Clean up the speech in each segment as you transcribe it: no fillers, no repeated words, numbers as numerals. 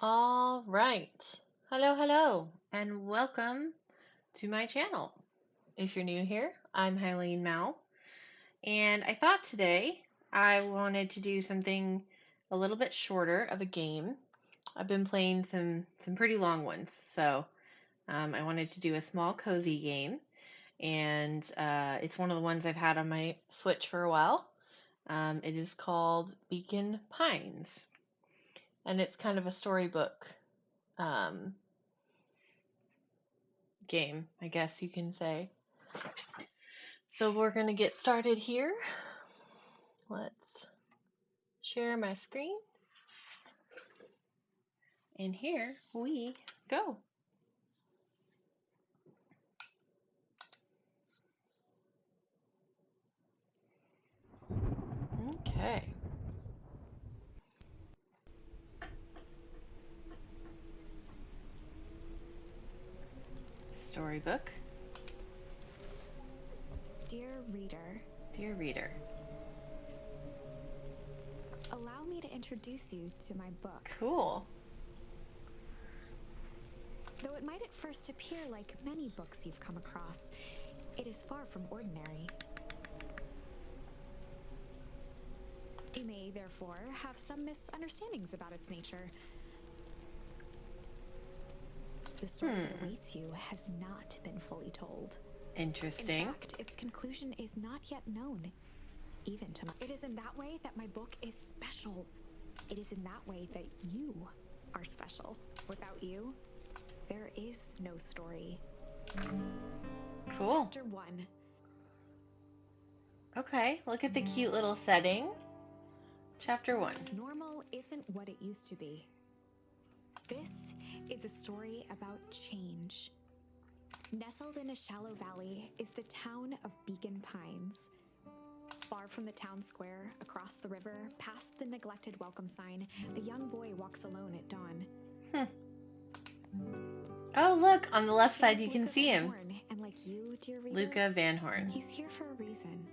All right. Hello, hello, and welcome to my channel. If you're new here, I'm Hyleen Mal, and I thought today I wanted to do something a little bit shorter of a game. I've been playing some pretty long ones, so I wanted to do a small cozy game, and it's one of the ones I've had on my Switch for a while. It is called Beacon Pines, and it's kind of a storybook um, game, I guess you can say. So we're going to get started here. Let's share my screen. And here we go. Okay. Storybook. Dear reader, Dear reader. allow me to introduce you to my book. Cool. Though it might at first appear like many books you've come across, it is far from ordinary. You may, therefore, have some misunderstandings about its nature. The story that awaits you has not been fully told. Interesting. In fact, its conclusion is not yet known, even to my... It is in that way that my book is special. It is in that way that you are special. Without you, there is no story. Cool. Chapter 1. Okay, look at the cute little setting. Chapter 1. Normal isn't what it used to be. This is a story about change. Nestled in a shallow valley is the town of Beacon Pines. Far from the town square, across the river, past the neglected welcome sign, a young boy walks alone at dawn. Oh, look, on the left His side name you is can Luca see Van him. Horn, and like you, dear reader, Luca Van Horn. he's here for a reason.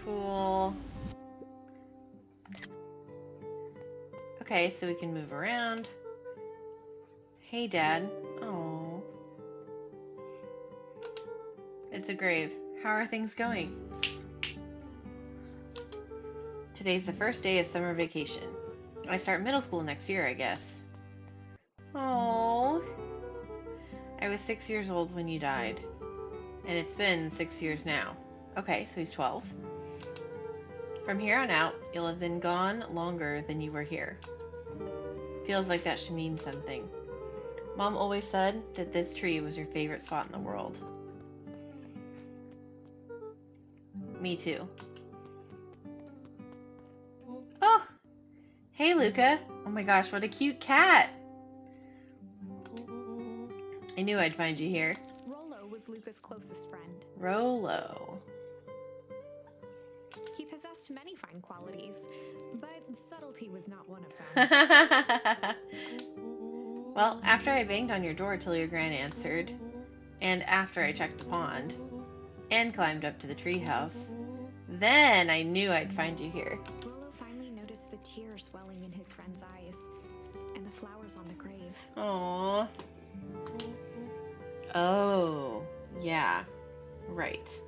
Cool. Okay, so we can move around. Hey, Dad. Oh. It's a grave. How are things going? Today's the first day of summer vacation. I start middle school next year, I guess. Oh. I was 6 years old when you died. And it's been 6 years now. Okay, so he's 12. From here on out, you'll have been gone longer than you were here. Feels like that should mean something. Mom always said that this tree was your favorite spot in the world. Me too. Oh! Hey, Luca. Oh my gosh, what a cute cat. I knew I'd find you here. Rollo was Luca's closest friend. Rollo. He possessed many fine qualities, but subtlety was not one of them. Well, after I banged on your door till your gran answered, and after I checked the pond, and climbed up to the treehouse, then I knew I'd find you here. Rollo finally noticed the tears welling in his friend's eyes, and the flowers on the grave. Aww. Oh, yeah. Right.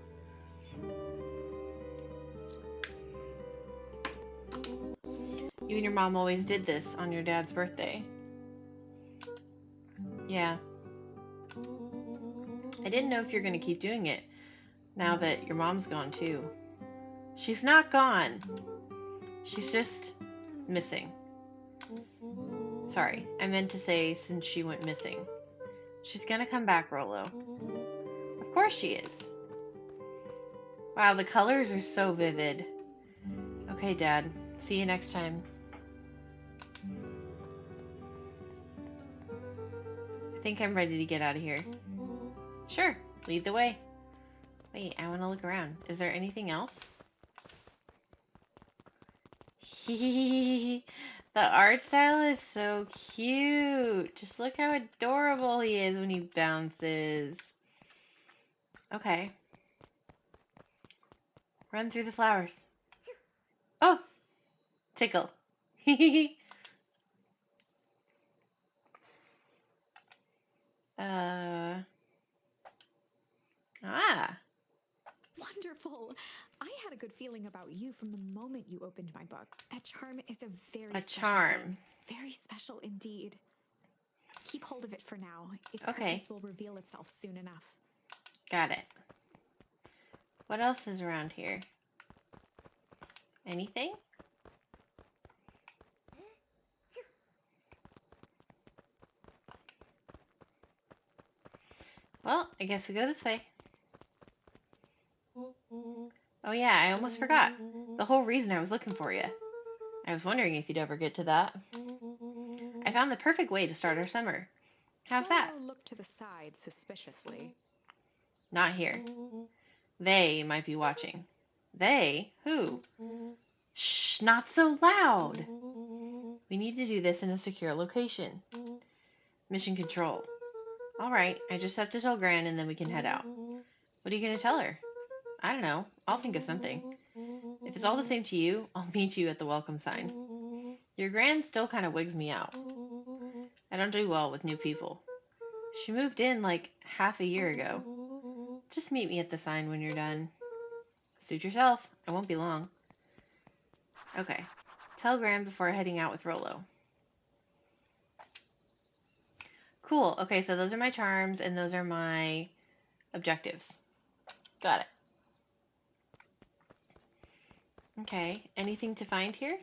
You and your mom always did this on your dad's birthday. Yeah. I didn't know if you're going to keep doing it now that your mom's gone too. She's not gone. She's just missing. Sorry, I meant to say since she went missing. She's gonna come back, Rollo. Of course she is. Wow, the colors are so vivid. Okay, Dad. See you next time. I think I'm ready to get out of here. Sure, lead the way. Wait, I want to look around. Is there anything else? The art style is so cute. Just look how adorable he is when he bounces. Okay. Run through the flowers. Oh! Tickle. uh, ah, Wonderful. I had a good feeling about you from the moment you opened my book. That charm is a very a special charm. thing. Very special indeed. Keep hold of it for now. Its Okay. purpose will reveal itself soon enough. Got it. What else is around here? Anything? Well, I guess we go this way. Oh yeah, I almost forgot. The whole reason I was looking for you. I was wondering if you'd ever get to that. I found the perfect way to start our summer. How's that? Frodo looked to the side suspiciously. Not here. They might be watching. They? Who? Shh, not so loud. We need to do this in a secure location. Mission control. All right, I just have to tell Gran and then we can head out. What are you going to tell her? I don't know. I'll think of something. If it's all the same to you, I'll meet you at the welcome sign. Your Gran still kind of wigs me out. I don't do well with new people. She moved in like half a year ago. Just meet me at the sign when you're done. Suit yourself. I won't be long. Okay. Tell Gran before heading out with Rolo. Cool. Okay, so those are my charms and those are my objectives. Got it. Okay. Anything to find here?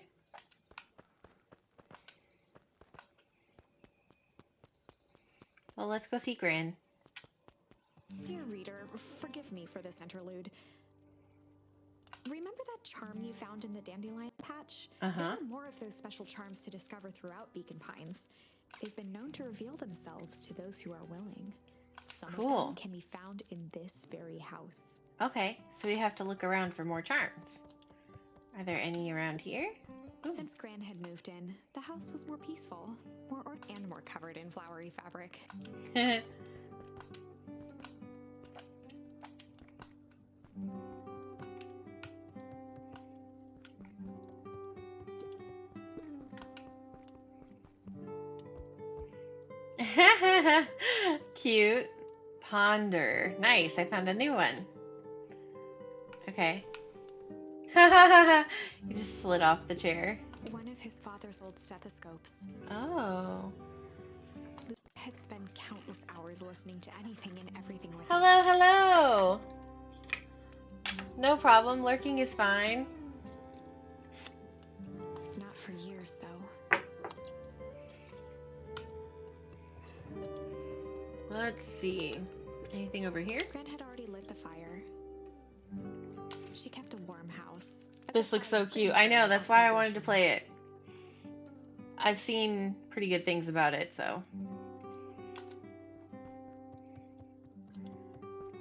Well, let's go see Gran. Dear reader, forgive me for this interlude. Remember that charm you found in the dandelion patch? There are more of those special charms to discover throughout Beacon Pines. They've been known to reveal themselves to those who are willing. Some of them can be found in this very house. Okay, so we have to look around for more charms. Are there any around here? Ooh. Since Gran had moved in, the house was more peaceful, and more covered in flowery fabric. Cute. Ponder. Nice, I found a new one. Okay. You just slid off the chair. One of his father's old stethoscopes. Oh. Luke had spent countless hours listening to anything and everything with Hello, hello! No problem, lurking is fine. Not for years, though. Let's see. Anything over here? Gran had already lit the fire. She kept a warm house. This looks so cute. I know, that's why I wanted to play it. I've seen pretty good things about it, so.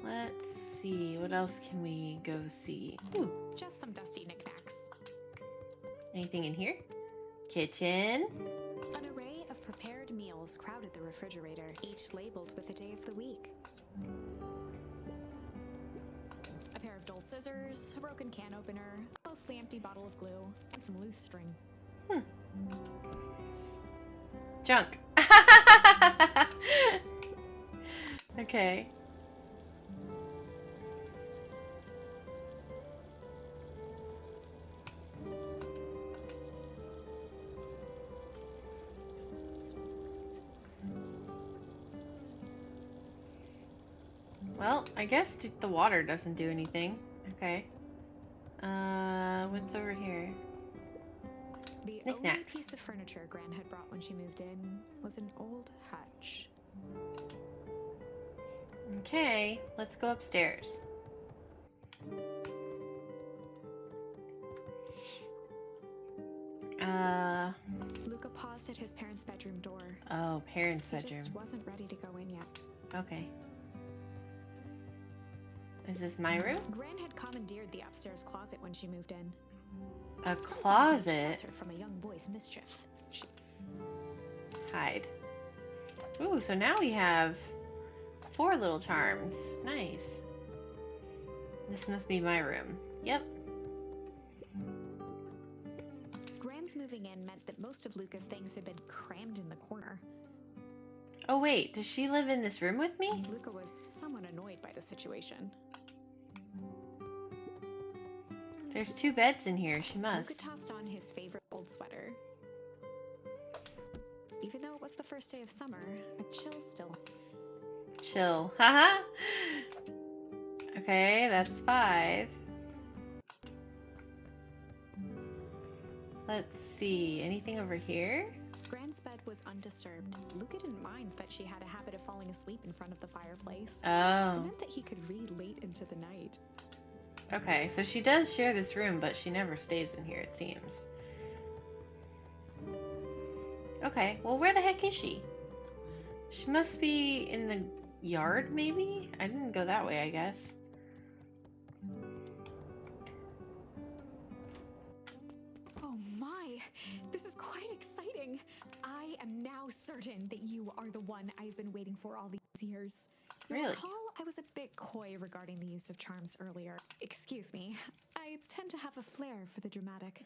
Let's see. What else can we go see? Ooh. Just some dusty knickknacks. Anything in here? Kitchen. An array of prepared meals crowded the refrigerator, each labeled with the day of the week. A pair of dull scissors, a broken can opener, a mostly empty bottle of glue, and some loose string. Junk. Okay. Well, I guess the water doesn't do anything. Okay. What's over here? The only piece of furniture Gran had brought when she moved in was an old hutch. Okay, let's go upstairs. Luca paused at his parents' bedroom door. Oh, parents' He bedroom. just wasn't ready to go in yet. Okay. Is this my room? Gran had commandeered the upstairs closet when she moved in. A closet? Shelter from a young boy's mischief. Hide. Ooh, so now we have 4 little charms. Nice. This must be my room. Yep. Gran's Ruth moving in meant that most of Luca's things had been crammed in the corner. Oh wait, does she live in this room with me? Luca was somewhat annoyed by the situation. There's 2 beds in here, she Luca must. tossed on his favorite old sweater. Even though it was the first day of summer, a chill still. Chill. Haha! Okay, that's 5. Let's see, anything over here? Gran's bed was undisturbed. Luca didn't mind that she had a habit of falling asleep in front of the fireplace. It Oh. meant that he could read late into the night. Okay, so she does share this room, but she never stays in here, it seems. Okay, well, where the heck is she? She must be in the yard, maybe? I didn't go that way, I guess. Oh my, this is quite exciting. I am now certain that you are the one I've been waiting for all these years. You'll Really? recall I was a bit coy regarding the use of charms earlier. Excuse me, I tend to have a flair for the dramatic.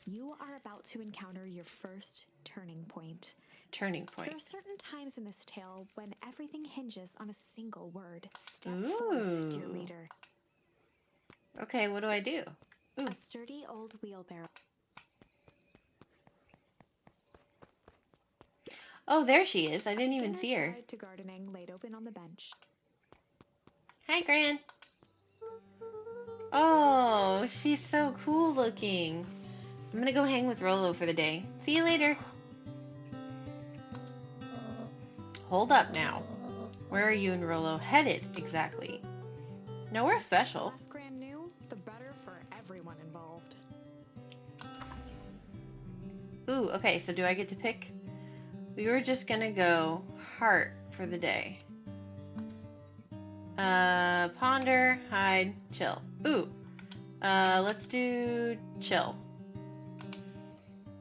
You are about to encounter your first turning point. Turning There point. are certain times in this tale when everything hinges on a single word. Step forth, dear Ooh. reader. Okay, what do I do? Ooh. A sturdy old wheelbarrow. Oh, there she is. I didn't even Beginner's see her. Guide to Gardening laid open on the bench. Hi, Gran. Oh, she's so cool looking. I'm gonna go hang with Rolo for the day. See you later. Hold up now. Where are you and Rolo headed, exactly? Nowhere The special. less Gran knew, the better for everyone involved. Ooh, okay, so do I get to pick? We were just gonna go heart for the day. Ponder, hide, chill. Ooh, let's do chill.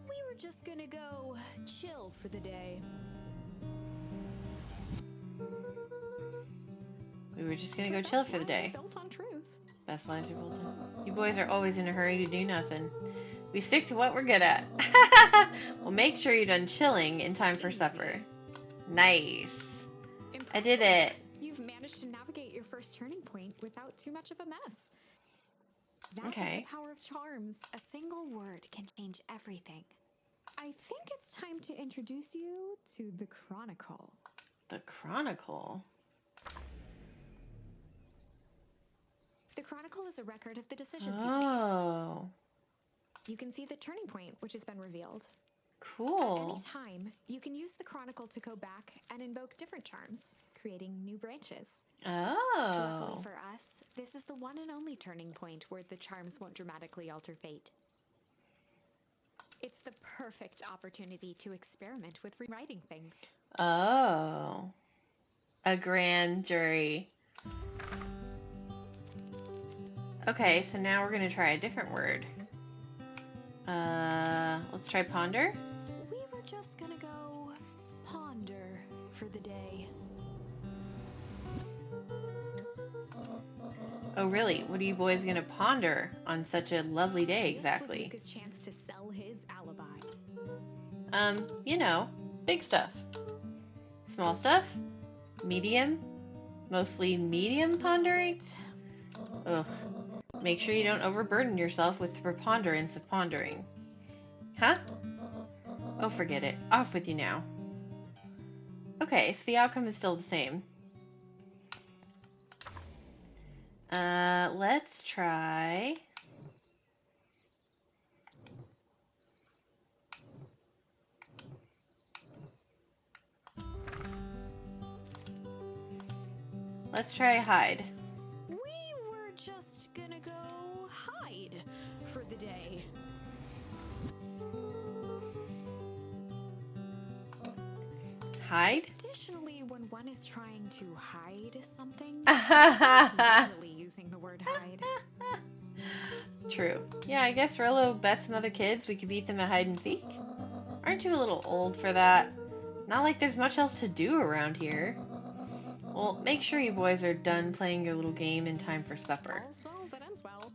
We were just gonna go chill for the day. We were just gonna go chill for the day. Built on truth. That's Liza Bolton. You boys are always in a hurry to do nothing. We stick to what we're good at. Well, make sure you're done chilling in time for supper. Nice. I did it. You've managed to navigate your first turning point without too much of a mess. That is Okay. the power of charms. A single word can change everything. I think it's time to introduce you to the Chronicle. The Chronicle. The Chronicle is a record of the decisions you've made. Oh, You can see the turning point, which has been revealed. At cool. any time, you can use the Chronicle to go back and invoke different charms, creating new branches. Luckily Oh. for us, this is the one and only turning point where the charms won't dramatically alter fate. It's the perfect opportunity to experiment with rewriting things. Oh. A grand jury. Okay, so now we're gonna try a different word. Let's try ponder. We were just gonna go ponder for the day. Oh, really? What are you boys gonna ponder on such a lovely day exactly? This was Luca's chance to sell his alibi. You know, big stuff. Small stuff? Medium? Mostly medium pondering? Ugh. Make sure you don't overburden yourself with the preponderance of pondering. Huh? Oh, forget it. Off with you now. Okay, so the outcome is still the same. Let's try... Let's try hide. We were just gonna go hide for the day. Hide? Additionally, when one is trying to hide something, True. really using the word hide. Yeah, I guess Rolo bet some other kids we could beat them at hide and seek. Aren't you a little old for that? Not like there's much else to do around here. Well, make sure you boys are done playing your little game in time for supper. All's well that ends well.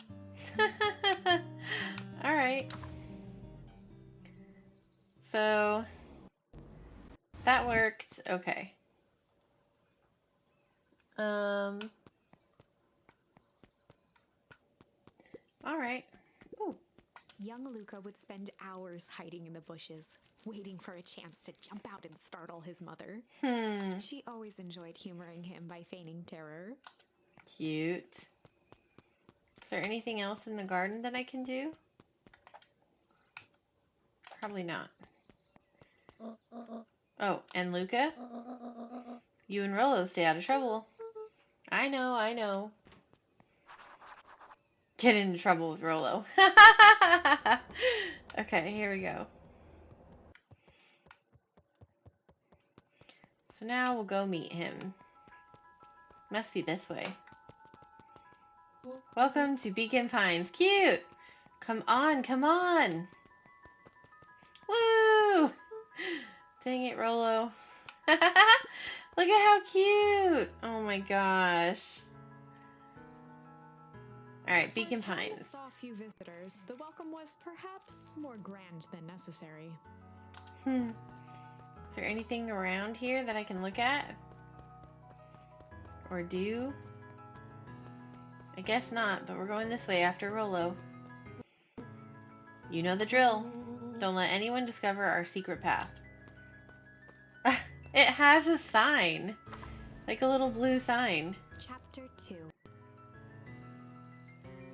Alright. So that worked. Okay. All right. Ooh. Young Luca would spend hours hiding in the bushes, waiting for a chance to jump out and startle his mother. She always enjoyed humoring him by feigning terror. Cute. Is there anything else in the garden that I can do? Probably not. Oh, and Luca? You and Rollo stay out of trouble. I know. Get into trouble with Rollo. Okay, here we go. So now we'll go meet him. Must be this way. Welcome to Beacon Pines. Cute! Come on, come on! Woo! Dang it, Rollo. Look at how cute! Oh my gosh. Alright, Beacon Pines. Saw few visitors. The welcome was perhaps more grand than necessary. Is there anything around here that I can look at? Or do? I guess not, but we're going this way after Rollo. You know the drill. Don't let anyone discover our secret path. It has a sign. Like a little blue sign. Chapter 2.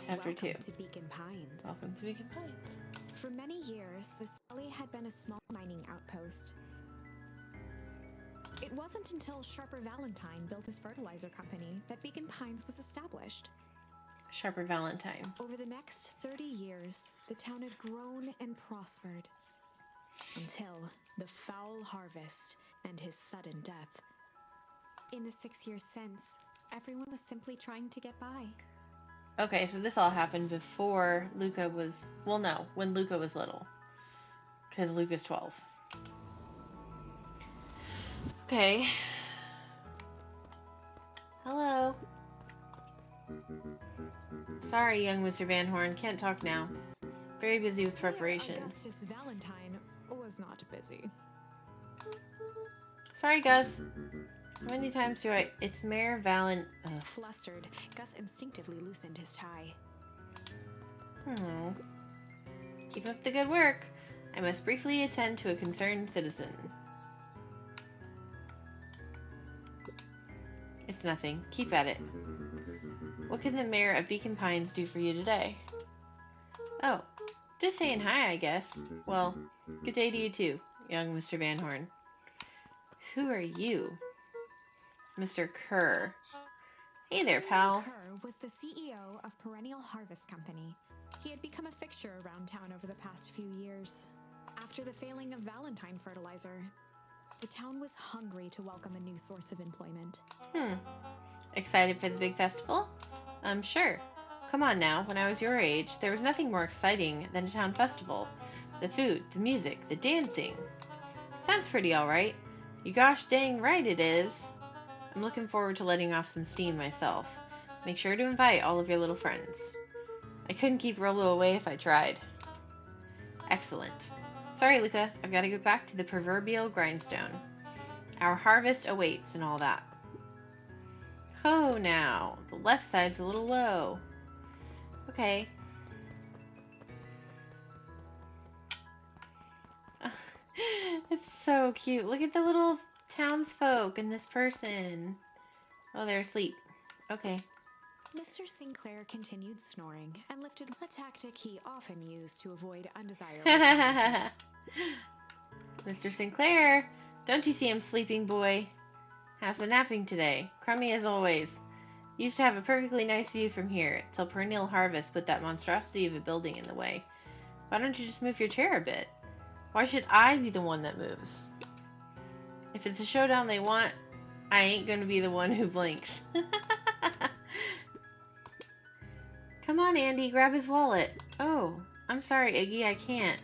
Chapter 2. Welcome to Beacon Pines. Welcome to Beacon Pines. For many years, this valley had been a small mining outpost. It wasn't until Sharper Valentine built his fertilizer company that Beacon Pines was established. Sharper Valentine. Over the next 30 years, the town had grown and prospered. Until the foul harvest and his sudden death. In the 6 years since, everyone was simply trying to get by. Okay, so this all happened before Luca was... Well, no, when Luca was little. Because Luca's 12. Okay. Hello. Sorry, young Mr. Van Horn. Can't talk now. Very busy with preparations. Augustus Valentine was not busy. Sorry, Gus. How many times do I... It's Mayor Valent... Flustered, Gus instinctively loosened his tie. Oh. Keep up the good work. I must briefly attend to a concerned citizen. It's nothing. Keep at it. What can the mayor of Beacon Pines do for you today? Oh, just saying hi, I guess. Well, good day to you too, young Mr. Van Horn. Who are you? Mr. Kerr. Hey there, pal. Kerr was the CEO of Perennial Harvest Company. He had become a fixture around town over the past few years. After the failing of Valentine fertilizer, the town was hungry to welcome a new source of employment. Excited for the big festival? Sure. Come on now, when I was your age, there was nothing more exciting than a town festival. The food, the music, the dancing. Sounds pretty alright. You gosh dang right it is. I'm looking forward to letting off some steam myself. Make sure to invite all of your little friends. I couldn't keep Rollo away if I tried. Excellent. Sorry, Luca, I've got to get back to the proverbial grindstone. Our harvest awaits and all that. Oh, now. The left side's a little low. Okay. It's so cute. Look at the little townsfolk and this person. Oh, they're asleep. Okay. Mr. Sinclair continued snoring and lifted a tactic he often used to avoid undesirable conversation. Mr. Sinclair, don't you see him sleeping, boy? How's the napping today? Crummy as always. Used to have a perfectly nice view from here, till Perennial Harvest put that monstrosity of a building in the way. Why don't you just move your chair a bit? Why should I be the one that moves? If it's a showdown they want, I ain't gonna be the one who blinks. Come on, Andy, grab his wallet. Oh, I'm sorry, Iggy, I can't.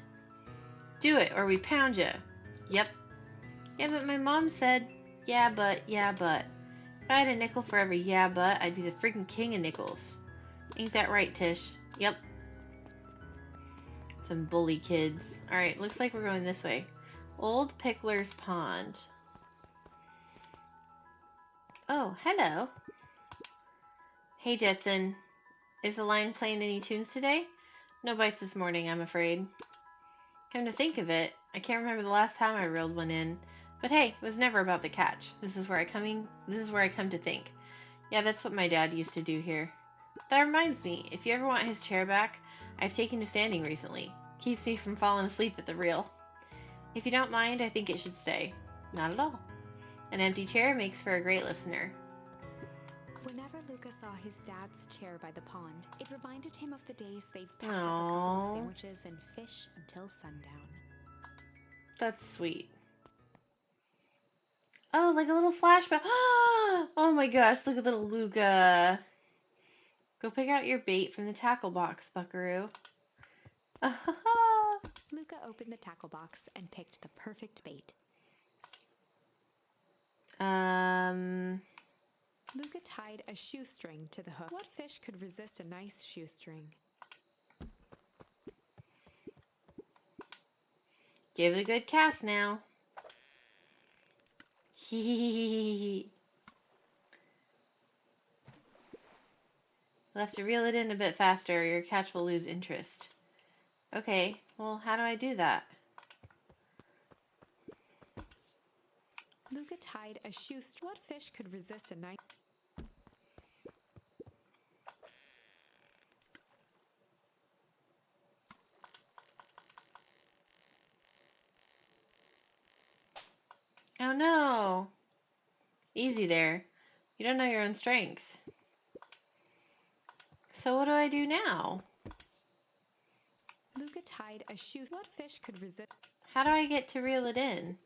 Do it, or we pound ya. Yep. Yeah, but my mom said, yeah, but. If I had a nickel for every yeah, but, I'd be the freaking king of nickels. Ain't that right, Tish? Yep. Some bully kids. Alright, looks like we're going this way. Old Pickler's Pond. Oh, hello. Hey, Jetson. Is the line playing any tunes today? No bites this morning, I'm afraid. Come to think of it, I can't remember the last time I reeled one in. But hey, it was never about the catch. This is where I come to think. Yeah, that's what my dad used to do here. That reminds me, if you ever want his chair back, I've taken to standing recently. Keeps me from falling asleep at the reel. If you don't mind, I think it should stay. Not at all. An empty chair makes for a great listener. Whenever Luca saw his dad's chair by the pond, it reminded him of the days they'd pack up a Aww. couple of sandwiches and fish until sundown. That's sweet. Oh, like a little flashback. Oh my gosh, look at little Luca. Go pick out your bait from the tackle box, Buckaroo. Luca opened the tackle box and picked the perfect bait. Luca tied a shoestring to the hook. What fish could resist a nice shoestring? Give it a good cast now. You'll have to reel it in a bit faster or your catch will lose interest. Okay, well, how do I do that? Luca tied a shoestring. What fish could resist a nice... Oh no! Easy there. You don't know your own strength. So what do I do now? Luca tied a shoestring. What fish could resist... How do I get to reel it in?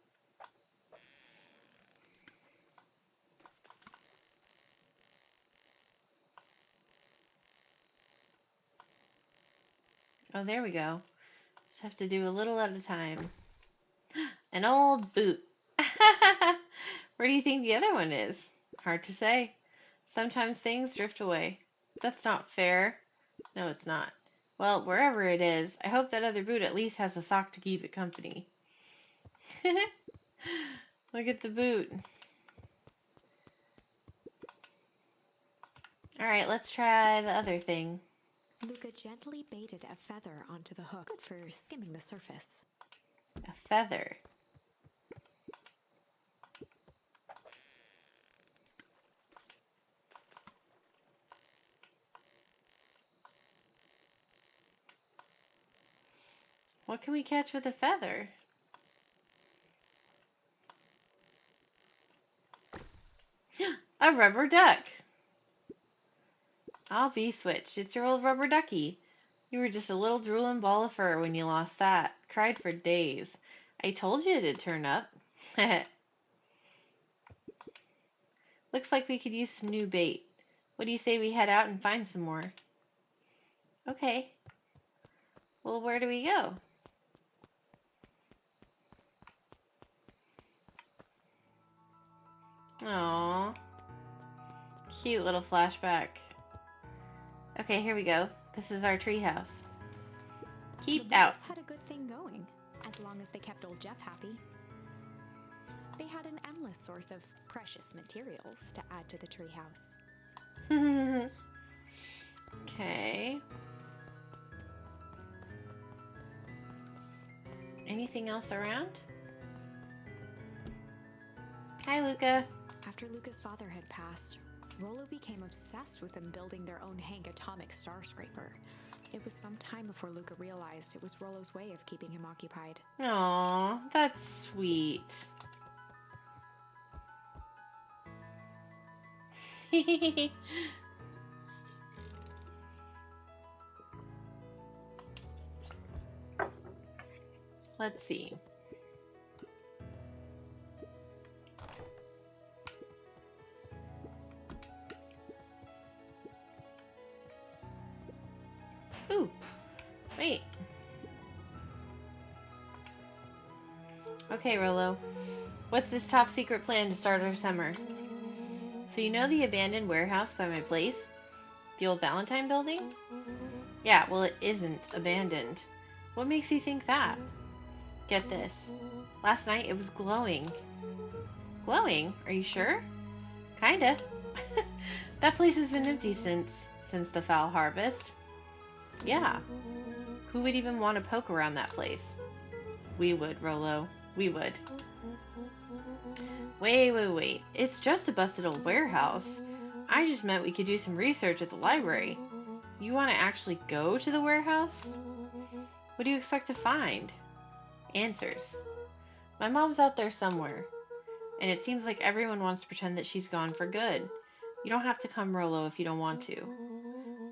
Oh, there we go. Just have to do a little at a time. An old boot. Where do you think the other one is? Hard to say. Sometimes things drift away. That's not fair. No, it's not. Well, wherever it is, I hope that other boot at least has a sock to keep it company. Look at the boot. Alright, let's try the other thing. Luca gently baited a feather onto the hook, good for skimming the surface. A feather. What can we catch with a feather? A rubber duck. I'll be switched. It's your old rubber ducky. You were just a little drooling ball of fur when you lost that. Cried for days. I told you it'd turn up. Looks like we could use some new bait. What do you say we head out and find some more? Okay. Well, where do we go? Aww. Cute little flashback. Okay, here we go. This is our treehouse. Keep the out. boys had a good thing going, as long as they kept old Jeff happy. They had an endless source of precious materials to add to the treehouse. Okay. Anything else around? Hi, Luca. After Luca's father had passed, Rollo became obsessed with them building their own Hank atomic star scraper. It was some time before Luca realized it was Rollo's way of keeping him occupied. Aw, that's sweet. Let's see. Ooh, wait. Okay, Rollo. What's this top secret plan to start our summer? So you know the abandoned warehouse by my place? The old Valentine building? Yeah, well, it isn't abandoned. What makes you think that? Get this. Last night it was glowing. Glowing? Are you sure? Kinda. That place has been empty since the foul harvest. Yeah. Who would even want to poke around that place? We would, Rolo. We would. Wait. It's just a busted old warehouse. I just meant we could do some research at the library. You want to actually go to the warehouse? What do you expect to find? Answers. My mom's out there somewhere, and it seems like everyone wants to pretend that she's gone for good. You don't have to come, Rolo, if you don't want to.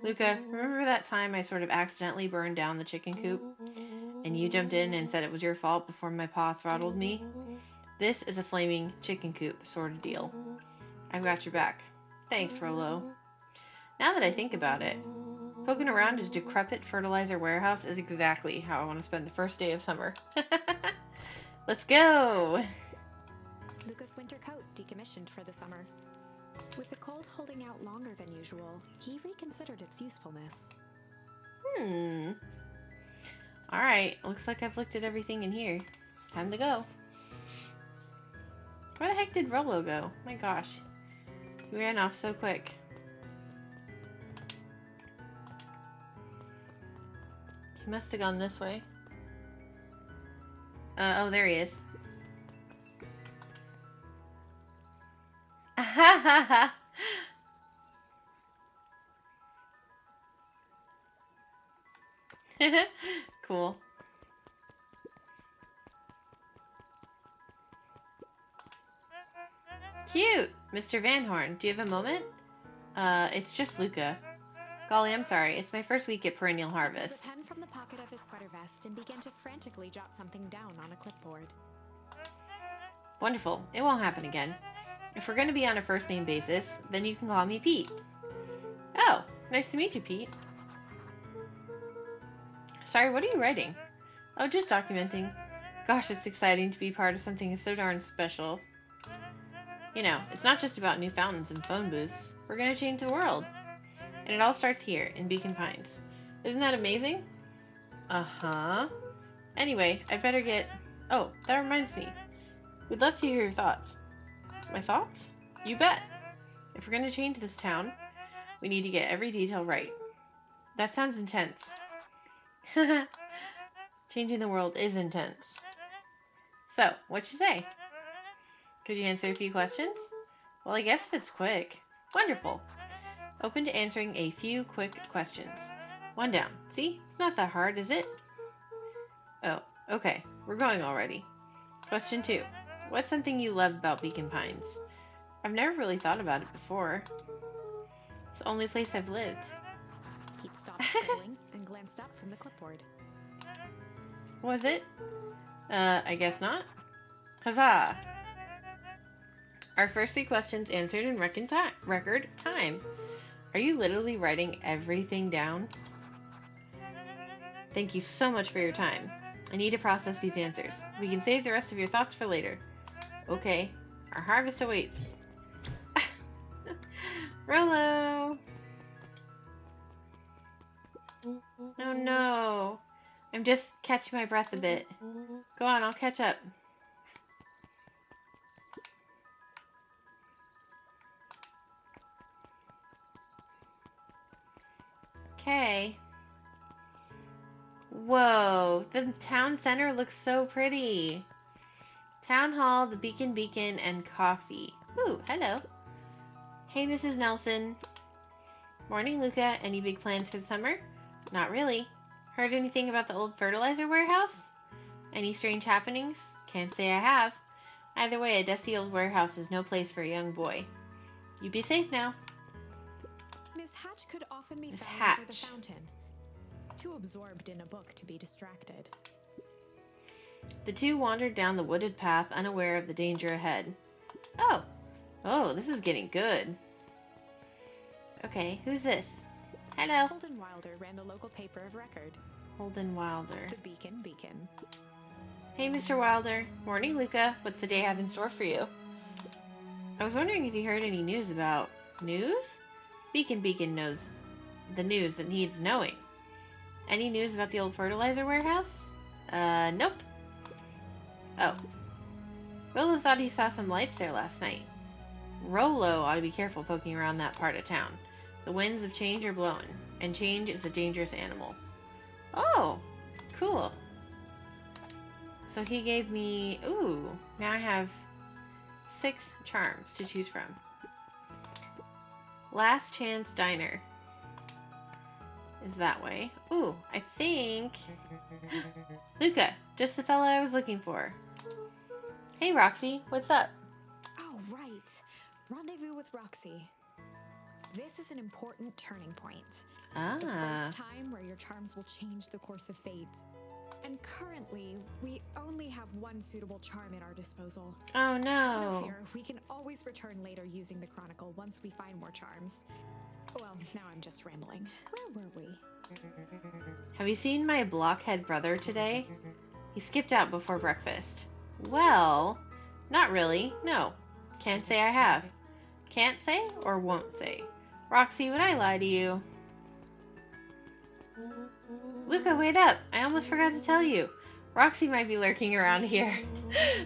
Luca, remember that time I sort of accidentally burned down the chicken coop? And you jumped in and said it was your fault before my paw throttled me? This is a flaming chicken coop sort of deal. I've got your back. Thanks, Rolo. Now that I think about it, poking around a decrepit fertilizer warehouse is exactly how I want to spend the first day of summer. Let's go! Luca's winter coat decommissioned for the summer. With the cold holding out longer than usual, he reconsidered its usefulness. Alright, looks like I've looked at everything in here. Time to go. Where the heck did Rolo go? My gosh. He ran off so quick. He must have gone this way. Oh, there he is. Cool. Cute! Mr. Van Horn, do you have a moment? It's just Luca. Golly, I'm sorry. It's my first week at Perennial Harvest. He pulled a pen from the pocket of his sweater vest and began to frantically jot something down on a clipboard. Wonderful. It won't happen again. If we're going to be on a first-name basis, then you can call me Pete. Oh, nice to meet you, Pete. Sorry, what are you writing? Oh, just documenting. Gosh, it's exciting to be part of something so darn special. You know, it's not just about new fountains and phone booths. We're going to change the world. And it all starts here, in Beacon Pines. Isn't that amazing? Uh-huh. Anyway, I'd better get... Oh, that reminds me. We'd love to hear your thoughts. My thoughts? You bet. If we're going to change this town, we need to get every detail right. That sounds intense. Changing the world is intense. So, what'd you say? Could you answer a few questions? Well, I guess if it's quick. Wonderful. Open to answering a few quick questions. One down. See? It's not that hard, is it? Oh, okay. We're going already. Question 2. What's something you love about Beacon Pines? I've never really thought about it before. It's the only place I've lived. Pete stopped scribbling and glanced up from the clipboard. Was it? I guess not. Huzzah! Our first 3 questions answered in record time. Are you literally writing everything down? Thank you so much for your time. I need to process these answers. We can save the rest of your thoughts for later. Okay. Our harvest awaits. Rolo! Oh no. I'm just catching my breath a bit. Go on, I'll catch up. Okay. Whoa, the town center looks so pretty. Town Hall, the Beacon, and coffee. Ooh, hello. Hey, Mrs. Nelson. Morning, Luca. Any big plans for the summer? Not really. Heard anything about the old fertilizer warehouse? Any strange happenings? Can't say I have. Either way, a dusty old warehouse is no place for a young boy. You be safe now. Miss Hatch could often be Miss found over the Hatch. fountain, too absorbed in a book to be distracted. The two wandered down the wooded path, unaware of the danger ahead. Oh, this is getting good. Okay, who's this? Hello. Holden Wilder ran the local paper of record, Holden Wilder. the Beacon. Hey, Mr. Wilder. Morning, Luca. What's the day have in store for you? I was wondering if you heard any news about... News? Beacon knows the news that needs knowing. Any news about the old fertilizer warehouse? Nope. Oh. Rolo thought he saw some lights there last night. Rolo ought to be careful poking around that part of town. The winds of change are blowing, and change is a dangerous animal. Oh, cool. So he gave me... Ooh, now I have 6 charms to choose from. Last Chance Diner is that way. Ooh, I think... Luca, just the fellow I was looking for. Hey, Roxy, what's up? Oh, right. Rendezvous with Roxy. This is an important turning point. The first time where your charms will change the course of fate. And currently, we only have one suitable charm at our disposal. Oh, no. No fear, we can always return later using the Chronicle once we find more charms. Well, now I'm just rambling. Where were we? Have you seen my blockhead brother today? He skipped out before breakfast. Well, not really, no. Can't say I have. Can't say or won't say. Roxy, would I lie to you? Luca, wait up! I almost forgot to tell you. Roxy might be lurking around here.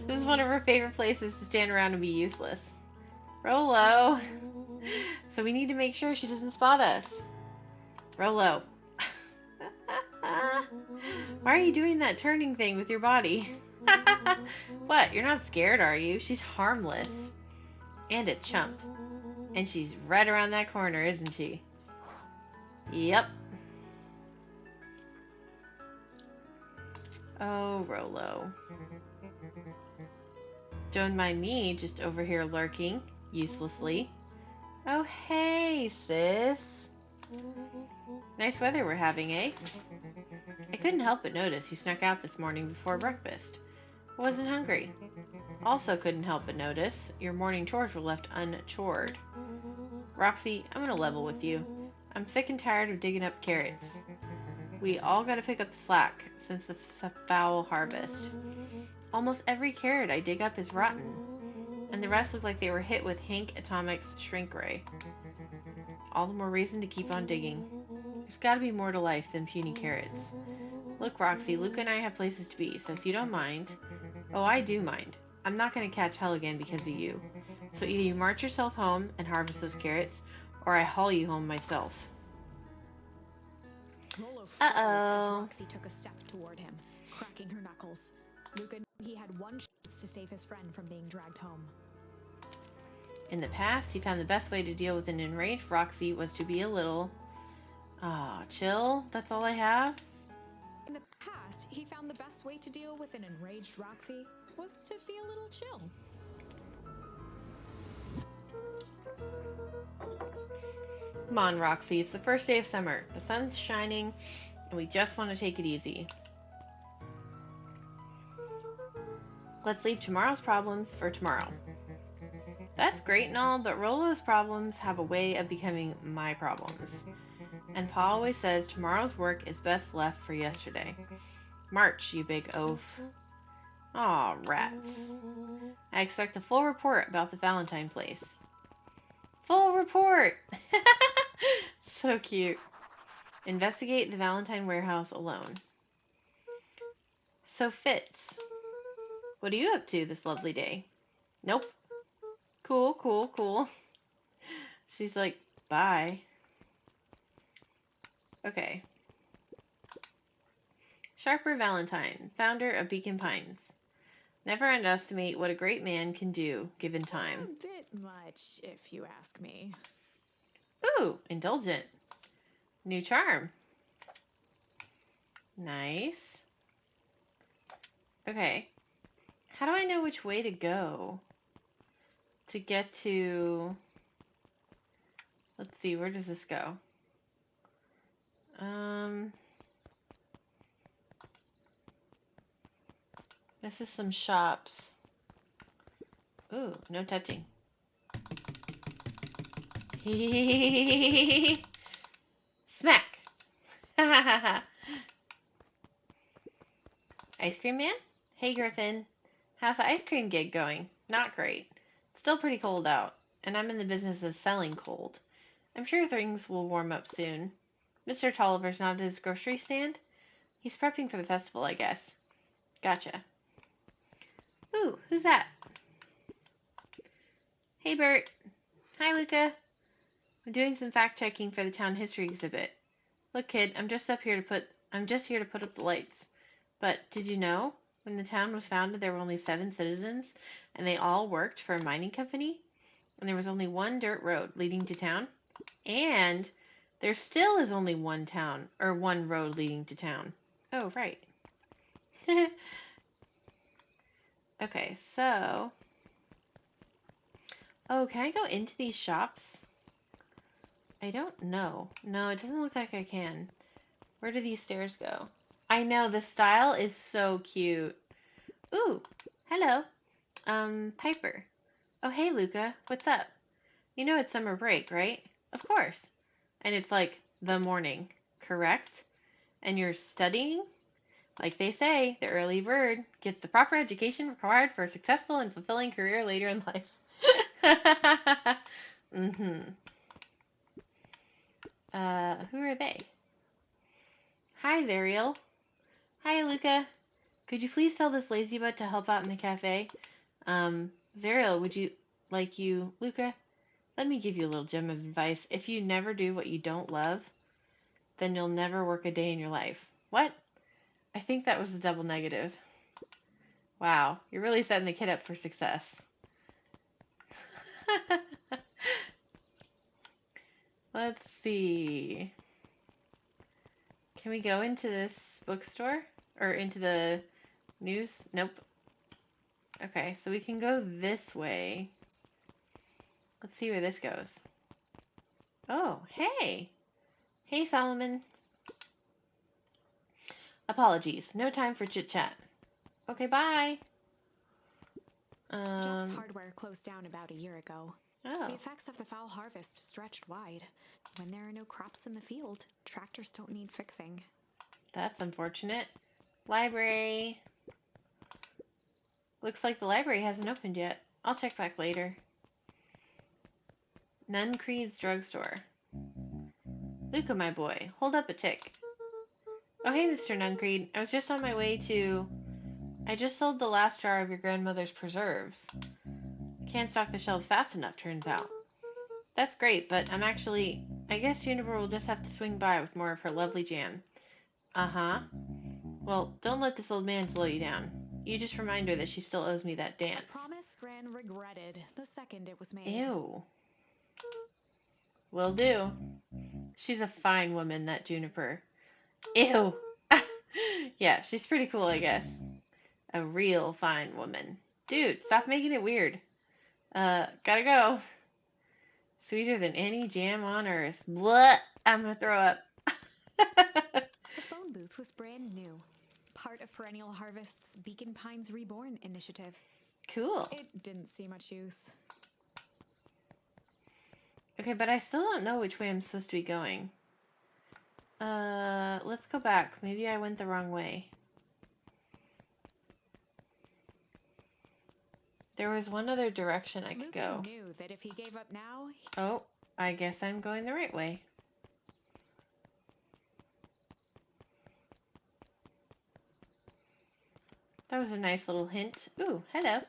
This is one of her favorite places to stand around and be useless. Rolo! So we need to make sure she doesn't spot us. Rolo. Why are you doing that turning thing with your body? What? You're not scared, are you? She's harmless. And a chump. And she's right around that corner, isn't she? Yep. Oh, Rolo. Don't mind me, just over here lurking, uselessly. Oh, hey, sis. Nice weather we're having, eh? I couldn't help but notice you snuck out this morning before breakfast. I wasn't hungry. Also couldn't help but notice your morning chores were left unchored. Roxy, I'm gonna level with you. I'm sick and tired of digging up carrots. We all gotta pick up the slack since the foul harvest. Almost every carrot I dig up is rotten, and the rest look like they were hit with Hank Atomic's shrink ray. All the more reason to keep on digging. There's gotta be more to life than puny carrots. Look, Roxy, Luca and I have places to be, so if you don't mind... Oh, I do mind. I'm not gonna catch hell again because of you. So either you march yourself home and harvest those carrots, or I haul you home myself. Rolo froze as Roxy took a step toward him, cracking her knuckles. Luca knew he had one chance to save his friend from being dragged home. In the past, he found the best way to deal with an enraged Roxy was to be a little... chill? That's all I have? In the past, he found the best way to deal with an enraged Roxy was to be a little chill. Come on, Roxy. It's the first day of summer. The sun's shining, and we just want to take it easy. Let's leave tomorrow's problems for tomorrow. That's great and all, but Rolo's problems have a way of becoming my problems. And Pa always says tomorrow's work is best left for yesterday. March, you big oaf. Aw, rats. I expect a full report about the Valentine place. Full report! So cute. Investigate the Valentine warehouse alone. So Fitz, what are you up to this lovely day? Nope. Cool, cool, cool. She's like, bye. Okay. Sharper Valentine, founder of Beacon Pines. Never underestimate what a great man can do given time. A bit much, if you ask me. Ooh, indulgent. New charm. Nice. Okay. How do I know which way to go to get to... Let's see, where does this go? This is some shops. Ooh, no touching. Smack! Ice cream man? Hey Griffin. How's the ice cream gig going? Not great. It's still pretty cold out, and I'm in the business of selling cold. I'm sure things will warm up soon. Mr. Tolliver's not at his grocery stand? He's prepping for the festival, I guess. Gotcha. Ooh, who's that? Hey, Bert. Hi, Luca. I'm doing some fact checking for the town history exhibit. Look, kid, I'm just here to put up the lights. But did you know when the town was founded there were only 7 citizens and they all worked for a mining company and there was only one dirt road leading to town? And there still is only one road leading to town. Oh, right. Okay, so oh, can I go into these shops? I don't know. No, it doesn't look like I can. Where do these stairs go? I know, the style is so cute. Ooh, hello. Piper. Oh, hey, Luca. What's up? You know it's summer break, right? Of course. And it's like the morning, correct? And you're studying? Like they say, the early bird gets the proper education required for a successful and fulfilling career later in life. Mm-hmm. Who are they? Hi, Zariel. Hi, Luca. Could you please tell this lazy butt to help out in the cafe? Zariel, would you Luca? Let me give you a little gem of advice. If you never do what you don't love, then you'll never work a day in your life. What? I think that was a double negative. Wow, you're really setting the kid up for success. Let's see. Can we go into this bookstore? Or into the news? Nope. Okay, so we can go this way. Let's see where this goes. Oh, hey! Hey, Solomon. Apologies, no time for chit-chat. Okay, bye! Jeff's Hardware closed down about a year ago. Oh. The effects of the foul harvest stretched wide. When there are no crops in the field, tractors don't need fixing. That's unfortunate. Library. Looks like the library hasn't opened yet. I'll check back later. Nun Creed's drugstore. Luca, my boy, hold up a tick. Oh, hey, Mr. Nuncreed. I was just on my way to... I just sold the last jar of your grandmother's preserves. Can't stock the shelves fast enough, turns out. That's great, but I guess Juniper will just have to swing by with more of her lovely jam. Uh-huh. Well, don't let this old man slow you down. You just remind her that she still owes me that dance. A promise Gran regretted the second it was made. Ew. Will do. She's a fine woman, that Juniper. Ew. Yeah, she's pretty cool, I guess. A real fine woman. Dude, stop making it weird. Gotta go. Sweeter than any jam on earth. Blah! I'm gonna throw up. The phone booth was brand new. Part of Perennial Harvest's Beacon Pines Reborn initiative. Cool. It didn't see much use. Okay, but I still don't know which way I'm supposed to be going. Let's go back. Maybe I went the wrong way. There was one other direction I could go. Luca knew that if he gave up now... Oh, I guess I'm going the right way. That was a nice little hint. Ooh, hello.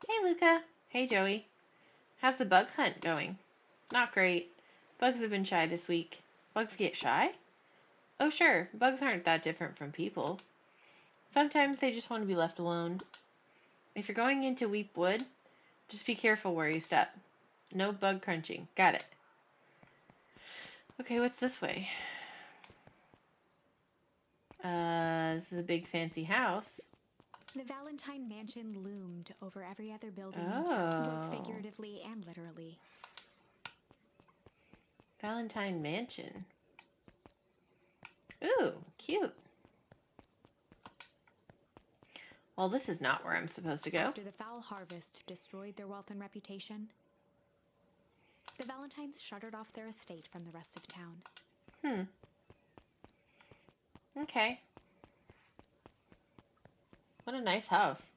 Hey, Luca. Hey, Joey. How's the bug hunt going? Not great. Bugs have been shy this week. Bugs get shy? Oh, sure. Bugs aren't that different from people. Sometimes they just want to be left alone. If you're going into Weep Wood, just be careful where you step. No bug crunching. Got it. Okay, what's this way? This is a big fancy house. The Valentine Mansion loomed over every other building in town, both figuratively and literally. Valentine Mansion. Ooh, cute. Well, this is not where I'm supposed to go. After the foul harvest destroyed their wealth and reputation, the Valentines shuttered off their estate from the rest of town. Okay. What a nice house.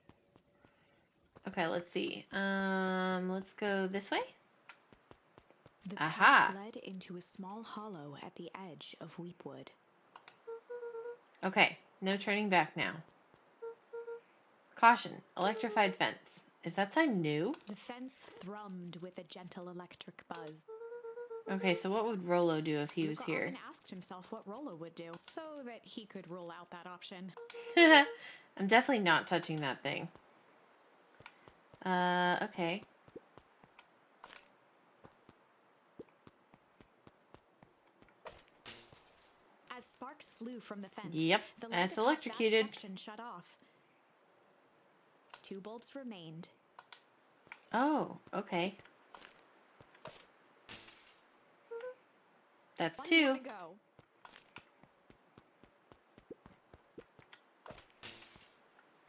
Okay, let's see. Let's go this way. The Aha! path led into a small hollow at the edge of Weepwood. Okay, no turning back now. Caution, electrified fence. Is that sign new? The fence thrummed with a gentle electric buzz. Okay, so what would Rollo do if he was Luca here? often asked himself what Rollo would do, so that he could rule out that option. I'm definitely not touching that thing. Okay. As sparks flew from the fence, Yep, the light that's atop electrocuted. that section shut off. 2 bulbs remained. Oh, okay. That's One 2. more to go.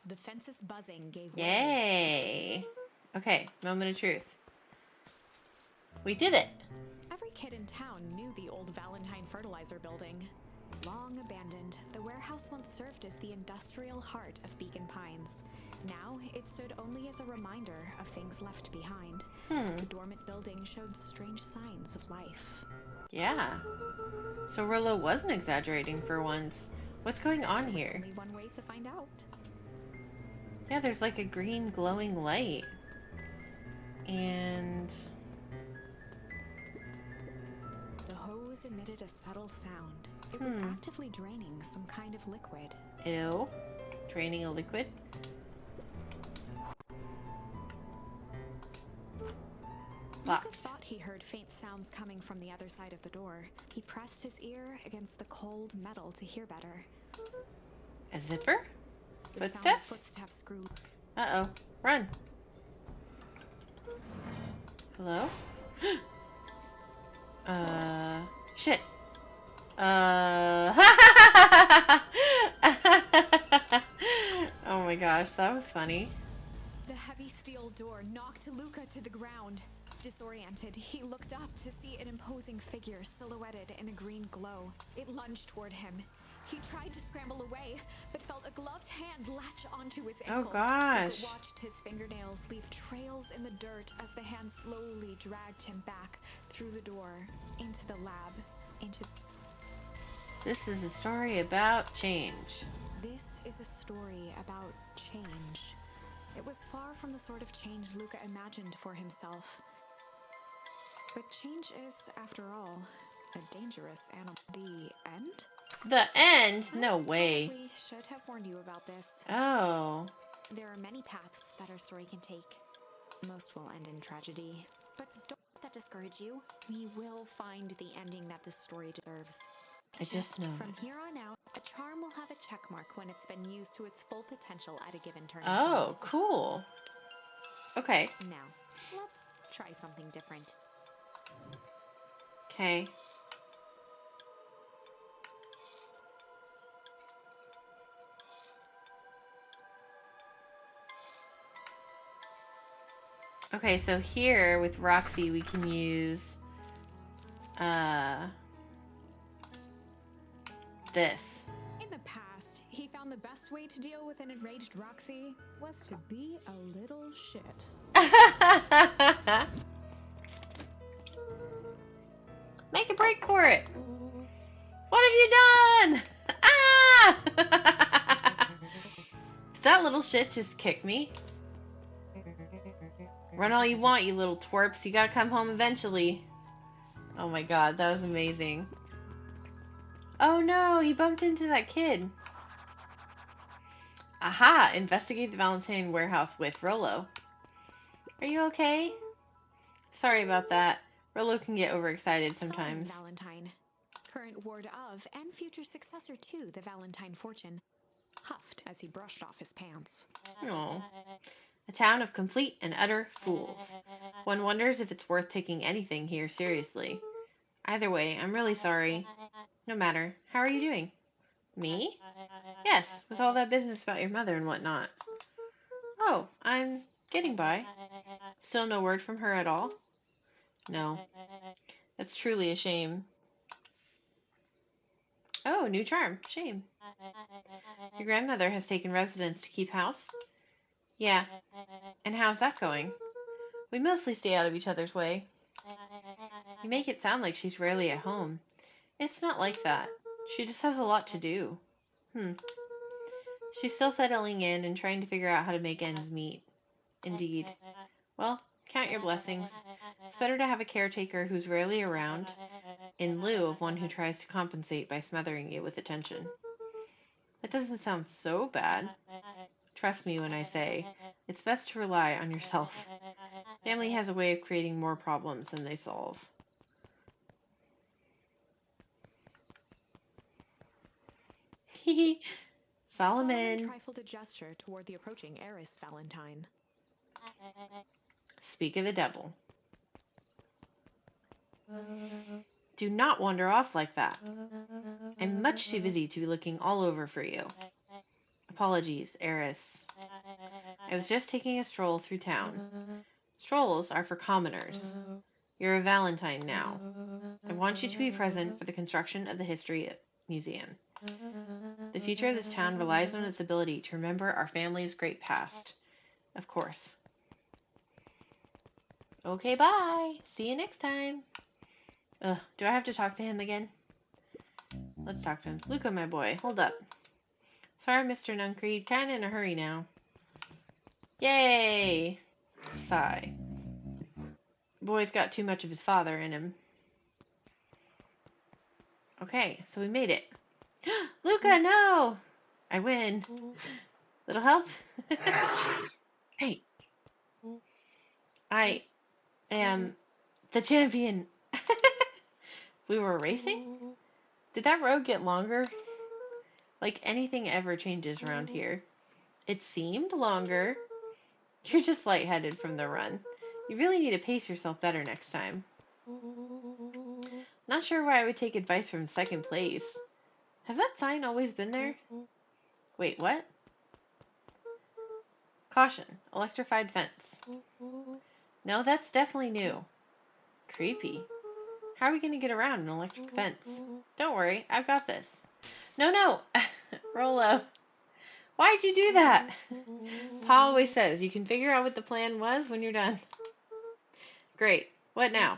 The fence's buzzing gave way. Yay! Okay, moment of truth. We did it! Every kid in town knew the old Valentine fertilizer building. Long abandoned, the warehouse once served as the industrial heart of Beacon Pines. Now, it stood only as a reminder of things left behind. The dormant building showed strange signs of life. Yeah. So Rollo wasn't exaggerating for once. What's going on There was here? only one way to find out. Yeah, there's like a green glowing light. And... The hose emitted a subtle sound. It was actively draining some kind of liquid. Ew. Draining a liquid? Luca Locked. thought he heard faint sounds coming from the other side of the door. He pressed his ear against the cold metal to hear better. A zipper? The sound of Footsteps? footsteps grew. Uh-oh. Run. Hello? Shit. Oh my gosh, that was funny. The heavy steel door knocked Luca to the ground. Disoriented, he looked up to see an imposing figure silhouetted in a green glow. It lunged toward him. He tried to scramble away, but felt a gloved hand latch onto his ankle. Oh gosh. Luca watched his fingernails leave trails in the dirt as the hand slowly dragged him back through the door, into the lab, into... This is a story about change. This is a story about change. It was far from the sort of change Luca imagined for himself. But change is, after all, a dangerous animal. The end? The end? No way. We should have warned you about this. Oh. There are many paths that our story can take. Most will end in tragedy. But don't let that discourage you. We will find the ending that this story deserves. I just know From it. here on out, a charm will have a check mark when it's been used to its full potential at a given turning Oh, point. cool. Okay. Now, let's try something different. Okay. Okay, so here with Roxy we can use this. In the past, he found the best way to deal with an enraged Roxy was to be a little shit. Make a break for it. What have you done? Ah! Did that little shit just kick me? Run all you want, you little twerps. You gotta come home eventually. Oh my god, that was amazing. Oh no, he bumped into that kid. Aha! Investigate the Valentine warehouse with Rollo. Are you okay? Sorry about that. Rollo can get overexcited sometimes. Solomon Valentine, current ward of and future successor to the Valentine fortune, huffed as he brushed off his pants. Oh. A town of complete and utter fools. One wonders if it's worth taking anything here seriously. Either way, I'm really sorry. No matter. How are you doing? Me? Yes, with all that business about your mother and whatnot. Oh, I'm getting by. Still no word from her at all? No. That's truly a shame. Oh, new charm. Shame. Your grandmother has taken residence to keep house? Yeah. And how's that going? We mostly stay out of each other's way. You make it sound like she's rarely at home. It's not like that. She just has a lot to do. She's still settling in and trying to figure out how to make ends meet. Indeed. Well, count your blessings. It's better to have a caretaker who's rarely around, in lieu of one who tries to compensate by smothering you with attention. That doesn't sound so bad. Trust me when I say, it's best to rely on yourself. Family has a way of creating more problems than they solve. Solomon Solomon. trifled a gesture toward the approaching heiress Valentine. Speak of the devil. Do not wander off like that. I'm much too busy to be looking all over for you. Apologies, heiress. I was just taking a stroll through town. Strolls are for commoners. You're a Valentine now. I want you to be present for the construction of the History Museum. The future of this town relies on its ability to remember our family's great past. Of course. Okay, bye. See you next time. Ugh, do I have to talk to him again? Let's talk to him. Luca, my boy, hold up. Sorry, Mr. Nuncreed. Kinda in a hurry now. Yay! Sigh. Boy's got too much of his father in him. Okay, so we made it. Luca, no! I win. Little help? Hey. I am the champion. We were racing? Did that road get longer? Like anything ever changes around here. It seemed longer. You're just lightheaded from the run. You really need to pace yourself better next time. Not sure why I would take advice from second place. Has that sign always been there? Wait, what? Caution, electrified fence. No, that's definitely new. Creepy. How are we going to get around an electric fence? Don't worry, I've got this. No. Rolo. Why'd you do that? Pa always says you can figure out what the plan was when you're done. Great. What now?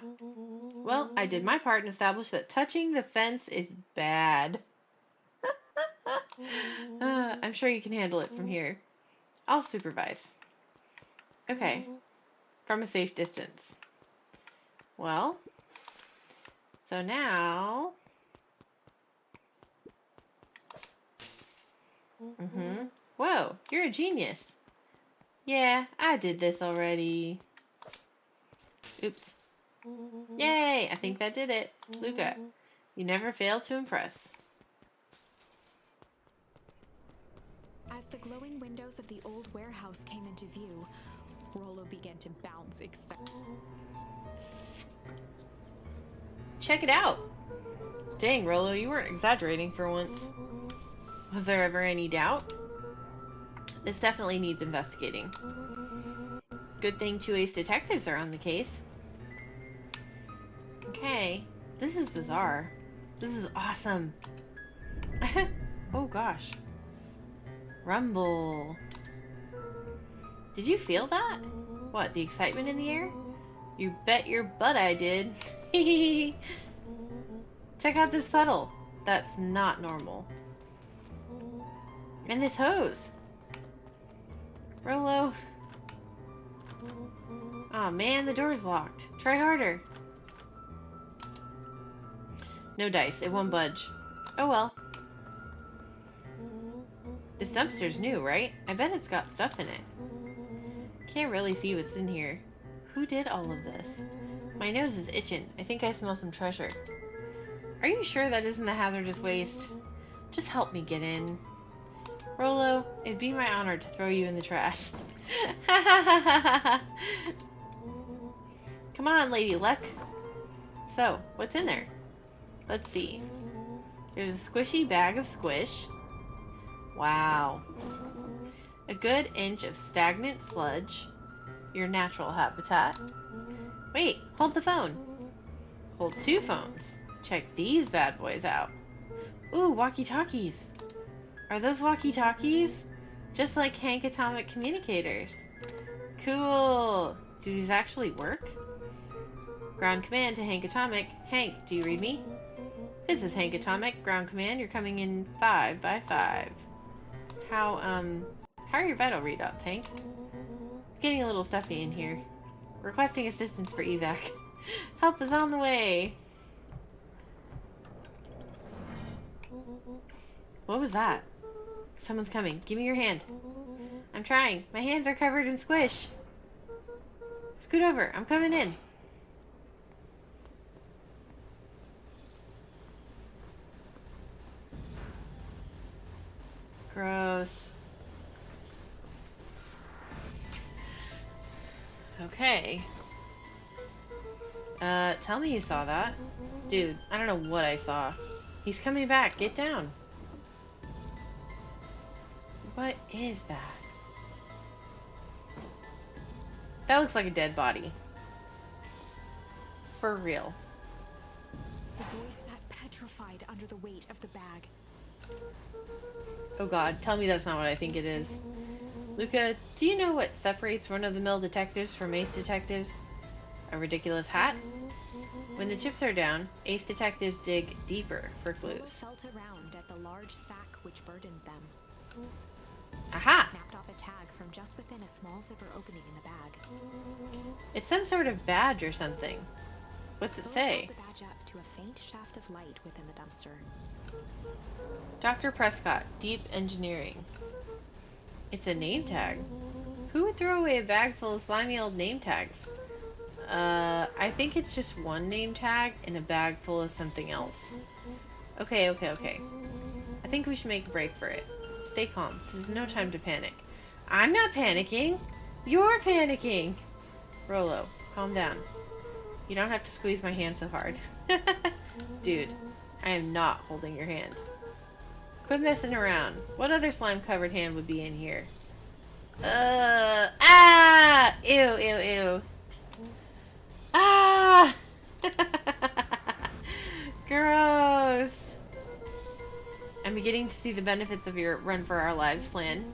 Well, I did my part and established that touching the fence is bad. I'm sure you can handle it from here. I'll supervise. Okay. From a safe distance. Well, so now... Whoa, you're a genius. Yeah, I did this already. Oops. Yay, I think that did it. Luca, you never fail to impress. As the glowing windows of the old warehouse came into view, Rolo began to bounce Check it out. Dang, Rolo, you weren't exaggerating for once. Was there ever any doubt? This definitely needs investigating. Good thing 2 ace detectives are on the case. Okay, this is bizarre. This is awesome. Oh gosh. Rumble. Did you feel that? What, the excitement in the air? You bet your butt I did. Check out this puddle. That's not normal. And this hose. Rolo. Aw, man, the door's locked. Try harder. No dice. It won't budge. Oh well. This dumpster's new, right? I bet it's got stuff in it. Can't really see what's in here. Who did all of this? My nose is itching. I think I smell some treasure. Are you sure that isn't the hazardous waste? Just help me get in. Rolo, it'd be my honor to throw you in the trash. Come on, Lady Luck. So, what's in there? Let's see. There's a squishy bag of squish. Wow. A good inch of stagnant sludge. Your natural habitat. Wait, hold the phone. Hold 2 phones. Check these bad boys out. Ooh, walkie-talkies. Are those walkie-talkies? Just like Hank Atomic communicators. Cool. Do these actually work? Ground command to Hank Atomic. Hank, do you read me? This is Hank Atomic. Ground command, you're coming in 5 by 5. how are your vital readout, Tank? It's getting a little stuffy in here. Requesting assistance for evac. Help is on the way. What was that? Someone's coming. Give me your hand. I'm trying. My hands are covered in squish. Scoot over. I'm coming in. Gross. Okay. Tell me you saw that. Dude, I don't know what I saw. He's coming back. Get down. What is that? That looks like a dead body. For real. The boy sat petrified under the weight of the bag. Oh god, tell me that's not what I think it is. Luca, do you know what separates run-of-the-mill detectives from ace detectives? A ridiculous hat? When the chips are down, ace detectives dig deeper for Rolo clues. felt around at the large sack which burdened them. Aha! Snapped off a tag from just within a small zipper opening in the bag. It's some sort of badge or something. What's it Rolo say? held the badge up to a faint shaft of light within the dumpster. Dr. Prescott, Deep Engineering. It's a name tag. Who would throw away a bag full of slimy old name tags? I think it's just one name tag in a bag full of something else. Okay. I think we should make a break for it. Stay calm. This is no time to panic. I'm not panicking. You're panicking. Rolo, calm down. You don't have to squeeze my hand so hard. Dude, I am not holding your hand. Quit messing around. What other slime-covered hand would be in here? Ah! Ew. Ah! Gross! I'm beginning to see the benefits of your run for our lives plan.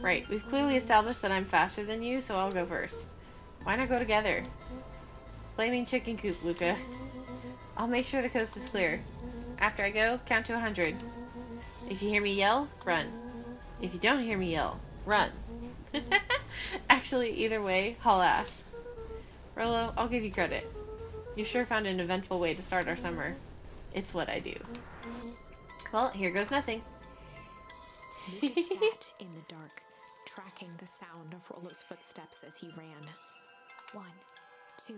Right, we've clearly established that I'm faster than you, so I'll go first. Why not go together? Flaming chicken coop, Luca. I'll make sure the coast is clear. After I go, count to 100. If you hear me yell, run. If you don't hear me yell, run. Actually, either way, haul ass. Rolo, I'll give you credit. You sure found an eventful way to start our summer. It's what I do. Well, here goes nothing. Lucas sat in the dark, tracking the sound of Rolo's footsteps as he ran. 1, 2,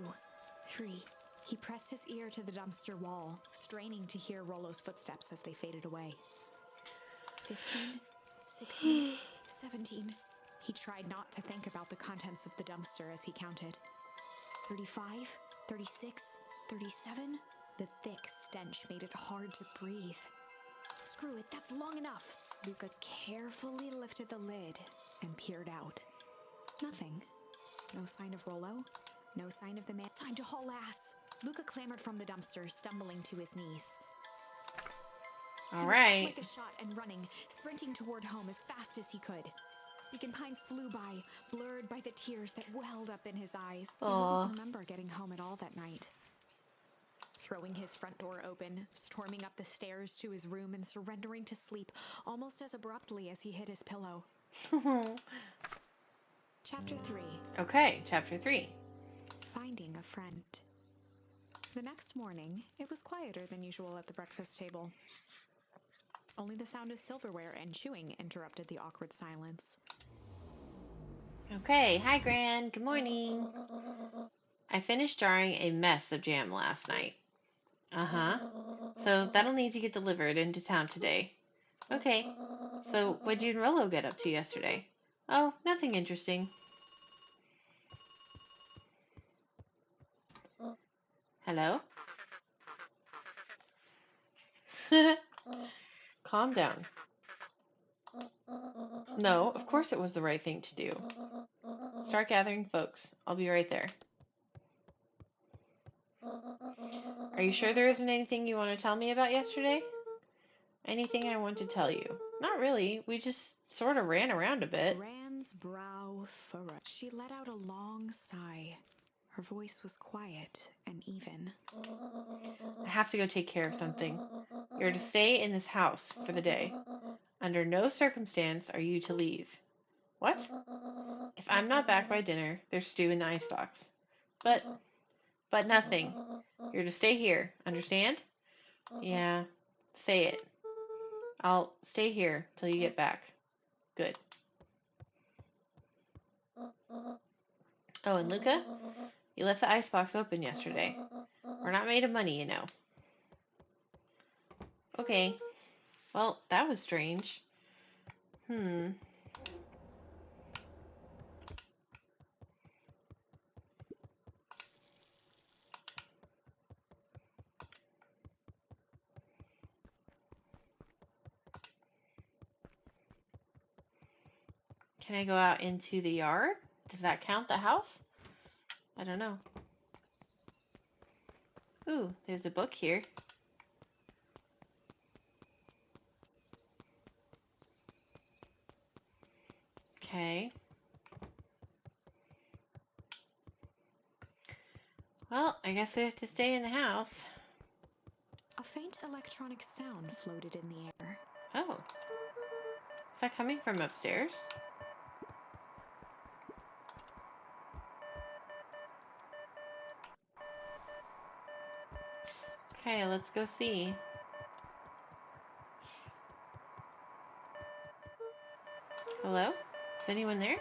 3. He pressed his ear to the dumpster wall, straining to hear Rolo's footsteps as they faded away. 15, 16, 17. He tried not to think about the contents of the dumpster as he counted. 35, 36, 37. The thick stench made it hard to breathe. Screw it, that's long enough. Luca carefully lifted the lid and peered out. Nothing. No sign of Rolo. No sign of the man. Time to haul ass. Luca clambered from the dumpster, stumbling to his knees. All right. He was like a shot and running, sprinting toward home as fast as he could. Beacon Pines flew by, blurred by the tears that welled up in his eyes. He wouldn't remember getting home at all that night. Throwing his front door open, storming up the stairs to his room and surrendering to sleep almost as abruptly as he hit his pillow. Chapter 3. Okay, chapter 3. Finding a friend. The next morning, it was quieter than usual at the breakfast table. Only the sound of silverware and chewing interrupted the awkward silence. Okay, hi Gran, good morning. I finished jarring a mess of jam last night. So that'll need to get delivered into town today. Okay, so what'd you and Rolo get up to yesterday? Oh, nothing interesting. Hello? Calm down. No, of course it was the right thing to do. Start gathering folks. I'll be right there. Are you sure there isn't anything you want to tell me about yesterday? Anything I want to tell you? Not really. We just sort of ran around a bit. Gran's brow furrowed. She let out a long sigh. Her voice was quiet and even. I have to go take care of something. You're to stay in this house for the day. Under no circumstance are you to leave. What? If I'm not back by dinner, there's stew in the icebox. But nothing. You're to stay here. Understand? Yeah. Say it. I'll stay here till you get back. Good. Oh, and Luca, you left the icebox open yesterday. We're not made of money, you know. Okay. Well, that was strange. Can I go out into the yard? Does that count the house? I don't know. Ooh, there's a book here. Okay. Well, I guess we have to stay in the house. A faint electronic sound floated in the air. Oh. Is that coming from upstairs? Okay, let's go see. Hello? Is anyone there?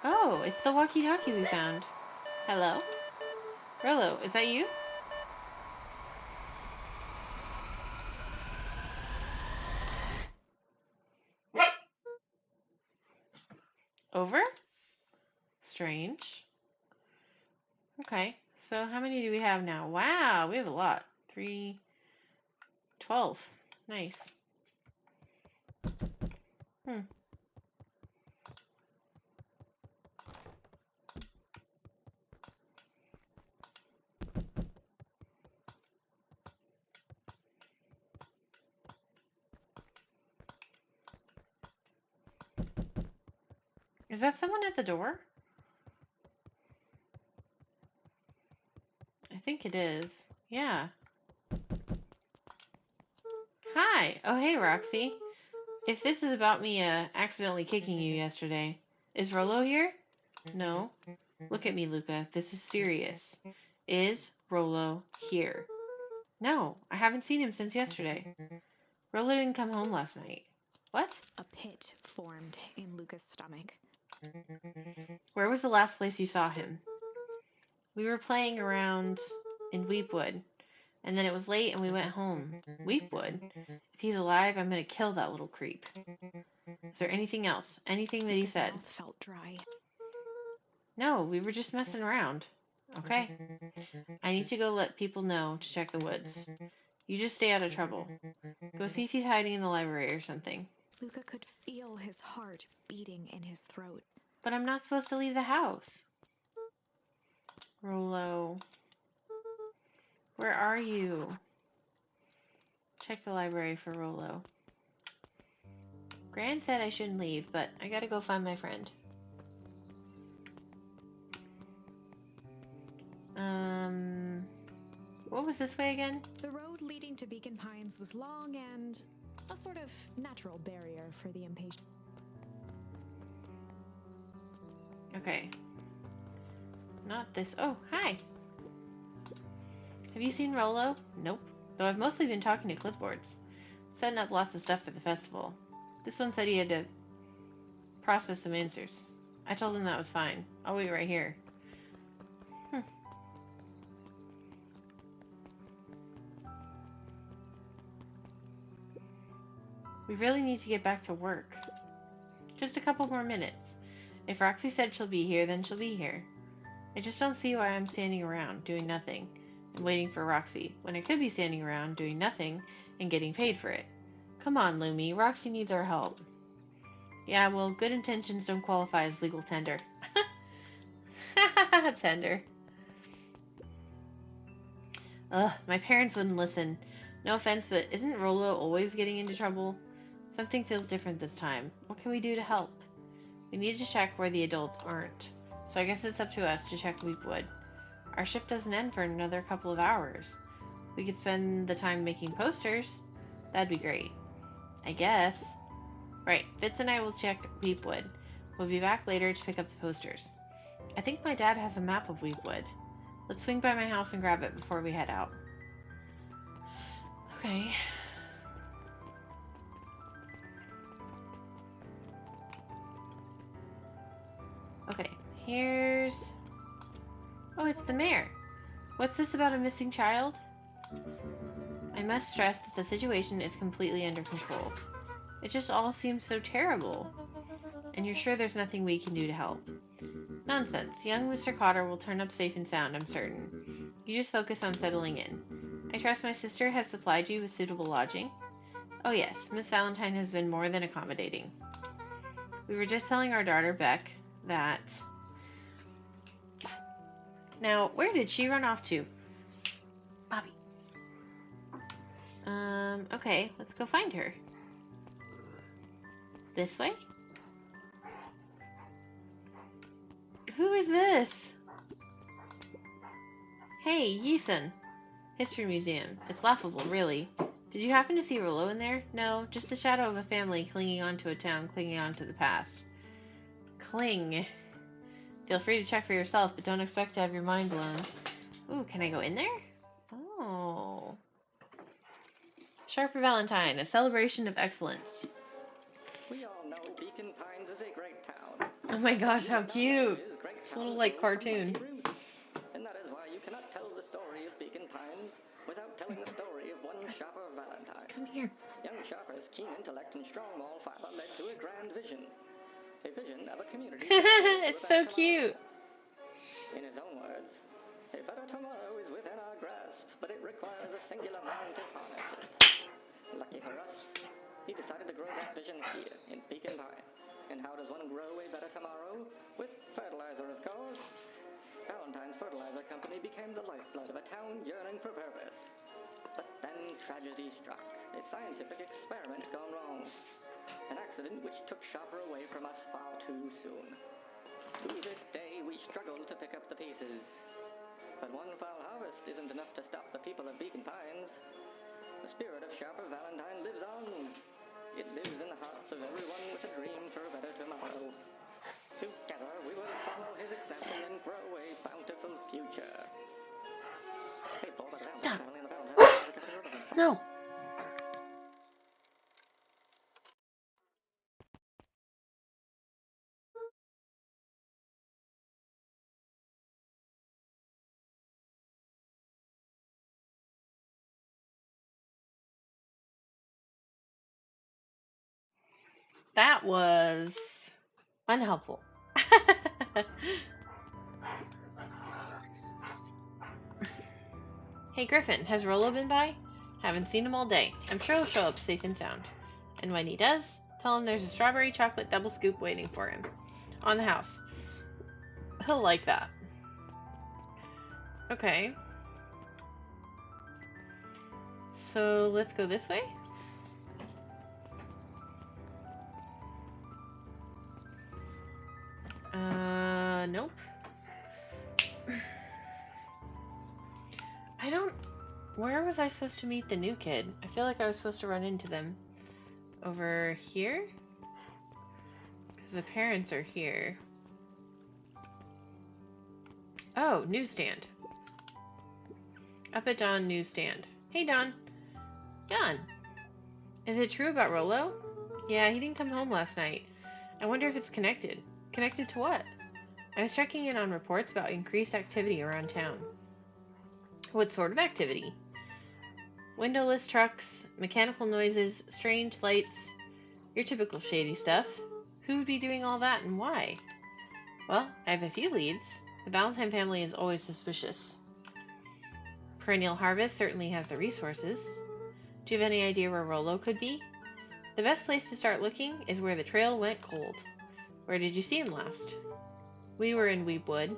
Oh, it's the walkie-talkie we found. Hello? Rollo, is that you? Over? Strange. Okay, so how many do we have now? Wow, we have a lot. 3, 12. Nice. Is that someone at the door? I think it is. Yeah. Hi. Oh, hey, Roxy. If this is about me accidentally kicking you yesterday, is Rollo here? No. Look at me, Luca. This is serious. Is Rollo here? No, I haven't seen him since yesterday. Rollo didn't come home last night. What? A pit formed in Luca's stomach. Where was the last place you saw him? We were playing around in Weepwood, and then it was late and we went home. Weepwood? If he's alive, I'm going to kill that little creep. Is there anything else? Anything that he Luca's said? mouth felt dry. No, we were just messing around. Okay. I need to go let people know to check the woods. You just stay out of trouble. Go see if he's hiding in the library or something. Luca could feel his heart beating in his throat. But I'm not supposed to leave the house. Rollo. Where are you? Check the library for Rollo. Gran said I shouldn't leave, but I gotta go find my friend. What was this way again? The road leading to Beacon Pines was long and a sort of natural barrier for the impatient. Okay. Not this. Oh, hi. Have you seen Rollo? Nope. Though I've mostly been talking to clipboards. Setting up lots of stuff for the festival. This one said he had to process some answers. I told him that was fine. I'll wait right here. We really need to get back to work. Just a couple more minutes. If Roxy said she'll be here, then she'll be here. I just don't see why I'm standing around, doing nothing, and waiting for Roxy, when I could be standing around, doing nothing, and getting paid for it. Come on, Lumi. Roxy needs our help. Yeah, well, good intentions don't qualify as legal tender. Tender. Ugh, my parents wouldn't listen. No offense, but isn't Rollo always getting into trouble? Something feels different this time. What can we do to help? We need to check where the adults aren't. So I guess it's up to us to check Weepwood. Our shift doesn't end for another couple of hours. We could spend the time making posters. That'd be great. I guess. Right, Fitz and I will check Weepwood. We'll be back later to pick up the posters. I think my dad has a map of Weepwood. Let's swing by my house and grab it before we head out. Okay. Okay, here's... Oh, it's the mayor. What's this about a missing child? I must stress that the situation is completely under control. It just all seems so terrible. And you're sure there's nothing we can do to help? Nonsense. Young Mr. Cotter will turn up safe and sound, I'm certain. You just focus on settling in. I trust my sister has supplied you with suitable lodging? Oh yes, Miss Valentine has been more than accommodating. We were just telling our daughter, Beck, that... Now, where did she run off to? Bobby. Okay, let's go find her. This way? Who is this? Hey, Yeeson. History Museum. It's laughable, really. Did you happen to see Rollo in there? No, just the shadow of a family clinging onto a town, clinging onto the past. Cling. Feel free to check for yourself, but don't expect to have your mind blown. Ooh, can I go in there? Oh. Sharper Valentine, a celebration of excellence. We all know Beacon Pines is a great town. Oh my gosh, how cute. It's a little like cartoon. And that is why you cannot tell the story of Beacon Pines without telling the story of one Sharper Valentine. Come here. Young Sharper's keen intellect and strong moral fiber led to a grand vision. A vision of a community. It's so cute. In his own words, a better tomorrow is within our grasp, but it requires a singular mind to harness it. Lucky for us, he decided to grow that vision here in Beacon Pines. And how does one grow a better tomorrow? With fertilizer, of course. Valentine's Fertilizer Company became the lifeblood of a town yearning for purpose. But then tragedy struck. A scientific experiment gone wrong. An accident which took Sharper away from us far too soon. To this day, we struggle to pick up the pieces. But one foul harvest isn't enough to stop the people of Beacon Pines. The spirit of Sharper Valentine lives on. It lives in the hearts of everyone with a dream for a better tomorrow. Together, we will follow his example and grow a bountiful future. Hey, Paul, Stop. No. That was unhelpful. Hey Griffin, has Rollo been by? Haven't seen him all day. I'm sure he'll show up safe and sound. And when he does, tell him there's a strawberry chocolate double scoop waiting for him. On the house. He'll like that. Okay. So let's go this way? Nope. Where was I supposed to meet the new kid? I feel like I was supposed to run into them. Over here? Because the parents are here. Oh, newsstand. Up at Don newsstand. Hey, Don. Don. Is it true about Rollo? Yeah, he didn't come home last night. I wonder if it's connected. Connected to what? I was checking in on reports about increased activity around town. What sort of activity? Windowless trucks, mechanical noises, strange lights, your typical shady stuff. Who would be doing all that and why? Well, I have a few leads. The Valentine family is always suspicious. Perennial Harvest certainly has the resources. Do you have any idea where Rollo could be? The best place to start looking is where the trail went cold. Where did you see him last? We were in Weepwood,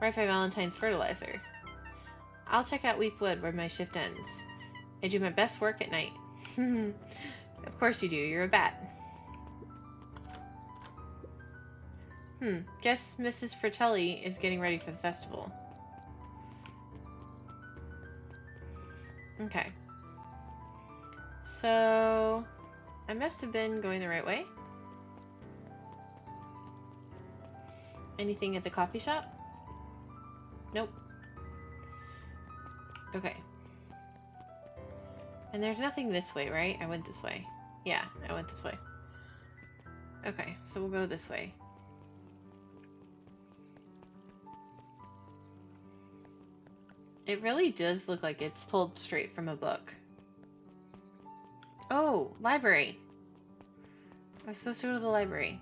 right by Valentine's Fertilizer. I'll check out Weepwood where my shift ends. I do my best work at night. Of course you do, you're a bat. Guess Mrs. Fratelli is getting ready for the festival. Okay. So, I must have been going the right way. Anything at the coffee shop? Nope. Okay. And there's nothing this way, right? I went this way. Yeah, I went this way. Okay, so we'll go this way. It really does look like it's pulled straight from a book. Oh, library. I was supposed to go to the library.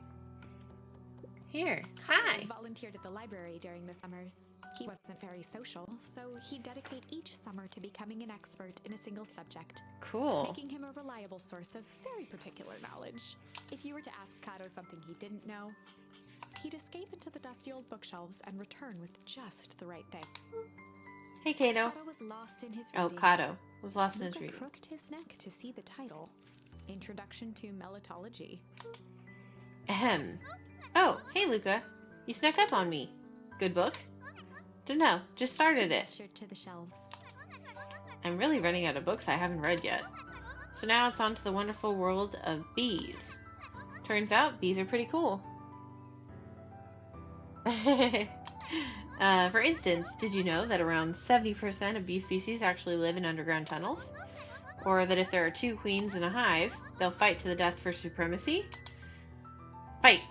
Here. Hi. Kyle volunteered at the library during the summers. He wasn't very social, so he'd dedicate each summer to becoming an expert in a single subject, Cool. making him a reliable source of very particular knowledge. If you were to ask Kato something he didn't know, he'd escape into the dusty old bookshelves and return with just the right thing. Hey, Kato. Kato was lost in his Oh, reading. Kato was lost in his Luca reading. crooked his neck to see the title, Introduction to Melitology. Ahem. Oh, hey, Luca. You snuck up on me. Good book? Dunno, just started it. Gestured to the shelves. I'm really running out of books I haven't read yet. So now it's on to the wonderful world of bees. Turns out bees are pretty cool. For instance, did you know that around 70% of bee species actually live in underground tunnels? Or that if there are two queens in a hive, they'll fight to the death for supremacy? Fight!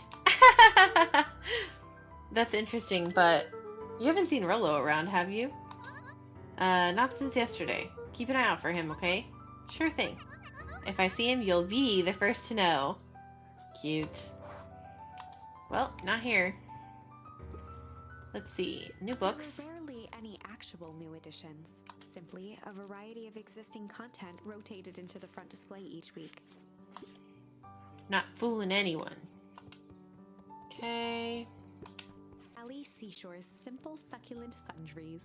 That's interesting, but you haven't seen Rolo around, have you? Not since yesterday. Keep an eye out for him, okay? Sure thing. If I see him, you'll be the first to know. Cute. Well, not here. Let's see. New books. There were rarely any actual new editions. Simply a variety of existing content rotated into the front display each week. Not fooling anyone. Okay. Sally Seashore's simple succulent sundries.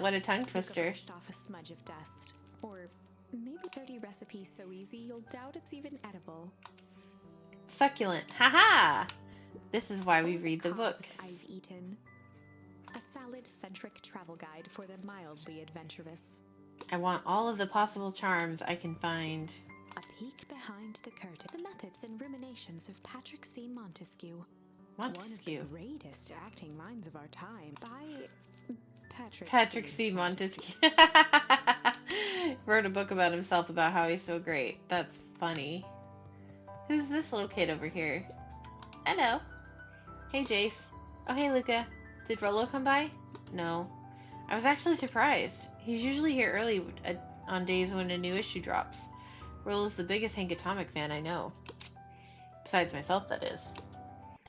What a tongue Luca twister. brushed off a smudge of dust. Or maybe 30 recipes so easy you'll doubt it's even edible. Succulent. Haha! This is why we All read the book. carbs I've eaten. A salad-centric travel guide for the mildly adventurous. I want all of the possible charms I can find. A peek behind the curtain. The methods and ruminations of Patrick C. Montesquieu. Montesquieu. One of the greatest acting minds of our time. By Patrick C. Montesquieu. Wrote a book about himself about how he's so great. That's funny. Who's this little kid over here? Hello. Hey, Jace. Oh, hey, Luca. Did Rolo come by? No. I was actually surprised. He's usually here early on days when a new issue drops. Rolo's the biggest Hank Atomic fan I know. Besides myself, that is.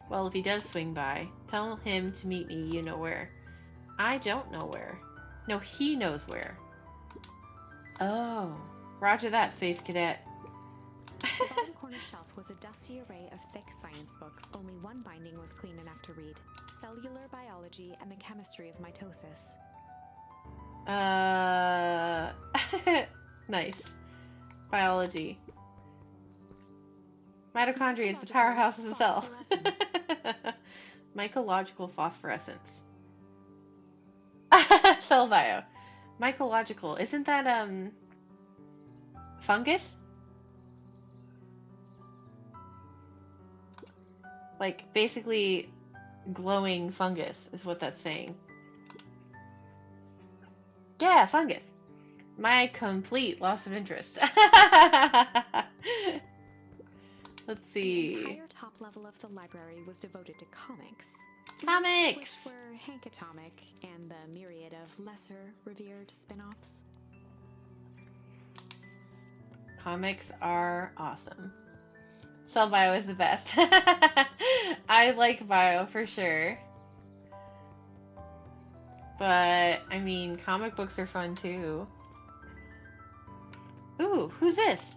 Well, if he does swing by, tell him to meet me you know where. I don't know where. No, he knows where. Oh. Roger that, Space Cadet. The bottom corner shelf was a dusty array of thick science books. Only one binding was clean enough to read. Cellular Biology and the Chemistry of Mitosis. Nice. Biology. Mitochondria is the powerhouse of the cell. Mycological phosphorescence. Cell bio. Mycological. Isn't that, fungus? Like, basically, glowing fungus is what that's saying. Yeah, fungus. My complete loss of interest. Let's The see. entire top level of the library was devoted to comics. Comics! Which were Hank Atomic and the myriad of lesser revered spin-offs. Comics are awesome. Cell bio is the best. I like bio for sure. But, I mean, comic books are fun too. Ooh, who's this?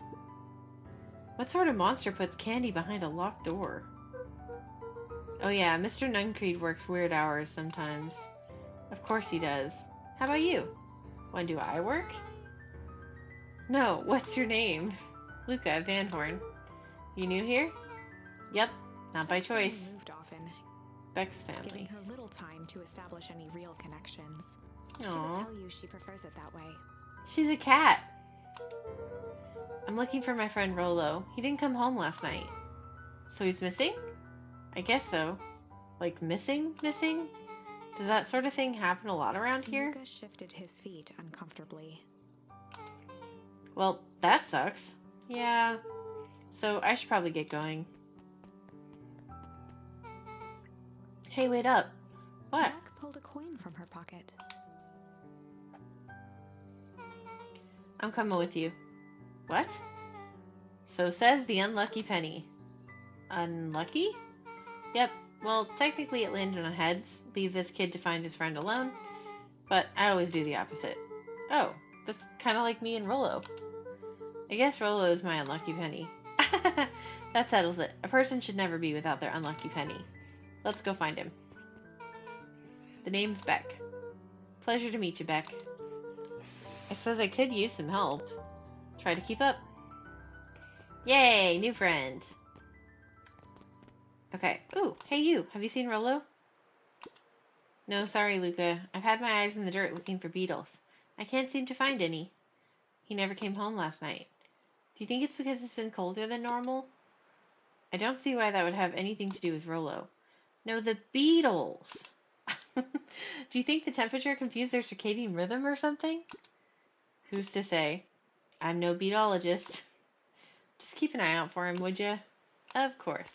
What sort of monster puts candy behind a locked door? Oh yeah, Mr. Nuncreed works weird hours sometimes. Of course he does. How about you? When do I work? No, what's your name? Luca Van Horn. You new here? Yep, not by Beck's family choice. moved often, Beck's giving family. her little time to establish any real connections. She Aw. would tell you she prefers it that way. She's a cat. I'm looking for my friend Rolo. He didn't come home last night. So he's missing? I guess so. Like missing? Missing? Does that sort of thing happen a lot around here? Luca shifted his feet uncomfortably. Well, that sucks. Yeah. So I should probably get going. Hey, wait up. What? Beck pulled a coin from her pocket. I'm coming with you. What? So says the unlucky penny. Unlucky? Yep. Well, technically it landed on heads. Leave this kid to find his friend alone. But I always do the opposite. Oh, that's kind of like me and Rolo. I guess Rolo is my unlucky penny. That settles it. A person should never be without their unlucky penny. Let's go find him. The name's Beck. Pleasure to meet you, Beck. I suppose I could use some help. Try to keep up. Yay, new friend. Okay. Ooh, hey you. Have you seen Rolo? No, sorry, Luca. I've had my eyes in the dirt looking for beetles. I can't seem to find any. He never came home last night. Do you think it's because it's been colder than normal? I don't see why that would have anything to do with Rolo. No, the beetles. Do you think the temperature confused their circadian rhythm or something? Who's to say? I'm no beetologist. Just keep an eye out for him, would you? Of course.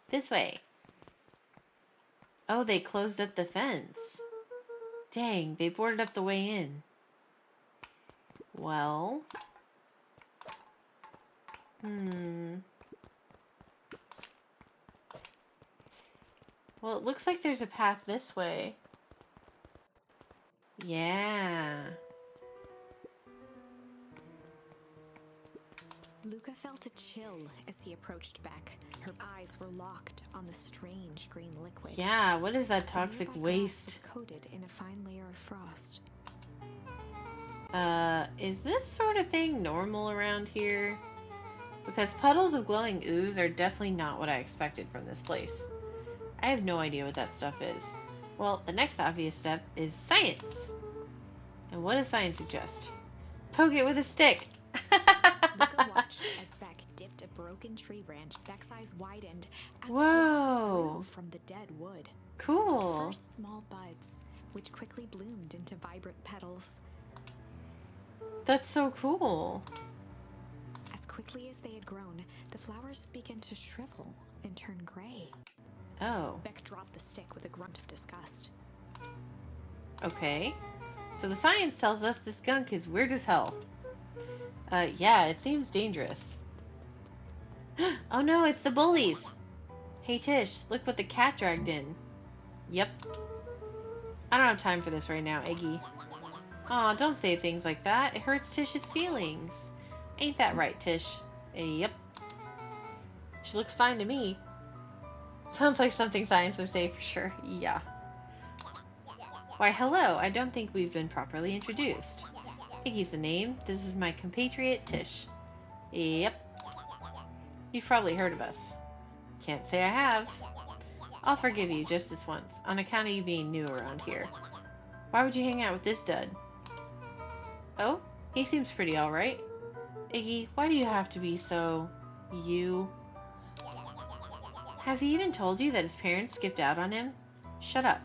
This way. Oh, they closed up the fence. Dang, they boarded up the way in. Well. Well, it looks like there's a path this way. Yeah. Luca felt a chill as he approached Beck. Her eyes were locked on the strange green liquid. Yeah, what is that The toxic nearby grass waste? was coated in a fine layer of frost. Is this sort of thing normal around here? Because puddles of glowing ooze are definitely not what I expected from this place. I have no idea what that stuff is. Well, the next obvious step is science. And what does science suggest? Poke it with a stick! Luca watched as Beck dipped a broken tree branch. Beck's eyes widened as Whoa. flowers grew from the dead wood. Cool! First small buds, which quickly bloomed into vibrant petals. That's so cool! As quickly as they had grown, the flowers began to shrivel and turn gray. Oh, Beck dropped the stick with a grunt of disgust. okay. So the science tells us this gunk is weird as hell. Yeah, it seems dangerous. Oh no, it's the bullies! Hey Tish, look what the cat dragged in. Yep. I don't have time for this right now, Iggy. Aw, don't say things like that. It hurts Tish's feelings. Ain't that right, Tish? Yep. She looks fine to me. Sounds like something science would say for sure. Yeah. Why, hello. I don't think we've been properly introduced. Iggy's the name. This is my compatriot, Tish. Yep. You've probably heard of us. Can't say I have. I'll forgive you just this once, on account of you being new around here. Why would you hang out with this dud? Oh? He seems pretty alright. Iggy, why do you have to be so... you? Has he even told you that his parents skipped out on him? Shut up.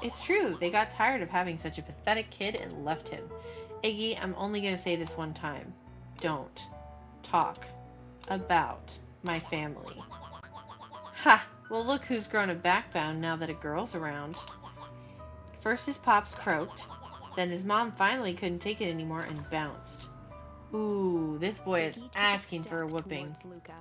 It's true, they got tired of having such a pathetic kid and left him. Iggy, I'm only gonna say this one time. Don't talk about my family. Ha! Well, look who's grown a backbone now that a girl's around. First his pops croaked, then his mom finally couldn't take it anymore and bounced. Ooh, this boy is He took asking step for a whooping. towards Luca,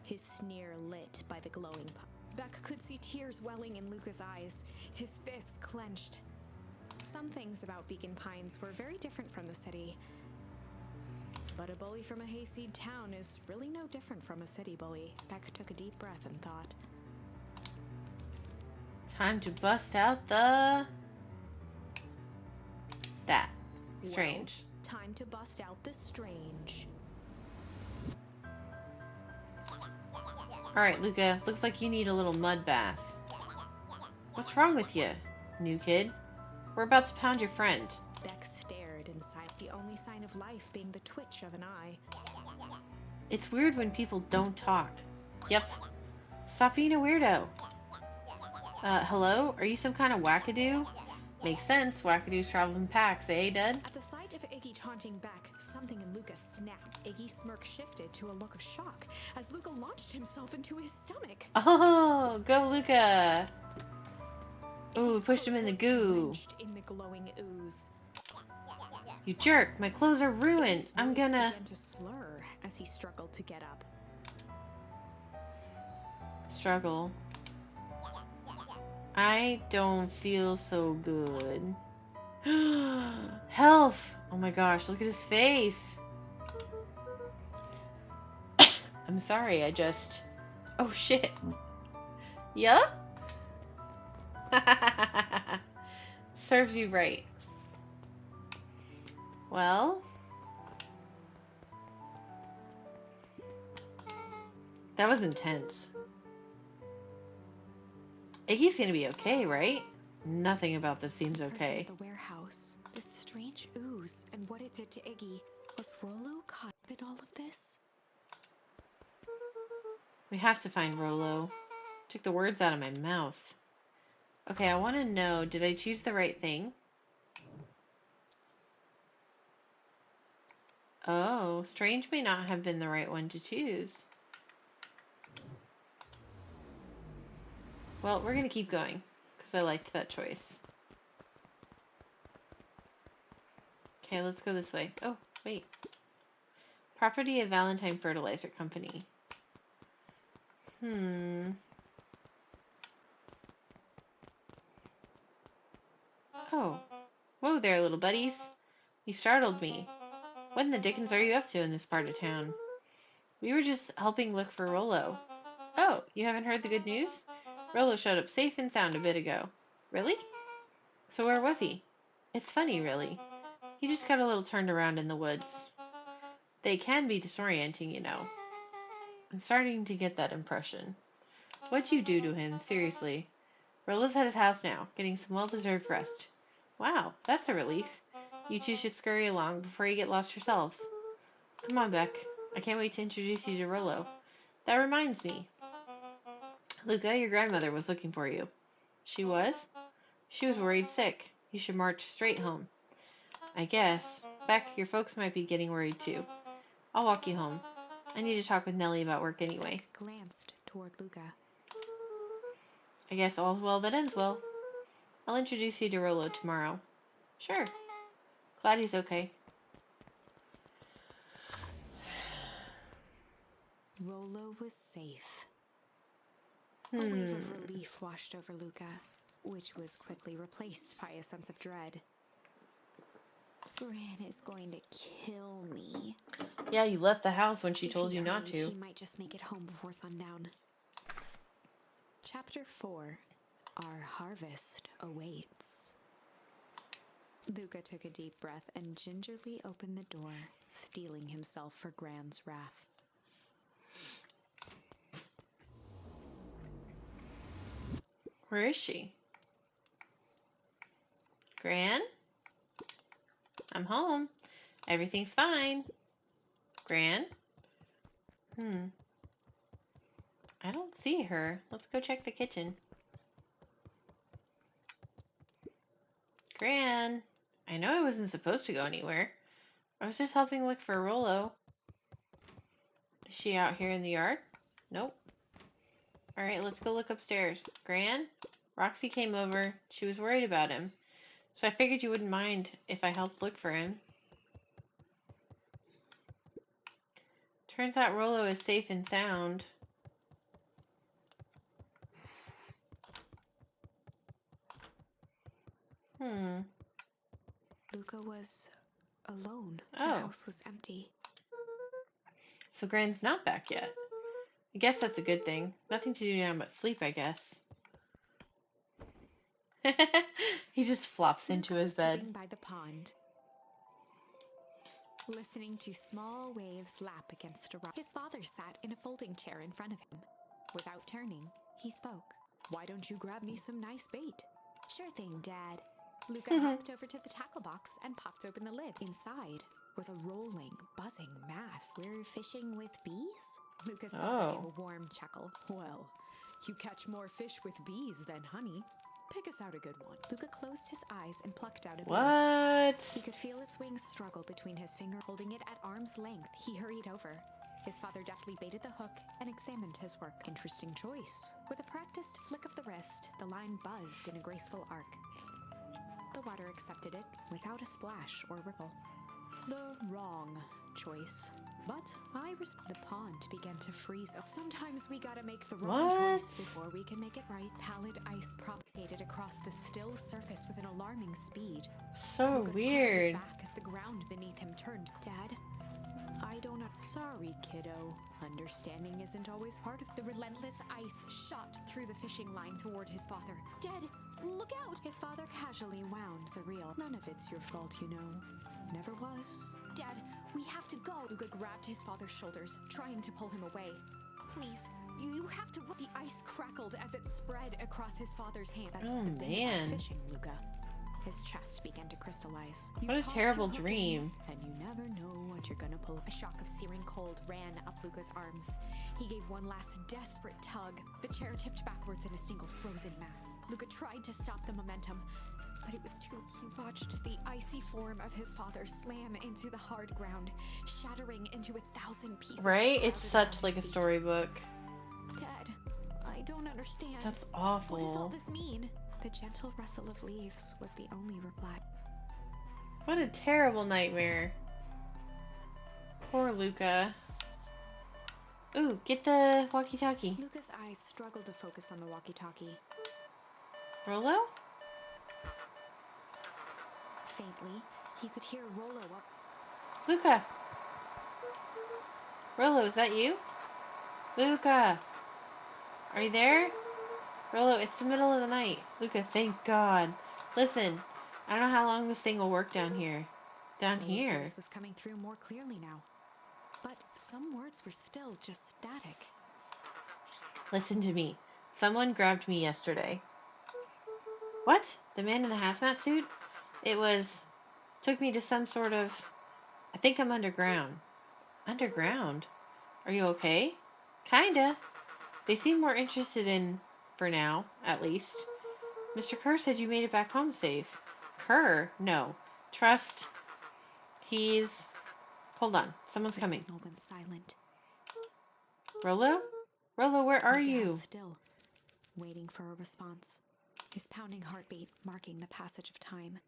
his sneer lit by the glowing Beck could see tears welling in Luca's eyes, his fists clenched. Some things about Beacon Pines were very different from the city. But a bully from a hayseed town is really no different from a city bully. Beck took a deep breath and thought. Time to bust out the... that. Strange. Well, time to bust out the strange. Alright, Luca, looks like you need a little mud bath. What's wrong with you, new kid? We're about to pound your friend. Beck stared inside, the only sign of life being the twitch of an eye. It's weird when people don't talk. Yep. Stop being a weirdo. Hello? Are you some kind of wackadoo? Makes sense. Wackadoos travel in packs, eh, Dud? At the sight of Iggy taunting back, something in Luca snapped. Iggy's smirk shifted to a look of shock as Luca launched himself into his stomach. Oh, go Luca! Ooh, Iggy's pushed him in clothes the were goo. drenched in the glowing ooze. You jerk! My clothes are ruined! Iggy's I'm voice gonna... began to slur as he struggled to get up. struggle. I don't feel so good. Health! Oh my gosh, look at his face! I'm sorry, I just... oh shit. Yup? Serves you right. Well... that was intense. Iggy's gonna be okay, right? Nothing about this seems okay. The warehouse, this strange ooze, and what it did to Iggy. Was Rollo caught up in all of this? We have to find Rollo. Took the words out of my mouth. Okay, I want to know, did I choose the right thing? Oh, strange may not have been the right one to choose. Well, we're going to keep going, because I liked that choice. Okay, let's go this way. Oh, wait. Property of Valentine Fertilizer Company. Oh. Whoa there, little buddies. You startled me. What in the dickens are you up to in this part of town? We were just helping look for Rollo. Oh, you haven't heard the good news? Rollo showed up safe and sound a bit ago. Really? So where was he? It's funny, really. He just got a little turned around in the woods. They can be disorienting, you know. I'm starting to get that impression. What'd you do to him, seriously? Rollo's at his house now, getting some well-deserved rest. Wow, that's a relief. You two should scurry along before you get lost yourselves. Come on, Beck. I can't wait to introduce you to Rollo. That reminds me. Luca, your grandmother was looking for you. She was? She was worried sick. You should march straight home. I guess. Beck, your folks might be getting worried too. I'll walk you home. I need to talk with Nellie about work anyway. Glanced toward Luca. I guess all's well that ends well. I'll introduce you to Rollo tomorrow. Sure. Glad he's okay. Rollo was safe. A wave of relief washed over Luca, which was quickly replaced by a sense of dread. Gran is going to kill me. Yeah, you left the house when she If told he you not hurried, to. He might just make it home before sundown. Chapter 4. Our harvest awaits. Luca took a deep breath and gingerly opened the door, steeling himself for Gran's wrath. Where is she? Gran? I'm home. Everything's fine. Gran? I don't see her. Let's go check the kitchen. Gran? I know I wasn't supposed to go anywhere. I was just helping look for Rollo. Is she out here in the yard? Nope. Alright, let's go look upstairs. Gran? Roxy came over. She was worried about him. So I figured you wouldn't mind if I helped look for him. Turns out Rollo is safe and sound. Luca was alone. Oh. The house was empty. So Gran's not back yet. I guess that's a good thing. Nothing to do now but sleep, I guess. He just flops into Luca his was bed. sitting by the pond, listening to small waves lap against a rock. His father sat in a folding chair in front of him. Without turning, he spoke. Why don't you grab me some nice bait? Sure thing, Dad. Luca hopped over to the tackle box and popped open the lid. Inside was a rolling, buzzing mass. We're fishing with bees? Luca's father gave a warm chuckle. Well, you catch more fish with bees than honey. Pick us out a good one. Luca closed his eyes and plucked out a bee. What? He could feel its wings struggle between his fingers. Holding it at arm's length, he hurried over. His father deftly baited the hook and examined his work. Interesting choice. With a practiced flick of the wrist, the line buzzed in a graceful arc. The water accepted it without a splash or ripple. The wrong choice. But the pond began to freeze up. Sometimes we gotta make the wrong choice before we can make it right. Pallid ice propagated across the still surface with an alarming speed. So Lucas weird. back as the ground beneath him turned. Dad, I don't know. Sorry, kiddo. Understanding isn't always part of the relentless ice shot through the fishing line toward his father. Dad, look out! His father casually wound the reel. None of it's your fault, you know. Never was. Dad, we have to go. Luca grabbed his father's shoulders, trying to pull him away. Please, you have to. The ice crackled as it spread across his father's hand. That's Oh, the thing man. about fishing, Luca. His chest began to crystallize. What a toss terrible your hook dream. in, and you never know what you're gonna pull. A shock of searing cold ran up Luca's arms. He gave one last desperate tug. The chair tipped backwards in a single frozen mass. Luca tried to stop the momentum, but it was too. He watched the icy form of his father slam into the hard ground, shattering into 1,000 pieces. Right? that It's crowded such around like a his feet. storybook. Dad, I don't understand. That's What does all awful. this mean? The gentle rustle of leaves was the only reply. What a terrible nightmare. Poor Luca. Ooh, get the walkie-talkie. Luca's eyes struggled to focus on the walkie-talkie. Rolo? Faintly, he could hear Rolo up. Luca! Rolo, is that you? Luca! Are you there? Rolo, it's the middle of the night. Luca, thank God. Listen, I don't know how long this thing will work down here. Down Rolo's here? voice was coming through more clearly now, but some words were still just static. Listen to me. Someone grabbed me yesterday. What? The man in the hazmat suit? Took me to some sort of... I think I'm underground. Underground? Are you okay? Kinda. They seem more interested in, for now, at least. Mr. Kerr said you made it back home safe. Kerr? No. Trust. He's... Hold on. Someone's The coming. signal went silent. Rolo? Rolo, where are Luca you? held still, waiting for a response. His pounding heartbeat marking the passage of time.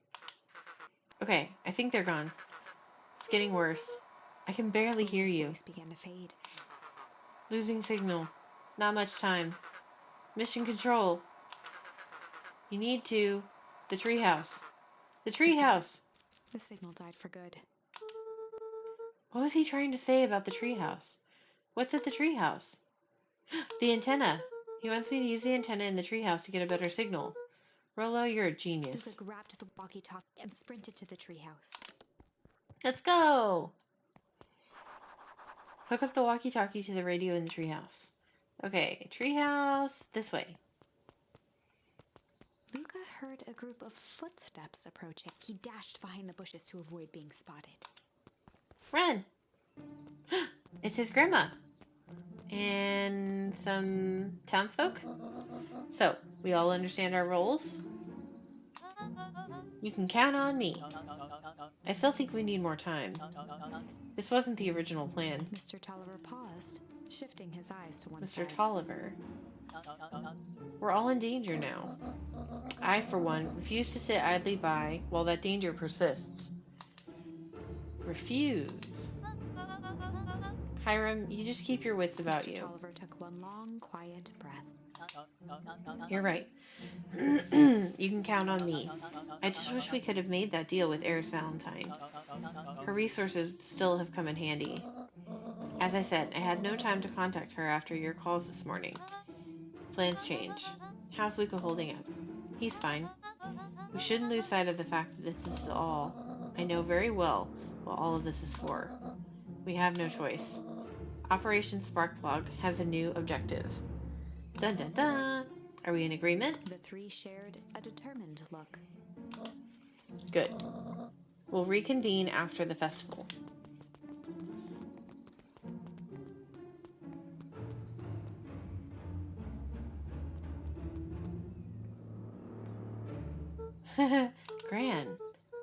Okay, I think they're gone. It's getting worse. I can barely hear Rolo's you. voice began to fade. Losing signal. Not much time. Mission control. You need to... The treehouse. The treehouse! The signal died for good. What was he trying to say about the treehouse? What's at the treehouse? The antenna! He wants me to use the antenna in the treehouse to get a better signal. Rolo, you're a genius. Luca grabbed the walkie-talkie and sprinted to the treehouse. Let's go! Hook up the walkie-talkie to the radio in the treehouse. Okay, treehouse, this way. Luca heard a group of footsteps approaching. He dashed behind the bushes to avoid being spotted. Run! It's his grandma. And some townsfolk. So, we all understand our roles. You can count on me. I still think we need more time. This wasn't the original plan. Mr. Tolliver paused, shifting his eyes to one Mr. side. Tolliver. We're all in danger now. I, for one, refuse to sit idly by while that danger persists. Refuse. Hiram, you just keep your wits about Mr. you. Tolliver took one long, quiet breath. You're right. You can count on me. I just wish we could have made that deal with Eris Valentine. Her resources would still have come in handy. As I said, I had no time to contact her after your calls this morning. Plans change. How's Luca holding up? He's fine. We shouldn't lose sight of the fact that this is all. I know very well what all of this is for. We have no choice. Operation Sparkplug has a new objective. Dun dun dun! Are we in agreement? The three shared a determined look. Good. We'll reconvene after the festival. Gran,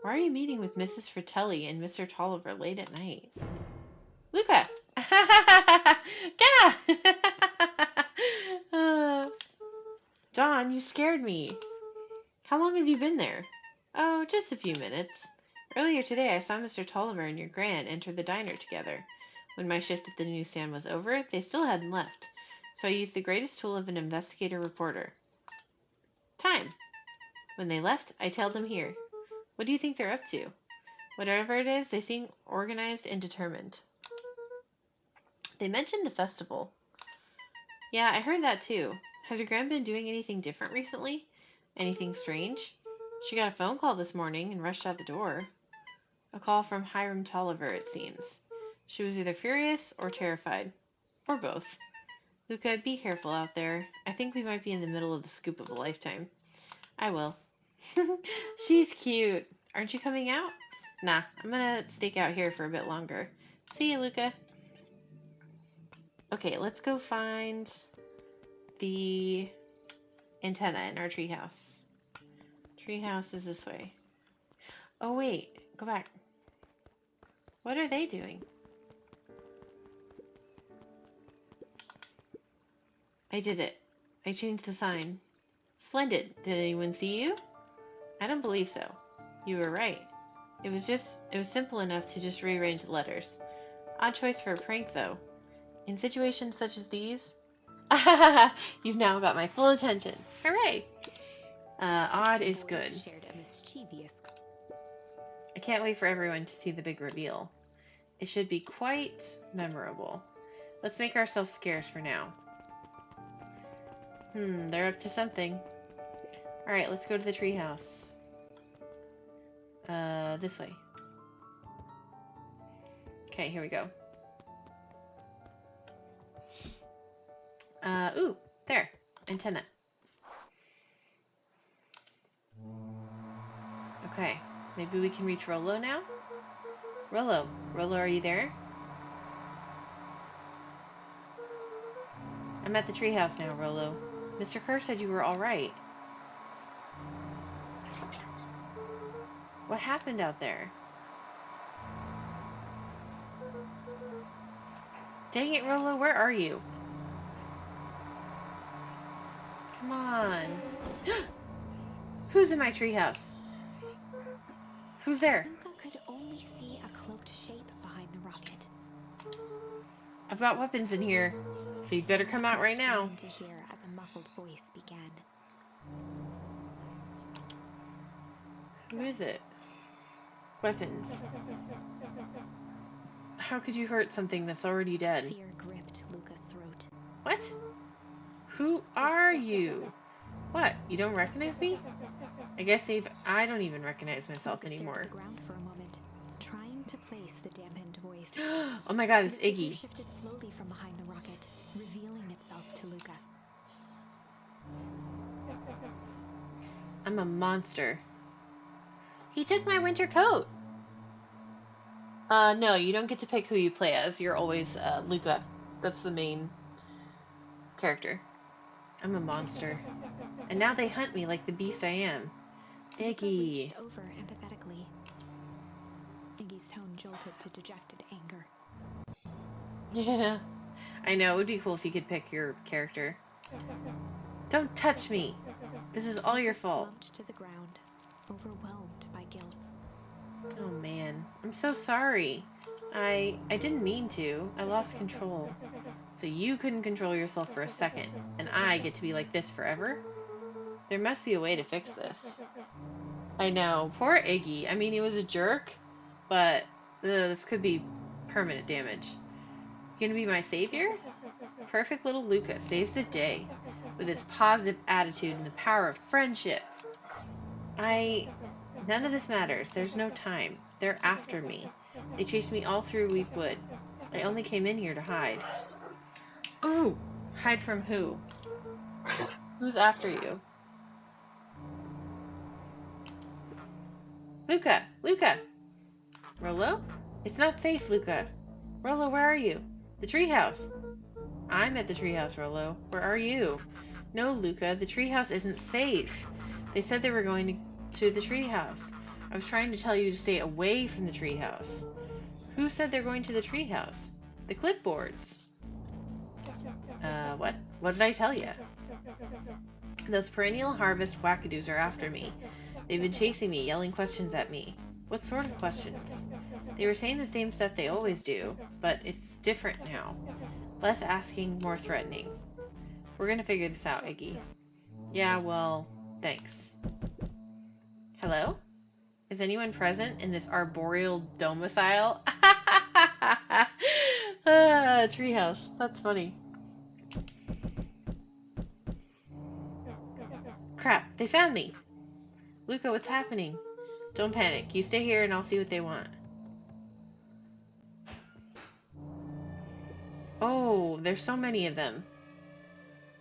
why are you meeting with Mrs. Fratelli and Mr. Tolliver late at night? Luca! Yeah! John, you scared me. How long have you been there? Oh, just a few minutes. Earlier today, I saw Mr. Tolliver and your Gran enter the diner together. When my shift at the newsstand was over, they still hadn't left, so I used the greatest tool of an investigator-reporter. Time. When they left, I tailed them here. What do you think they're up to? Whatever it is, they seem organized and determined. They mentioned the festival. Yeah, I heard that too. Has your Gran been doing anything different recently? Anything strange? She got a phone call this morning and rushed out the door. A call from Hiram Tolliver, it seems. She was either furious or terrified. Or both. Luca, be careful out there. I think we might be in the middle of the scoop of a lifetime. I will. She's cute. Aren't you coming out? Nah, I'm gonna stake out here for a bit longer. See you, Luca. Okay, let's go find the antenna in our treehouse. Treehouse is this way. Oh wait, go back. What are they doing? I did it. I changed the sign. Splendid. Did anyone see you? I don't believe so. You were right. It was simple enough to just rearrange the letters. Odd choice for a prank, though. In situations such as these, you've now got my full attention. Hooray! Odd is good. I can't wait for everyone to see the big reveal. It should be quite memorable. Let's make ourselves scarce for now. They're up to something. Alright, let's go to the treehouse. This way. Okay, here we go. Ooh, there. Antenna. Okay, maybe we can reach Rollo now? Rollo, are you there? I'm at the treehouse now, Rollo. Mr. Kerr said you were alright. What happened out there? Dang it, Rollo, where are you? Come on. Who's in my treehouse? Who's there? Luca could only see a cloaked shape behind the rocket. I've got weapons in here, so you'd better come out right now. To hear as a muffled voice began. Who is it? Weapons. How could you hurt something that's already dead? Fear gripped Luca's throat. What? Who are you? What? You don't recognize me? I guess I don't even recognize myself Luca anymore. stared at the ground for a moment, trying to place the dampened voice. Oh my god, it's The figure Iggy. shifted slowly from behind the rocket, revealing itself to Luca. I'm a monster. He took my winter coat! No, you don't get to pick who you play as. You're always, Luca. That's the main character. I'm a monster. And now they hunt me like the beast I am. Luca Iggy. reached over empathetically. Iggy's tone jolted to dejected anger. Yeah. I know, it would be cool if you could pick your character. Don't touch me! This is all your Luca fault. slumped to the ground, overwhelmed by guilt. Oh man, I'm so sorry. I didn't mean to. I lost control. So you couldn't control yourself for a second, and I get to be like this forever? There must be a way to fix this. I know, poor Iggy. I mean, he was a jerk, but this could be permanent damage. You gonna be my savior? Perfect little Luca saves the day with his positive attitude and the power of friendship. None of this matters. There's no time. They're after me. They chased me all through Weepwood. I only came in here to hide. Ooh! Hide from who? Who's after you? Luca! Luca! Rollo? It's not safe, Luca. Rollo, where are you? The treehouse. I'm at the treehouse, Rollo. Where are you? No, Luca, the treehouse isn't safe. They said they were going to the treehouse. I was trying to tell you to stay away from the treehouse. Who said they're going to the treehouse? The clipboards. What? What did I tell you? Those perennial harvest wackadoos are after me. They've been chasing me, yelling questions at me. What sort of questions? They were saying the same stuff they always do, but it's different now. Less asking, more threatening. We're gonna figure this out, Iggy. Yeah, well, thanks. Hello? Is anyone present in this arboreal domicile? Treehouse. That's funny. Crap, they found me. Luca, what's happening? Don't panic. You stay here and I'll see what they want. Oh, there's so many of them.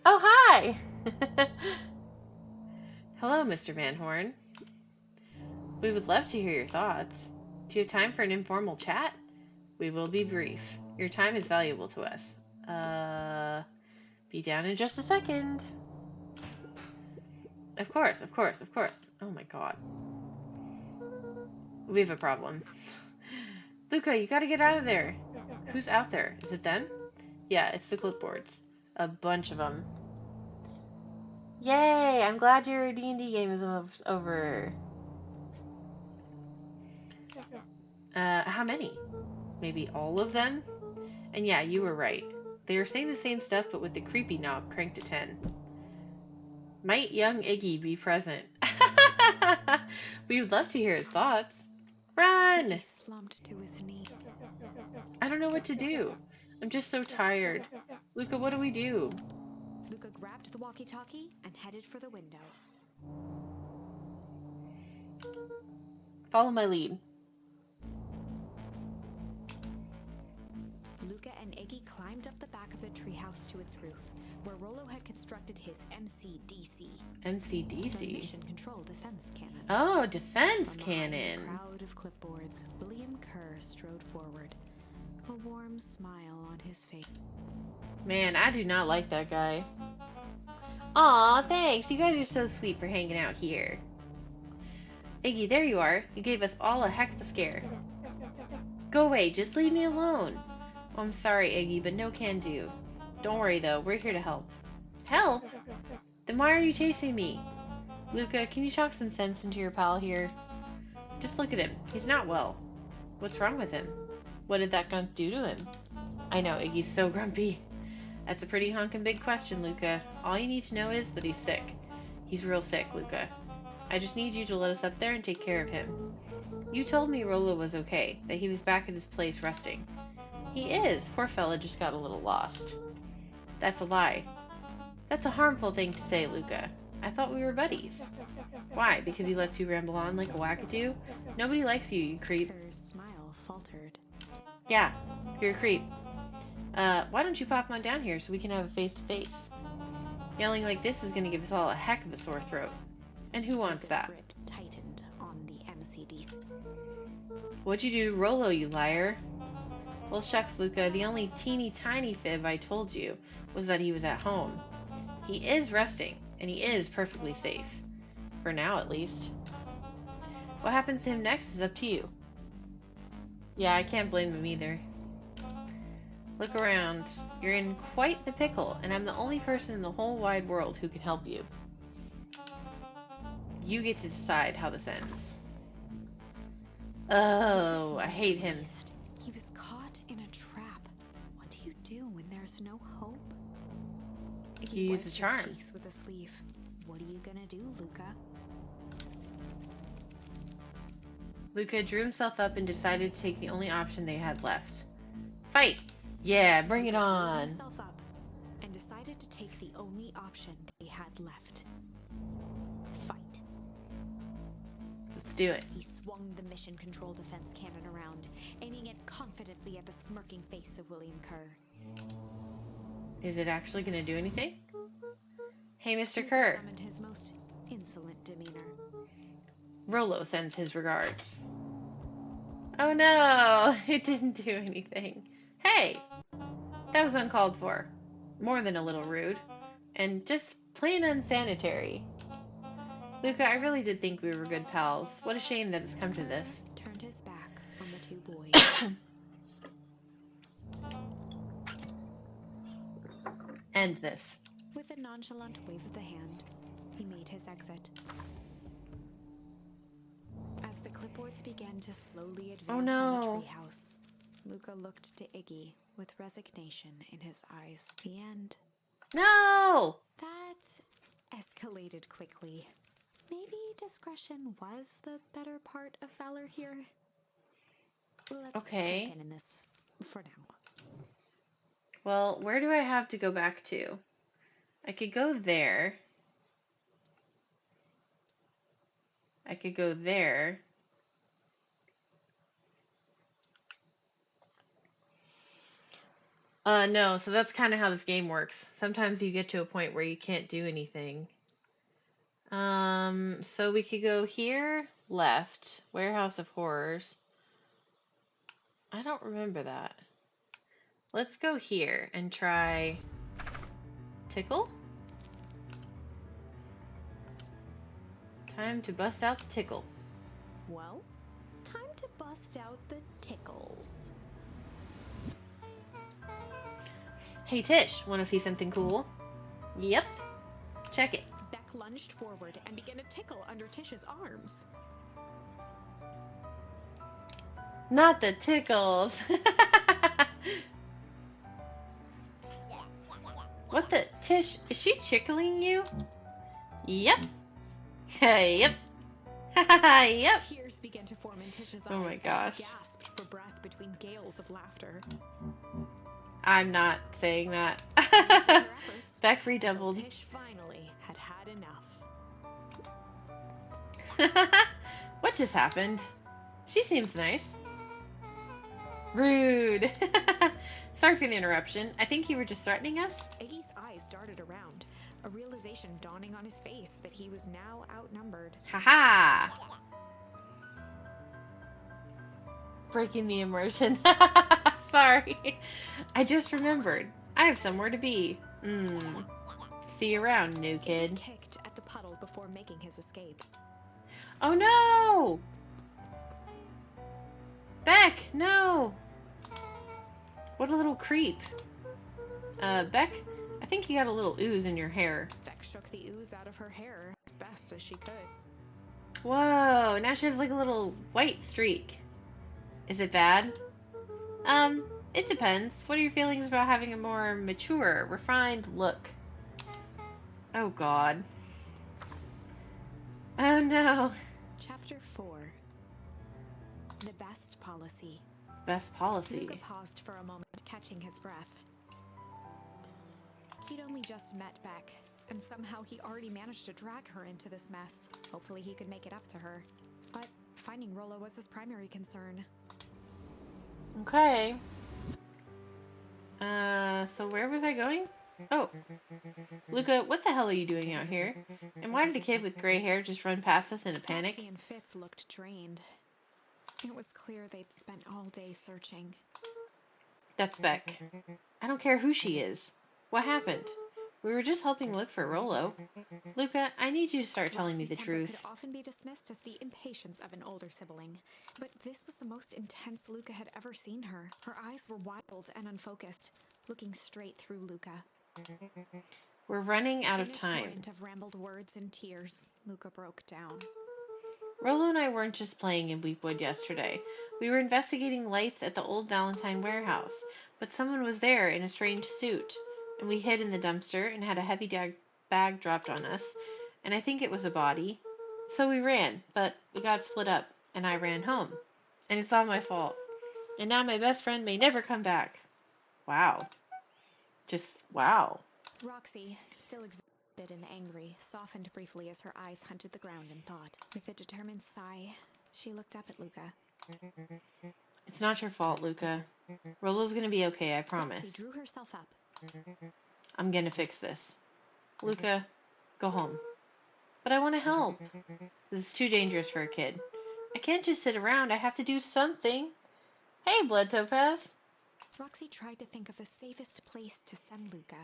Oh, hi! Hello, Mr. Van Horn. We would love to hear your thoughts. Do you have time for an informal chat? We will be brief. Your time is valuable to us. Be down in just a second. Of course, of course, of course. Oh my god. We have a problem. Luca, you gotta get out of there. Who's out there? Is it them? Yeah, it's the clipboards. A bunch of them. Yay! I'm glad your D&D game is over. How many? Maybe all of them? And yeah, you were right. They were saying the same stuff, but with the creepy knob cranked to 10. Might young Iggy be present? We would love to hear his thoughts. Run! He slumped to his knee. I don't know what to do. I'm just so tired. Luca, what do we do? Luca grabbed the walkie-talkie and headed for the window. Follow my lead. Luca and Iggy climbed up the back of the treehouse to its roof, where Rollo had constructed his MCDC. The MCDC? Mission Control Defense Cannon. Oh, defense Behind cannon. the crowd of clipboards, William Kerr strode forward, a warm smile on his face. Man, I do not like that guy. Aw, thanks. You guys are so sweet for hanging out here. Iggy, there you are. You gave us all a heck of a scare. Go away. Just leave me alone. Oh, I'm sorry, Iggy, but no can do. Don't worry, though. We're here to help. Help? Then why are you chasing me? Luca, can you talk some sense into your pal here? Just look at him. He's not well. What's wrong with him? What did that gunk do to him? I know, Iggy's so grumpy. That's a pretty honkin' big question, Luca. All you need to know is that he's sick. He's real sick, Luca. I just need you to let us up there and take care of him. You told me Rollo was okay, that he was back at his place resting. He is. Poor fella just got a little lost. That's a lie. That's a harmful thing to say, Luca. I thought we were buddies. Why? Because he lets you ramble on like a wackadoo? Nobody likes you, you creep. Kerr's smile faltered. Yeah, you're a creep. Why don't you pop on down here so we can have a face-to-face? Yelling like this is gonna give us all a heck of a sore throat. And who wants Luca's that? grip tightened on the MCDC. What'd you do to Rollo, you liar? Well, shucks, Luca, the only teeny tiny fib I told you was that he was at home. He is resting, and he is perfectly safe. For now, at least. What happens to him next is up to you. Yeah, I can't blame him either. Look around. You're in quite the pickle, and I'm the only person in the whole wide world who can help you. You get to decide how this ends. Oh, I hate him. He was caught in a trap. What do you do when there's no hope? You use a wiped his charm. cheeks with a sleeve. What are you gonna do, Luca? Luca drew himself up and decided to take the only option they had left. Fight! Yeah, bring it Luca drew on! himself up and decided to take the only option they had left. Fight. Let's do it. He swung the Mission Control Defense Cannon around, aiming it confidently at the smirking face of William Kerr. Is it actually going to do anything? Hey, Mr. Luca Kerr. summoned his most insolent demeanor. Rolo sends his regards. Oh no, it didn't do anything. Hey, that was uncalled for. More than a little rude. And just plain unsanitary. Luca, I really did think we were good pals. What a shame that it's come to this. Turned his back on the two boys. End this. With a nonchalant wave of the hand, he made his exit. As the clipboards began to slowly advance on the treehouse, Luca looked to Iggy with resignation in his eyes. The end. No! That escalated quickly. Maybe discretion was the better part of valor here. Let's put a pin in this for now. Well, where do I have to go back to? I could go there. I could go there. No, so that's kind of how this game works. Sometimes you get to a point where you can't do anything. So we could go here, left, Warehouse of Horrors. I don't remember that. Let's go here and try Tickle. Time to bust out the tickle. Well, time to bust out the tickles. Hey Tish, want to see something cool? Yep. Check it. Beck lunged forward and began to tickle under Tish's arms. Not the tickles. What the? Tish, is she tickling you? Yep. Yep. Yep. Tears began to form in Tish's eyes. Oh my gosh. She gasped for breath between gales of laughter. I'm not saying that. Beck redoubled. Tish finally had had enough. What just happened? She seems nice. Rude. Sorry for the interruption. I think you were just threatening us. Iggy's eyes darted around, a realization dawning on his face that he was now outnumbered. Haha. Breaking the immersion. Sorry. I just remembered. I have somewhere to be. See you around, new kid. He kicked at the puddle before making his escape. Oh no! Beck, no! What a little creep. Beck, I think you got a little ooze in your hair. Beck shook the ooze out of her hair as best as she could. Whoa, now she has like a little white streak. Is it bad? It depends. What are your feelings about having a more mature, refined look? Oh god. Oh no. Chapter 4. The Best Policy. Best policy. Luca paused for a moment, catching his breath. He'd only just met Beck, and somehow he already managed to drag her into this mess. Hopefully he could make it up to her. But finding Rolo was his primary concern. Okay. So where was I going? Oh. Luca, what the hell are you doing out here? And why did a kid with gray hair just run past us in a panic? Roxy and Fitz looked drained. It was clear they'd spent all day searching. That's Beck. I don't care who she is. What happened? We were just helping look for Rolo. Luca, I need you to start telling me the Roxy's temper truth. could often be dismissed as the impatience of an older sibling, but this was the most intense Luca had ever seen her. Her eyes were wild and unfocused, looking straight through Luca. We're running out of In a time. torrent of rambled words and tears, Luca broke down. Rolo and I weren't just playing in Weepwood yesterday. We were investigating lights at the old Valentine warehouse, but someone was there in a strange suit, and we hid in the dumpster and had a heavy bag dropped on us, and I think it was a body. So we ran, but we got split up, and I ran home. And it's all my fault. And now my best friend may never come back. Wow. Just wow. Roxy, still exhausted and angry, softened briefly as her eyes hunted the ground in thought. With a determined sigh, she looked up at Luca. It's not your fault, Luca. Rolo's gonna be okay, I promise. Roxy drew herself up. I'm gonna fix this. Luca, go home. But I want to help. This is too dangerous for a kid. I can't just sit around. I have to do something. Hey, Blood Topaz. Roxy tried to think of the safest place to send Luca.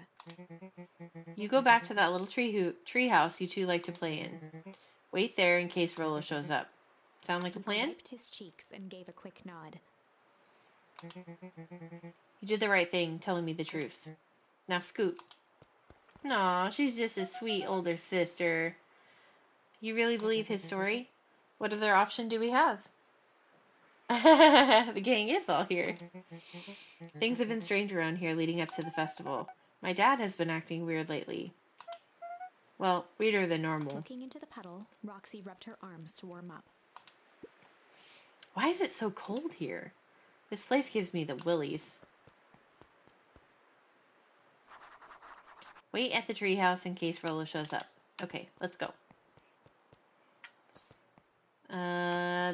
You go back to that little tree house you two like to play in. Wait there in case Rolo shows up. Sound like a Luca plan? wiped his cheeks and gave a quick nod. You did the right thing, telling me the truth. Now scoot. Aw, she's just a sweet older sister. You really believe his story? What other option do we have? The gang is all here. Things have been strange around here leading up to the festival. My dad has been acting weird lately. Well, weirder than normal. Looking into the puddle, Roxy rubbed her arms to warm up. Why is it so cold here? This place gives me the willies. Wait at the treehouse in case Rolo shows up. Okay, let's go.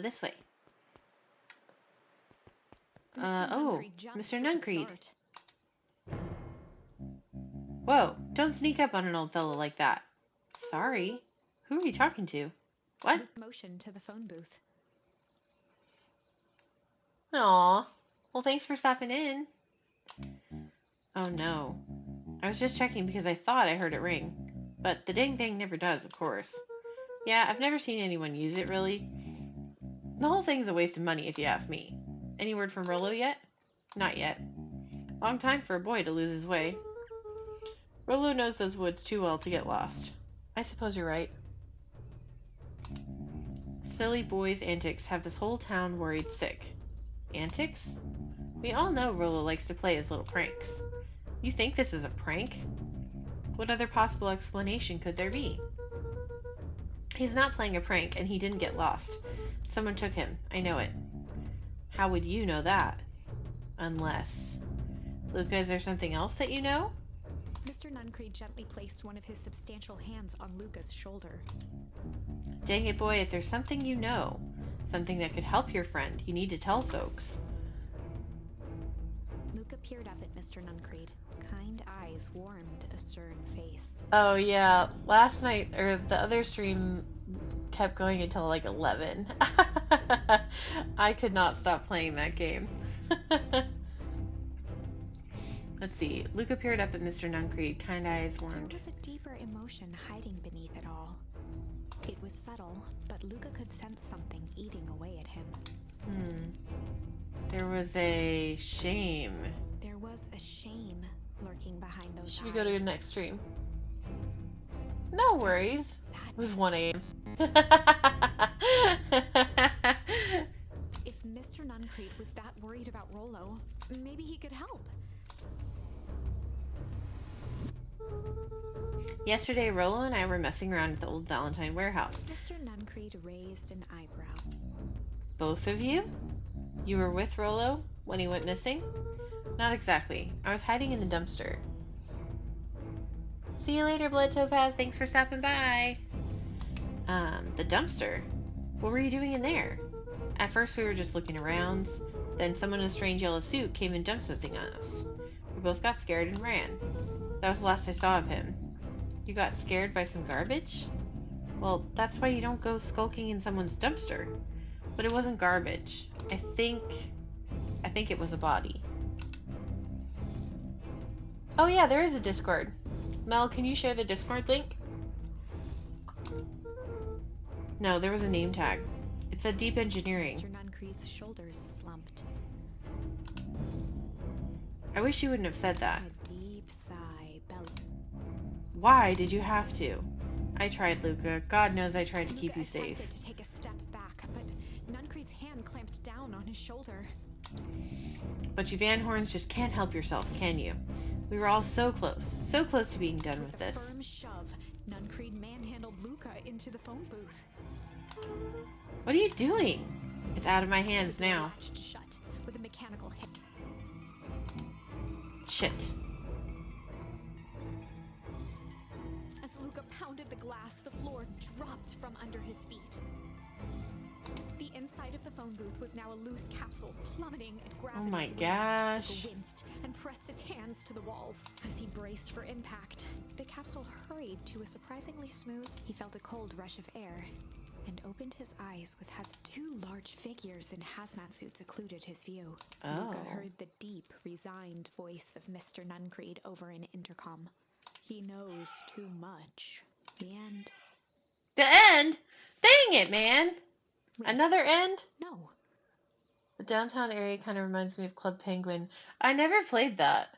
This way. Mr. Nuncreed. Whoa, don't sneak up on an old fellow like that. Sorry. Who are you talking to? What? Luke motioned to the phone booth. Aw. Well, thanks for stopping in. Oh no. I was just checking because I thought I heard it ring. But the dang thing never does, of course. Yeah, I've never seen anyone use it, really. The whole thing's a waste of money, if you ask me. Any word from Rolo yet? Not yet. Long time for a boy to lose his way. Rolo knows those woods too well to get lost. I suppose you're right. Silly boy's antics have this whole town worried sick. Antics? We all know Rolo likes to play his little pranks. You think this is a prank? What other possible explanation could there be? He's not playing a prank, and he didn't get lost. Someone took him. I know it. How would you know that? Unless... Luca, is there something else that you know? Mr. Nuncreed gently placed one of his substantial hands on Luca's shoulder. Dang it, boy, if there's something you know, something that could help your friend, you need to tell folks. Luca peered up at Mr. Nuncreed. Kind eyes warmed a stern face. Oh yeah, last night, or the other stream kept going until like 11. I could not stop playing that game. Let's see. Luca peered up at Mr. Nuncreed, kind eyes warmed. There was a deeper emotion hiding beneath it all. It was subtle, but Luca could sense something eating away at him. There was a shame. There was a shame lurking behind those Should eyes. we go to the next stream? No worries. It was 1 a.m. If Mr. Nuncreed was that worried about Rolo, maybe he could help. Yesterday, Rolo and I were messing around at the old Valentine warehouse. Mr. Nuncreed raised an eyebrow. Both of you? You were with Rolo when he went missing? Not exactly. I was hiding in the dumpster. See you later, Blood Topaz. Thanks for stopping by. The dumpster? What were you doing in there? At first we were just looking around. Then someone in a strange yellow suit came and dumped something on us. We both got scared and ran. That was the last I saw of him. You got scared by some garbage? Well, that's why you don't go skulking in someone's dumpster. But it wasn't garbage. I think it was a body. Oh yeah, there is a Discord. Mel, can you share the Discord link? No, there was a name tag. It said Deep Engineering. Mr. Nuncreed's shoulders slumped. I wish you wouldn't have said that. A deep sigh bellowed. Why did you have to? I tried, Luca. God knows I tried to keep you safe. Luca attempted to take a step back, but Nuncreed's hand clamped down on his shoulder. But you Van Horns just can't help yourselves, can you? We were all so close to being done with With a this. firm shove, Nuncreed manhandled Luca into the phone booth. What are you doing? It's out of my hands The door now. latched shut with a mechanical hit. Shit. As Luca pounded the glass, the floor dropped from under his feet. The inside of the phone booth was now a loose capsule, plummeting at Oh gravity's my will. gosh. Luca winced and pressed his hands to the walls. As he braced for impact, the capsule hurried to a surprisingly smooth. He felt a cold rush of air. and opened his eyes with as two large figures in hazmat suits occluded his view. Luca Oh. heard the deep, resigned voice of Mr. Nuncreed over an intercom. He knows too much. The end. The end? Dang it, man! Wait, Another end? no. The downtown area kind of reminds me of Club Penguin. I never played that.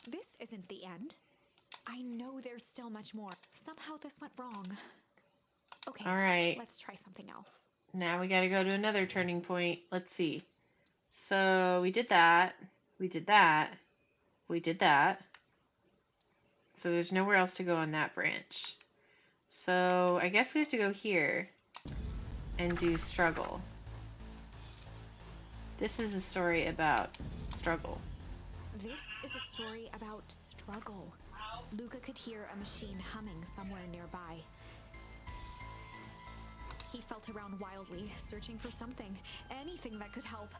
This isn't the end. I know there's still much more. Somehow this went wrong. Okay, Alright. let's try something else. Now we gotta go to another turning point. Let's see. So we did that. We did that. We did that. So there's nowhere else to go on that branch. So I guess we have to go here and do struggle. This is a story about struggle. This is a story about struggle. Luca could hear a machine humming somewhere nearby. He felt around wildly, searching for something, anything that could help.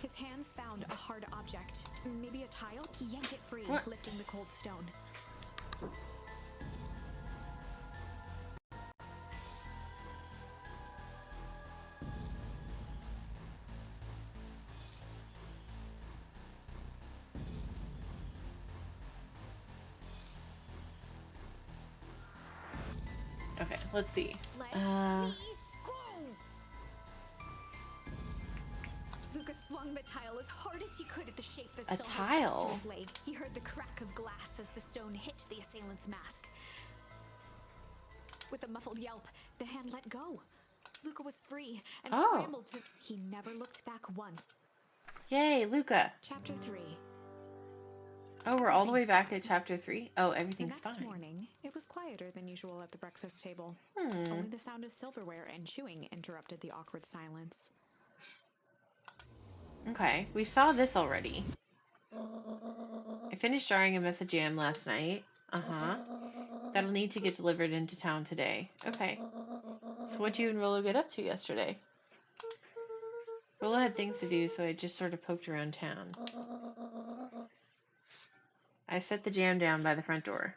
His hands found a hard object, maybe a tile. He yanked it free, What? lifting the cold stone. Okay, let's see. Let me go! Luca swung the tile as hard as he could at the shape that A still held fast tile? to his leg. He heard the crack of glass as the stone hit the assailant's mask. With a muffled yelp, the hand let go. Luca was free and Oh. scrambled to... He never looked back once. Yay, Luca. Chapter 3. Oh, we're all the way Everything's back fine. at chapter 3? Oh, The everything's next fine. morning, it was quieter than usual at the breakfast table. Hmm. Only the sound of silverware and chewing interrupted the awkward silence. Okay, we saw this already. I finished drawing a mess of jam last night. Uh-huh. That'll need to get delivered into town today. Okay. So what'd you and Rollo get up to yesterday? Rollo had things to do, so I just sort of poked around town. I set the jam down by the front door.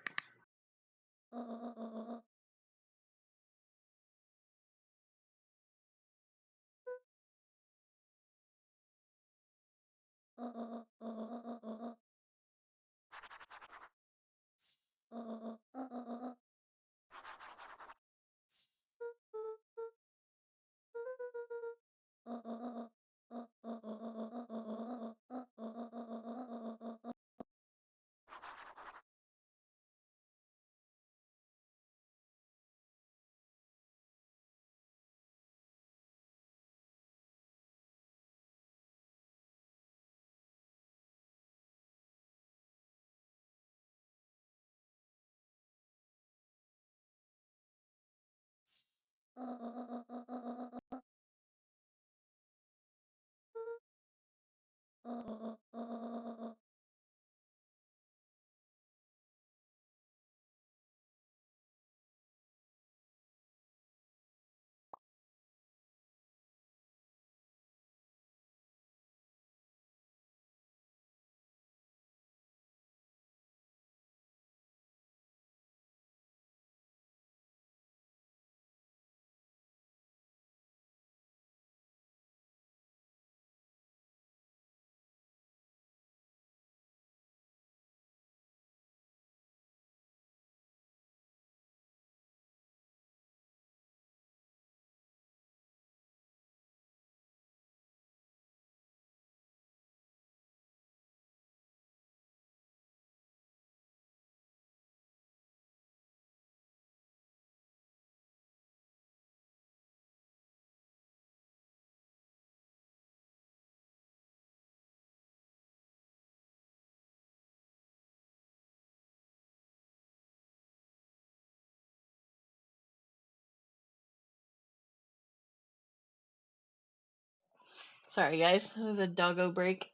Sorry, guys. It was a doggo break.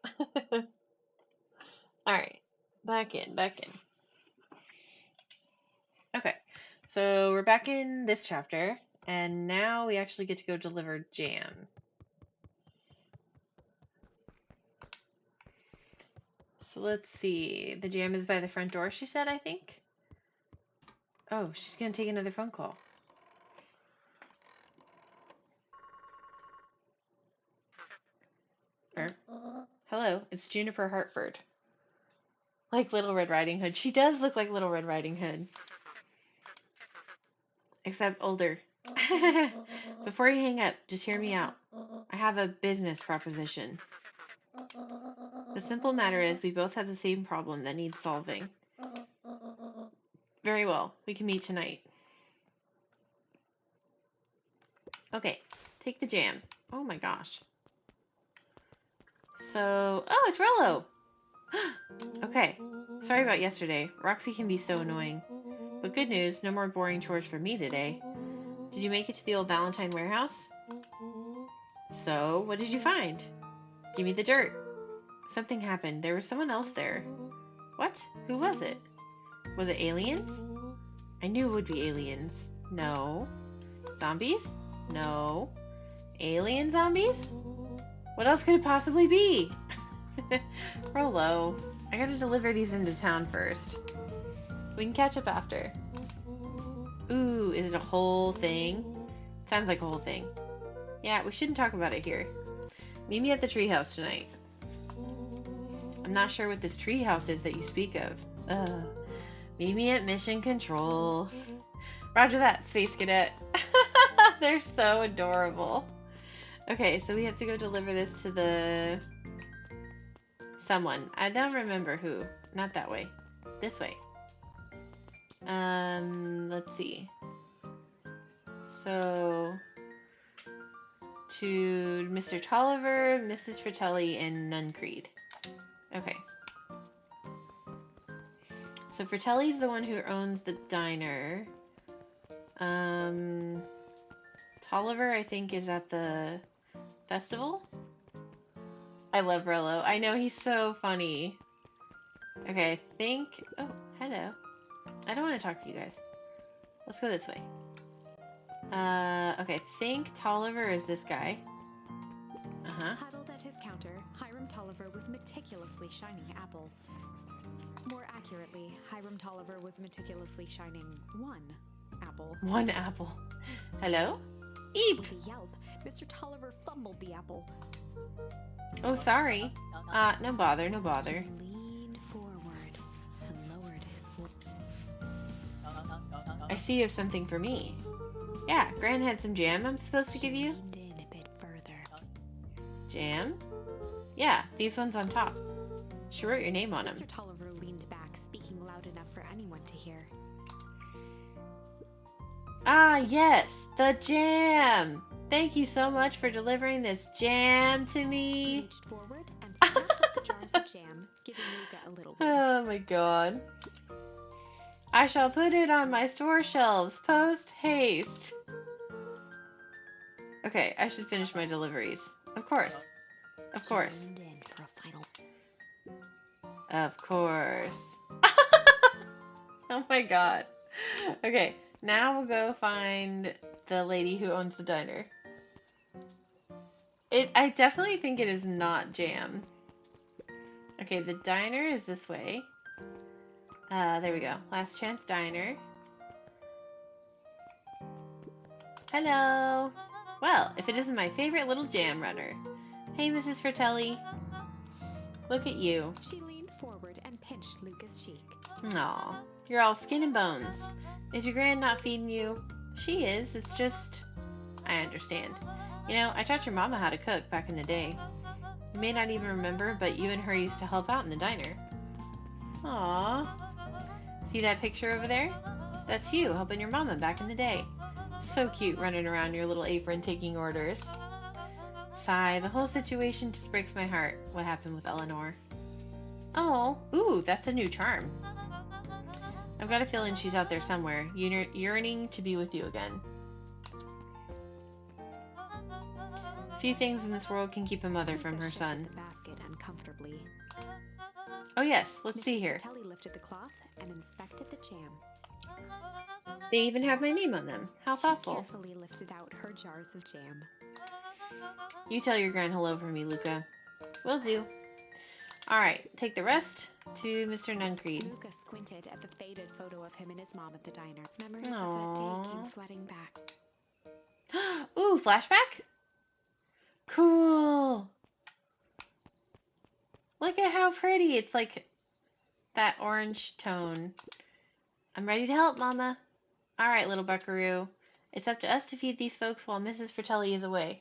Alright. Back in. Okay. So we're back in this chapter, and now we actually get to go deliver jam. So let's see. The jam is by the front door, she said, I think. Oh, she's gonna take another phone call. It's Juniper Hartford. Like Little Red Riding Hood. She does look like Little Red Riding Hood. Except older. Before you hang up, just hear me out. I have a business proposition. The simple matter is we both have the same problem that needs solving. Very well. We can meet tonight. Okay. Take the jam. Oh my gosh. So... Oh, it's Rello! Okay. Sorry about yesterday. Roxy can be so annoying. But good news, no more boring chores for me today. Did you make it to the old Valentine warehouse? So, what did you find? Give me the dirt. Something happened. There was someone else there. What? Who was it? Was it aliens? I knew it would be aliens. No. Zombies? No. Alien zombies? What else could it possibly be? Rollo, I gotta deliver these into town first. We can catch up after. Ooh, is it a whole thing? Sounds like a whole thing. Yeah, we shouldn't talk about it here. Meet me at the treehouse tonight. I'm not sure what this treehouse is that you speak of. Meet me at Mission Control. Roger that, Space Cadet. They're so adorable. Okay, so we have to go deliver this to the... someone. I don't remember who. Not that way. This way. Let's see. So... to Mr. Tolliver, Mrs. Fratelli, and Nuncreed. Okay. So Fratelli's the one who owns the diner. Tolliver, I think, is at the festival. I love Rello. I know, he's so funny. Okay, I think... Oh, hello. I don't want to talk to you guys. Let's go this way. Okay, I think Tolliver is this guy. Huddled at his counter, Hiram Tolliver was meticulously shining apples. More accurately, Hiram Tolliver was meticulously shining one apple. One apple. Hello? Eep! With a yelp, Mr. Tolliver fumbled the apple. Oh, sorry. No bother, no bother. He leaned forward and lowered his voice. I see you have something for me. Yeah, Gran had some jam I'm supposed to give you. Leaned in a bit further. Jam? Yeah, these ones on top. She wrote your name on them. Mr. Tolliver leaned back, speaking loud enough for anyone to hear. Ah, yes, the jam! Thank you so much for delivering this jam to He me. reached forward and snapped up the jars of jam, giving Luca a little wink. Oh my god. I shall put it on my store shelves post haste. Okay, I should finish my deliveries. Of course. Of course. He leaned in for a final. Of course. Oh my god. Okay, now we'll go find the lady who owns the diner. I definitely think it is not jam. Okay, the diner is this way. There we go. Last Chance Diner. Hello. Well, if it isn't my favorite little jam runner. Hey, Mrs. Fratelli. Look at you. She leaned forward and pinched Luca's cheek. Aw, you're all skin and bones. Is your gran not feeding you? She is. It's just... I understand. You know, I taught your mama how to cook back in the day. You may not even remember, but you and her used to help out in the diner. Aw. See that picture over there? That's you helping your mama back in the day. So cute running around your little apron taking orders. Sigh, the whole situation just breaks my heart. What happened with Eleanor? Oh, ooh, that's a new charm. I've got a feeling she's out there somewhere, yearning to be with you again. Few things in this world can keep a mother from her Luca son. shifted the basket uncomfortably. Oh yes, let's see Mrs. here. Fratelli lifted the cloth and inspected the jam. They even have my name on them. How She thoughtful. carefully lifted out her jars of jam. You tell your gran hello for me, Luca. Will do. Alright, take the rest to Mr. Nuncreed. Luca squinted at the faded photo of him and his mom at the diner. Memories of that Aww. day came flooding back. Ooh, flashback? Cool. Look Look at how pretty. It's like that orange tone. I'm ready to help, Mama. All right, little buckaroo. It's up to us to feed these folks while Mrs. Fratelli is away.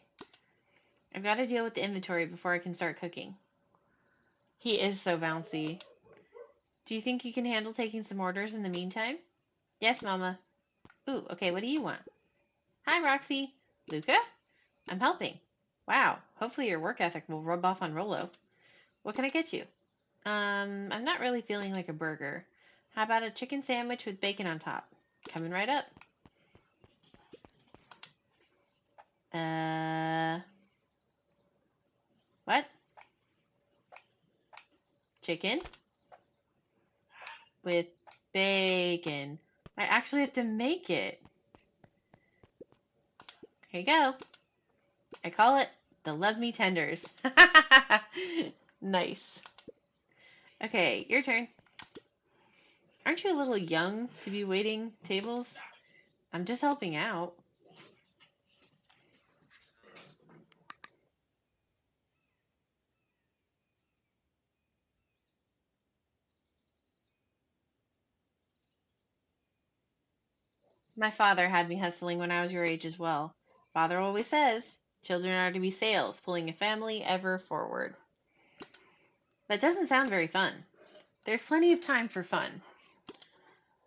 I've got to deal with the inventory before I can start cooking. He is so bouncy. Do you think you can handle taking some orders in the meantime? Yes, Mama. Ooh, okay, what do you want? Hi, Roxy. Luca? I'm helping. Wow, hopefully your work ethic will rub off on Rolo. What can I get you? I'm not really feeling like a burger. How about a chicken sandwich with bacon on top? Coming right up. What? Chicken? With bacon. I actually have to make it. Here you go. I call it the Love Me Tenders. Nice. Okay, your turn. Aren't you a little young to be waiting tables? I'm just helping out. My father had me hustling when I was your age as well. Father always says, children are to be sails, pulling a family ever forward. That doesn't sound very fun. There's plenty of time for fun.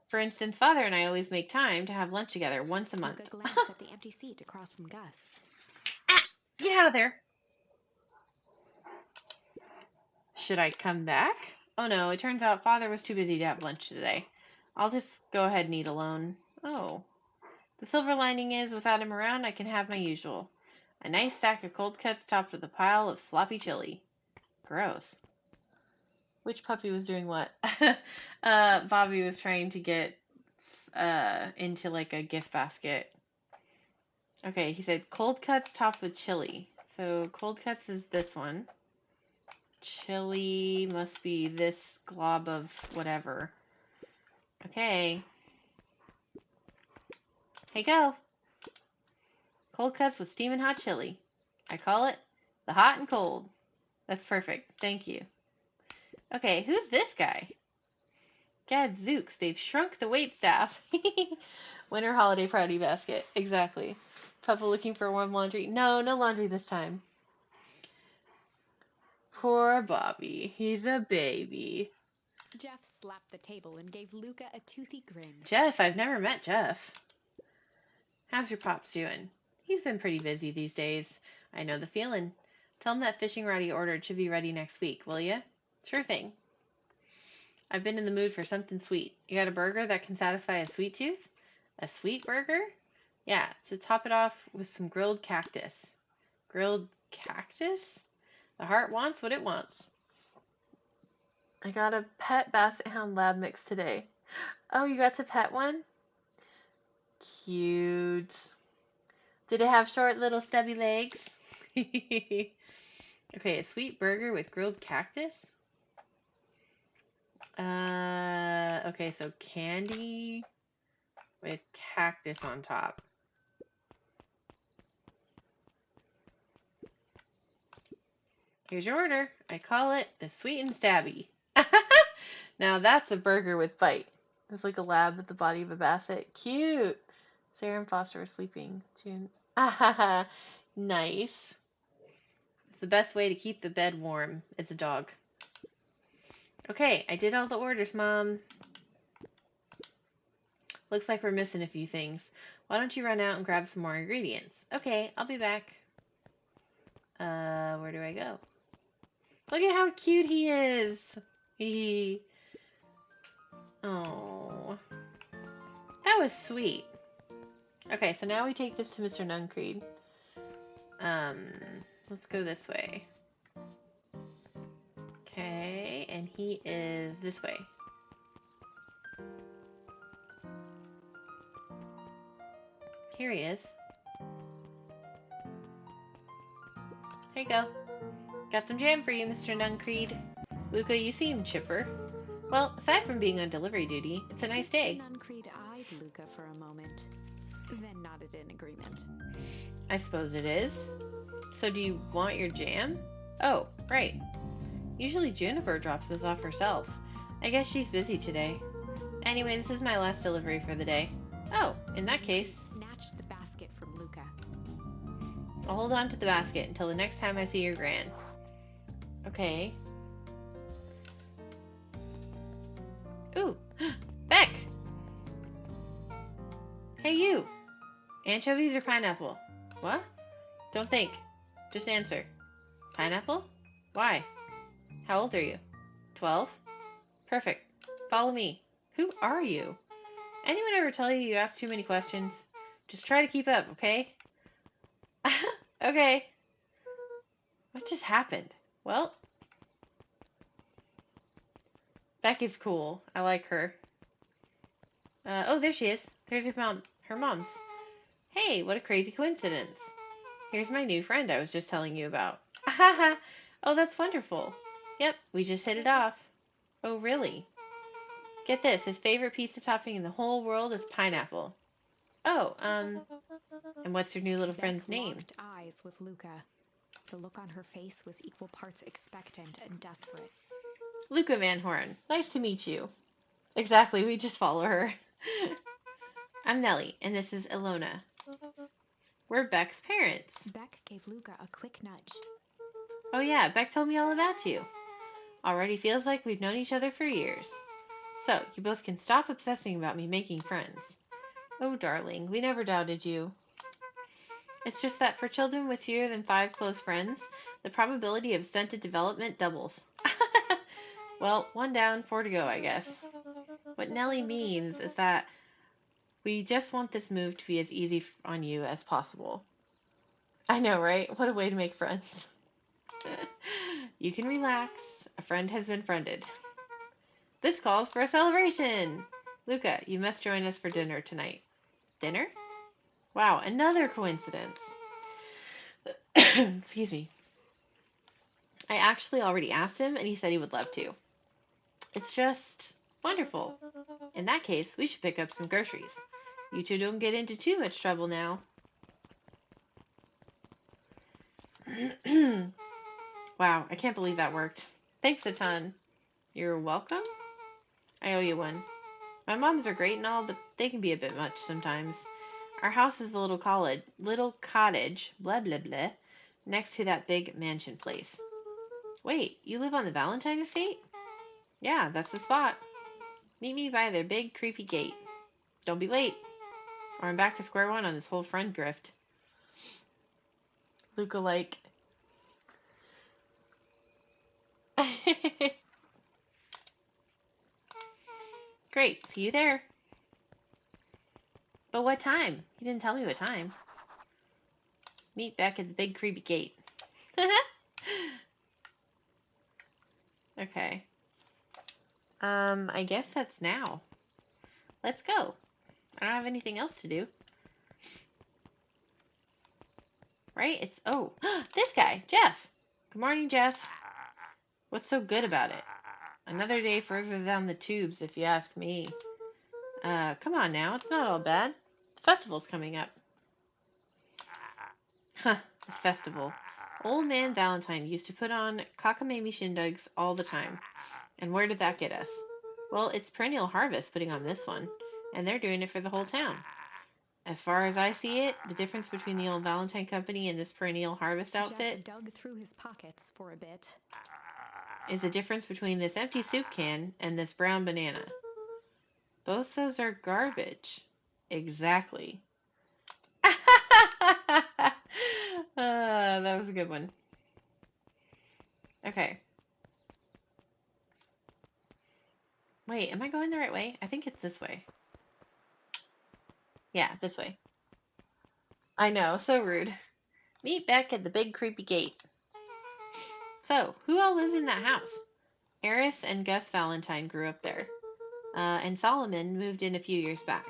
For instance, Father and I always make time to have lunch together once a month. Luca glanced at the empty seat across from Gus. Get out of there! Should I come back? Oh no, it turns out Father was too busy to have lunch today. I'll just go ahead and eat alone. Oh. The silver lining is, without him around, I can have my usual. A nice stack of cold cuts topped with a pile of sloppy chili. Gross. Which puppy was doing what? Bobby was trying to get into like a gift basket. Okay, he said cold cuts topped with chili. So cold cuts is this one. Chili must be this glob of whatever. Okay. Hey, go. Cold cuts with steaming hot chili. I call it the hot and cold. That's perfect. Thank you. Okay, who's this guy? Gadzooks, they've shrunk the waitstaff. Winter holiday party basket. Exactly. Papa looking for warm laundry. No, no laundry this time. Poor Bobby. He's a baby. Jeff slapped the table and gave Luca a toothy grin. Jeff, I've never met Jeff. How's your pops doing? He's been pretty busy these days. I know the feeling. Tell him that fishing rod he ordered should be ready next week, will ya? Sure thing. I've been in the mood for something sweet. You got a burger that can satisfy a sweet tooth? A sweet burger? Yeah, to top it off with some grilled cactus. Grilled cactus? The heart wants what it wants. I got a pet Basset Hound Lab mix today. Oh, you got to pet one? Cute. Did it have short little stubby legs? Okay, a sweet burger with grilled cactus? Okay, so candy with cactus on top. Here's your order. I call it the sweet and stabby. Now that's a burger with bite. It's like a lab with the body of a basset. Cute. Sarah and Foster are sleeping. Tune. Ah, nice. It's the best way to keep the bed warm. It's a dog. Okay, I did all the orders, Mom. Looks like we're missing a few things. Why don't you run out and grab some more ingredients? Okay, I'll be back. Where do I go? Look at how cute he is. Oh, that was sweet. Okay, so now we take this to Mr. Nuncreed. Let's go this way. Okay, and he is this way. Here he is. Here you go. Got some jam for you, Mr. Nuncreed. Luca, you seem chipper. Well, aside from being on delivery duty, it's a nice day. Mr. Nuncreed eyed Luca for a moment, then nodded in agreement. I suppose it is. So do you want your jam? Oh, right. Usually Juniper drops this off herself. I guess she's busy today. Anyway, this is my last delivery for the day. Oh, in that case, Snatched the basket from Luca. I'll hold on to the basket until the next time I see your gran. Okay. Ooh, Beck! Hey you! Anchovies or pineapple? What? Don't think. Just answer. Pineapple? Why? How old are you? 12? Perfect. Follow me. Who are you? Anyone ever tell you you ask too many questions? Just try to keep up, okay? Okay. What just happened? Well, Beck is cool. I like her. Oh, there she is. There's her mom. Her mom's. Hey, what a crazy coincidence. Here's my new friend I was just telling you about. Ahaha. Oh, that's wonderful. Yep, we just hit it off. Oh, really? Get this, his favorite pizza topping in the whole world is pineapple. Oh, and what's your new little Beck friend's name? locked eyes with Luca. The look on her face was equal parts expectant and desperate. Luca Van Horn. Nice to meet you. Exactly, we just follow her. I'm Nellie, and this is Ilona. We're Beck's parents. Beck gave Luca a quick nudge. Oh yeah, Beck told me all about you. Already feels like we've known each other for years. So, you both can stop obsessing about me making friends. Oh, darling, we never doubted you. It's just that for children with fewer than 5 close friends, the probability of stunted development doubles. Well, 1 down, 4 to go, I guess. What Nellie means is that we just want this move to be as easy on you as possible. I know, right? What a way to make friends. You can relax. A friend has been friended. This calls for a celebration. Luca, you must join us for dinner tonight. Dinner? Wow, another coincidence. Excuse me. I actually already asked him, and he said he would love to. It's just wonderful. In that case, we should pick up some groceries. You two don't get into too much trouble now. Wow, I can't believe that worked. Thanks a ton. You're welcome? I owe you one. My moms are great and all, but they can be a bit much sometimes. Our house is the little cottage, blah blah blah, next to that big mansion place. Wait, you live on the Valentine estate? Yeah, that's the spot. Meet me by their big creepy gate. Don't be late, or I'm back to square one on this whole friend grift. Luca like. Great, see you there. But what time? You didn't tell me what time. Meet back at the big creepy gate. Okay. I guess that's now. Let's go. I don't have anything else to do. Right? It's, oh, this guy, Jeff. Good morning, Jeff. What's so good about it? Another day further down the tubes, if you ask me. Come on now, it's not all bad. The festival's coming up. Huh, the festival. Old man Valentine used to put on cockamamie shindigs all the time. And where did that get us? Well, it's Perennial Harvest putting on this one, and they're doing it for the whole town. As far as I see it, the difference between the old Valentine Company and this Perennial Harvest outfit Jeff dug through his pockets for a bit. is the difference between this empty soup can and this brown banana. Both those are garbage. Exactly. That was a good one. Okay. Wait, am I going the right way? I think it's this way. Yeah, this way. I know, so rude. Meet Beck at the big creepy gate. So, who all lives in that house? Eris and Gus Valentine grew up there. And Solomon moved in a few years back.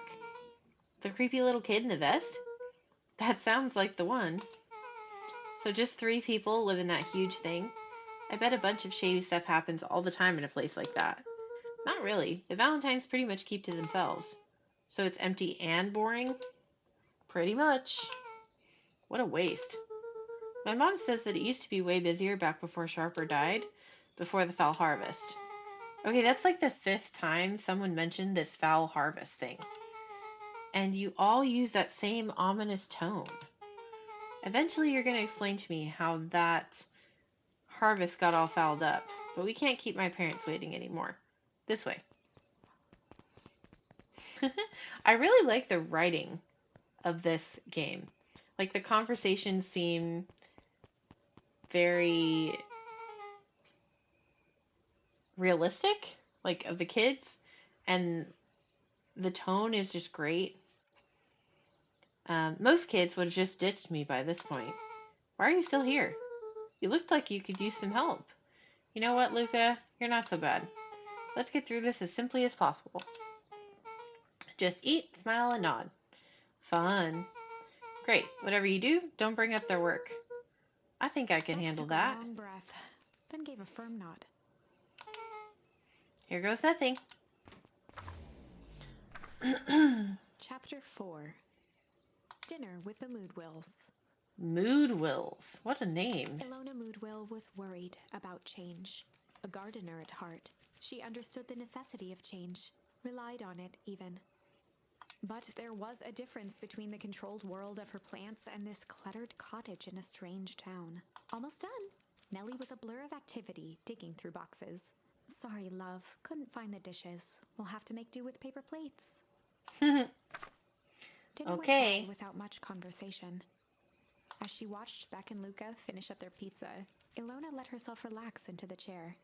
The creepy little kid in the vest? That sounds like the one. So just 3 people live in that huge thing? I bet a bunch of shady stuff happens all the time in a place like that. Not really. The Valentines pretty much keep to themselves. So it's empty and boring? Pretty much. What a waste. My mom says that it used to be way busier back before Sharper died, before the foul harvest. Okay, that's like the 5th time someone mentioned this foul harvest thing. And you all use that same ominous tone. Eventually, you're going to explain to me how that harvest got all fouled up, but we can't keep my parents waiting anymore. This way. I really like the writing of this game. Like, the conversations seem very realistic, like, of the kids, and the tone is just great. Most kids would have just ditched me by this point. Why are you still here? You looked like you could use some help. You know what, Luca? You're not so bad. Let's get through this as simply as possible. Just eat, smile, and nod. Fun. Great. Whatever you do, don't bring up their work. I think I can Beck handle took that. a long breath, then gave a firm nod. Here goes nothing. Chapter 4. Dinner with the Moodwills. Moodwills. What a name. Ilona Moodwill was worried about change. A gardener at heart, she understood the necessity of change, relied on it even. But there was a difference between the controlled world of her plants and this cluttered cottage in a strange town. Almost done. Nellie was a blur of activity, digging through boxes. Sorry, love, couldn't find the dishes. We'll have to make do with paper plates. Dinner Okay. went by without much conversation. As she watched Beck and Luca finish up their pizza, Ilona let herself relax into the chair.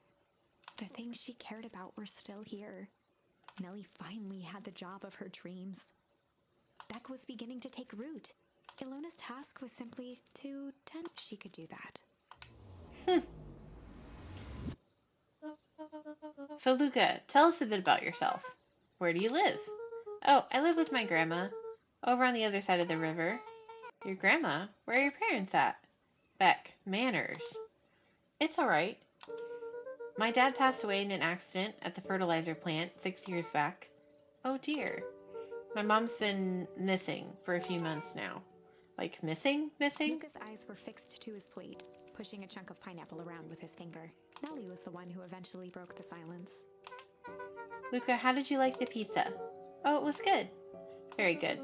The things she cared about were still here. Nellie finally had the job of her dreams. Beck was beginning to take root. Ilona's task was simply to tend. She could do that. So, Luca, tell us a bit about yourself. Where do you live? Oh, I live with my grandma, over on the other side of the river. Your grandma? Where are your parents at? Beck, manners. It's all right. My dad passed away in an accident at the fertilizer plant 6 years back. Oh dear. My mom's been missing for a few months now. Like missing? Luca's eyes were fixed to his plate, pushing a chunk of pineapple around with his finger. Nellie was the one who eventually broke the silence. Luca, how did you like the pizza? Oh, it was good. Very good.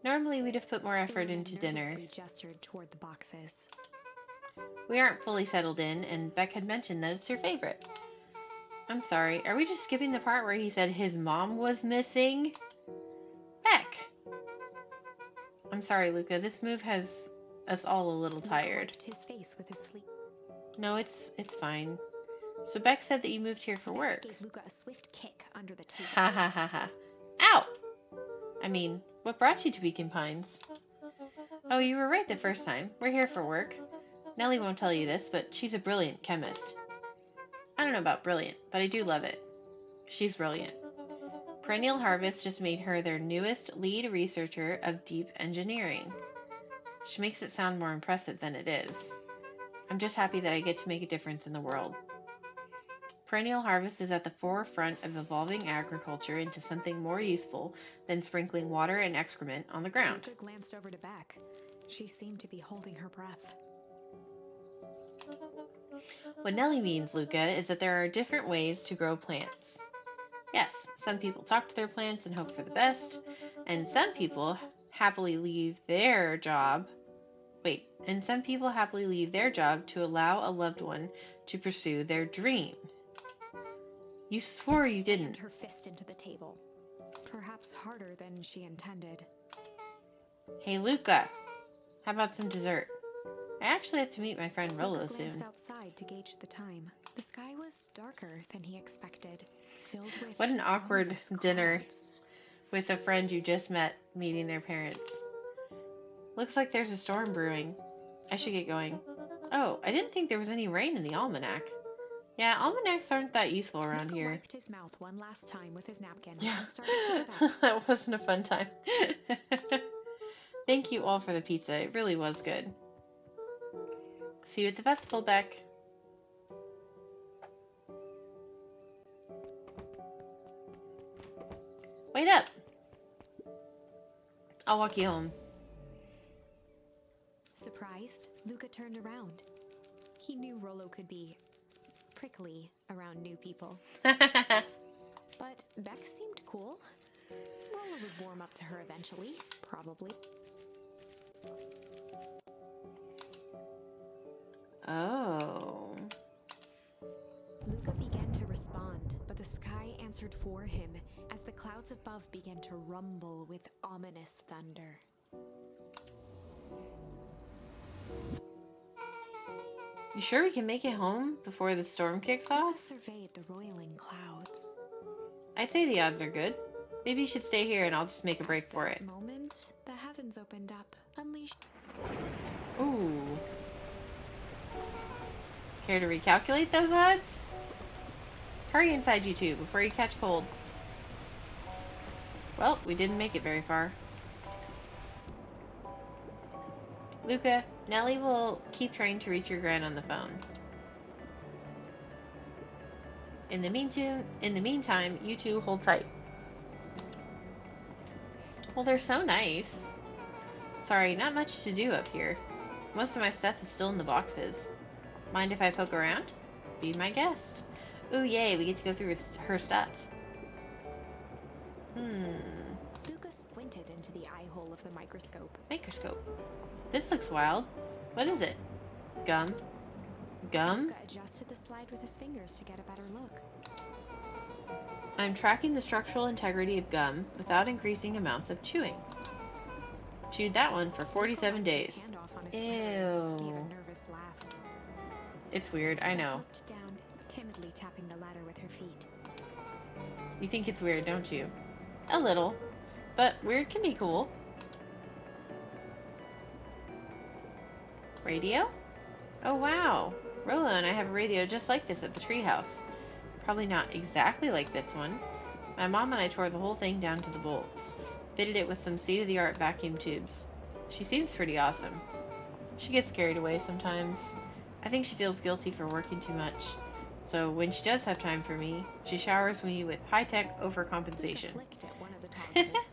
Normally we'd have put more effort Ilona into dinner. nervously gestured toward the boxes. We aren't fully settled in, and Beck had mentioned that it's your favorite. I'm sorry, are we just skipping the part where he said his mom was missing? Beck! I'm sorry, Luca, this move has us all a little tired. Luca wiped his face with his sleeve. No, it's fine. So Beck said that you moved here for Beck work. gave Luca a swift kick under the table. Ha ha ha ha. Ow! I mean, what brought you to Beacon Pines? Oh, you were right the first time. We're here for work. Nellie won't tell you this, but she's a brilliant chemist. I don't know about brilliant, but I do love it. She's brilliant. Perennial Harvest just made her their newest lead researcher of deep engineering. She makes it sound more impressive than it is. I'm just happy that I get to make a difference in the world. Perennial Harvest is at the forefront of evolving agriculture into something more useful than sprinkling water and excrement on the ground. Luca glanced over to Beck. She seemed to be holding her breath. What Nellie means, Luca, is that there are different ways to grow plants. Yes, some people talk to their plants and hope for the best, and some people happily leave their job to allow a loved one to pursue their dream. You swore you Slammed didn't. her fist into the table, perhaps harder than she intended. Hey, Luca, how about some dessert? I actually have to meet my friend Rolo Luca glanced soon. outside to gauge the time. The sky was darker than he expected, filled with What an awkward ominous dinner clouds. with a friend you just met meeting their parents. Looks like there's a storm brewing. I should get going. Oh, I didn't think there was any rain in the almanac. Yeah, almanacs aren't that useful around Luca here. wiped his mouth one last time with his napkin Yeah, and started to get up. that wasn't a fun time. Thank you all for the pizza. It really was good. See you at the festival, Beck. Wait up. I'll walk you home. Surprised, Luca turned around. He knew Rolo could be prickly around new people. But Beck seemed cool. Rolla would warm up to her eventually, probably. Oh. Luca began to respond, but the sky answered for him as the clouds above began to rumble with ominous thunder. You sure we can make it home before the storm kicks Luca off? surveyed the roiling clouds. I'd say the odds are good. Maybe you should stay here and I'll just make a break At for that it. moment, the heavens opened up, unleashed. Ooh. Care to recalculate those odds? Hurry inside, you two, before you catch cold. Well, we didn't make it very far. Luca, Nellie will keep trying to reach your gran on the phone. In the meantime, you two hold tight. Well, they're so nice. Sorry, not much to do up here. Most of my stuff is still in the boxes. Mind if I poke around? Be my guest. Ooh, yay, we get to go through her stuff. Luca squinted into the eye hole of the microscope. Microscope. This looks wild. What is it? Gum? Gum? Luca adjusted the slide with his fingers to get a better look. I'm tracking the structural integrity of gum without increasing amounts of chewing. Chewed that one for 47 Luca wiped his days. hand off on his finger and gave Ew. a nervous laugh. It's weird, I Beck know. looked down, timidly tapping the ladder with her feet. You think it's weird, don't you? A little. But weird can be cool. Radio? Oh wow. Rolla and I have a radio just like this at the treehouse. Probably not exactly like this one. My mom and I tore the whole thing down to the bolts. Fitted it with some state-of-the-art vacuum tubes. She seems pretty awesome. She gets carried away sometimes. I think she feels guilty for working too much. So when she does have time for me, she showers me with high-tech Luca overcompensation. flicked at one of the toggles.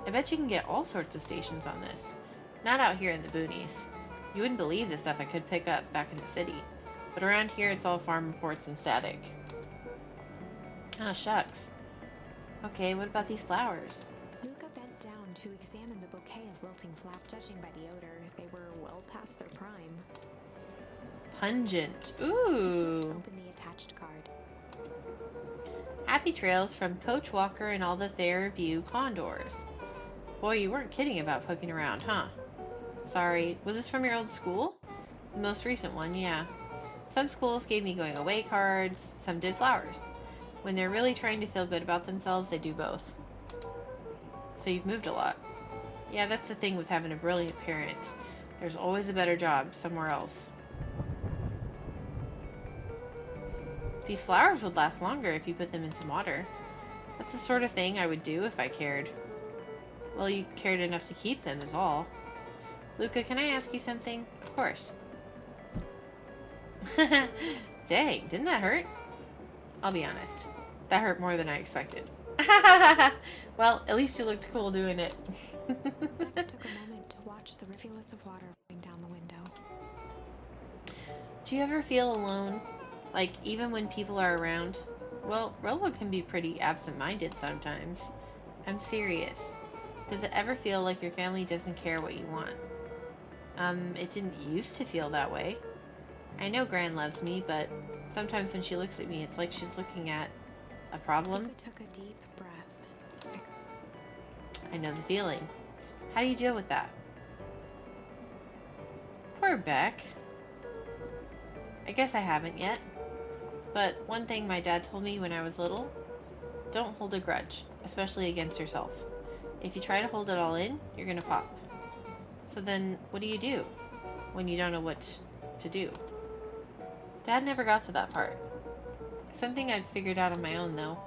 I bet you can get all sorts of stations on this. Not out here in the boonies. You wouldn't believe the stuff I could pick up back in the city. But around here it's all farm reports and static. Oh, shucks. Okay, what about these flowers? Luca bent down to examine the bouquet of wilting flowers. Judging by the odor, they were well past their prime. Pungent. He Ooh. flipped open the attached card. Happy trails from Coach Walker and all the Fairview Condors. Boy, you weren't kidding about poking around, huh? Sorry, was this from your old school? The most recent one, yeah. Some schools gave me going away cards, some did flowers. When they're really trying to feel good about themselves, they do both. So you've moved a lot. Yeah, that's the thing with having a brilliant parent. There's always a better job somewhere else. These flowers would last longer if you put them in some water. That's the sort of thing I would do if I cared. Well, you cared enough to keep them is all. Luca, can I ask you something? Of course. Dang, didn't that hurt? I'll be honest. That hurt more than I expected. Well, at least you looked cool doing it. Beck took a moment to watch the rivulets of water running down the window. Do you ever feel alone? Like, even when people are around? Well, Rolla can be pretty absent-minded sometimes. I'm serious. Does it ever feel like your family doesn't care what you want? It didn't used to feel that way. I know Gran loves me, but sometimes when she looks at me, it's like she's looking at a problem. Luca took a deep breath. I know the feeling. How do you deal with that? Poor Beck. I guess I haven't yet. But one thing my dad told me when I was little, don't hold a grudge, especially against yourself. If you try to hold it all in, you're gonna pop. So then, what do you do when you don't know what to do? Dad never got to that part. Something I've figured out on my own, though.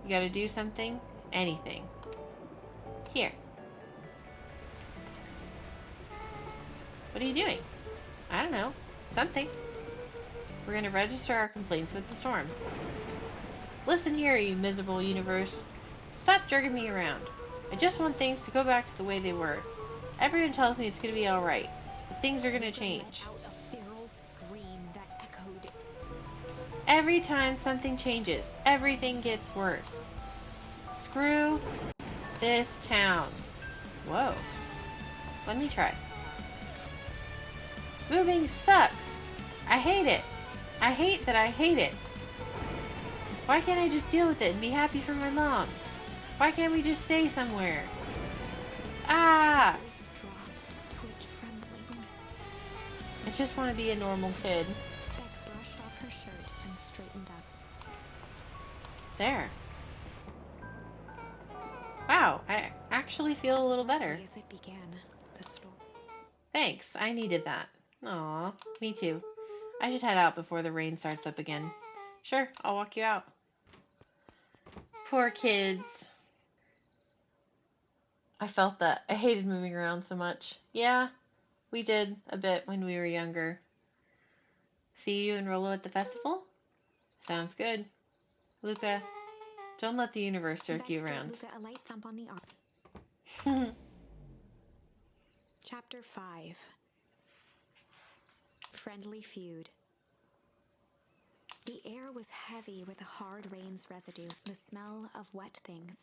You gotta do something, anything. Here. What are you doing? I don't know. Something. We're gonna register our complaints with the storm. Listen here, you miserable universe. Stop jerking me around. I just want things to go back to the way they were. Everyone tells me it's gonna be alright, but things are gonna change. Let out a feral scream that Every time something changes, everything gets worse. Screw this town. Whoa. Let me try. Moving sucks. I hate it. I hate that I hate it. Why can't I just deal with it and be happy for my mom? Why can't we just stay somewhere? Ah! Voice dropped to a trembling whisper. I just want to be a normal kid. Beck brushed off her shirt and straightened up. There. Wow, I actually feel a little better. As it began, the story. Thanks, I needed that. Aw, me too. I should head out before the rain starts up again. Sure, I'll walk you out. Poor kids. I felt that. I hated moving around so much. Yeah, we did a bit when we were younger. See you and Rolo at the festival? Sounds good. Luca, don't let the universe jerk Beck you gave around. Luca a light thump on the arm. Chapter 5. Friendly Feud. The air was heavy with the hard rain's residue, the smell of wet things.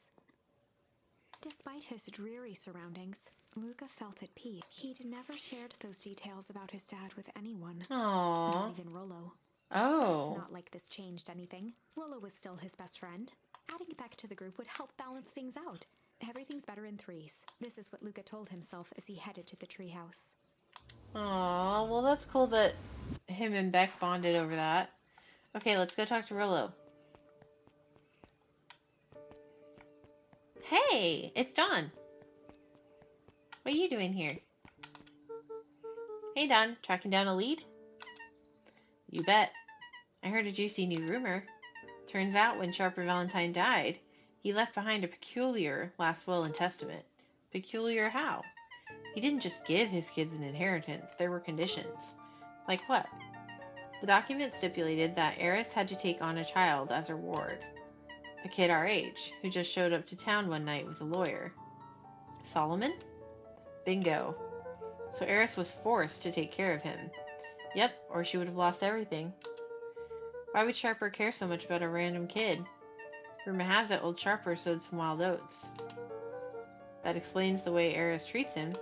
Despite his dreary surroundings, Luca felt at peace. He'd never shared those details about his dad with anyone, Aww. not even Rolo. Oh. It's not like this changed anything. Rolo was still his best friend. Adding Beck to the group would help balance things out. Everything's better in threes. This is what Luca told himself as he headed to the treehouse. Aw, well that's cool that him and Beck bonded over that. Okay, let's go talk to Rolo. Hey, it's Dawn. What are you doing here? Hey Dawn, tracking down a lead? You bet. I heard a juicy new rumor. Turns out when Sharper Valentine died, he left behind a peculiar last will and testament. Peculiar how? He didn't just give his kids an inheritance, there were conditions. Like what? The document stipulated that Eris had to take on a child as her ward. A kid our age, who just showed up to town one night with a lawyer. Solomon? Bingo. So Eris was forced to take care of him. Yep, or she would have lost everything. Why would Sharper care so much about a random kid? Rumor has it old Sharper sowed some wild oats. That explains the way Eris treats him.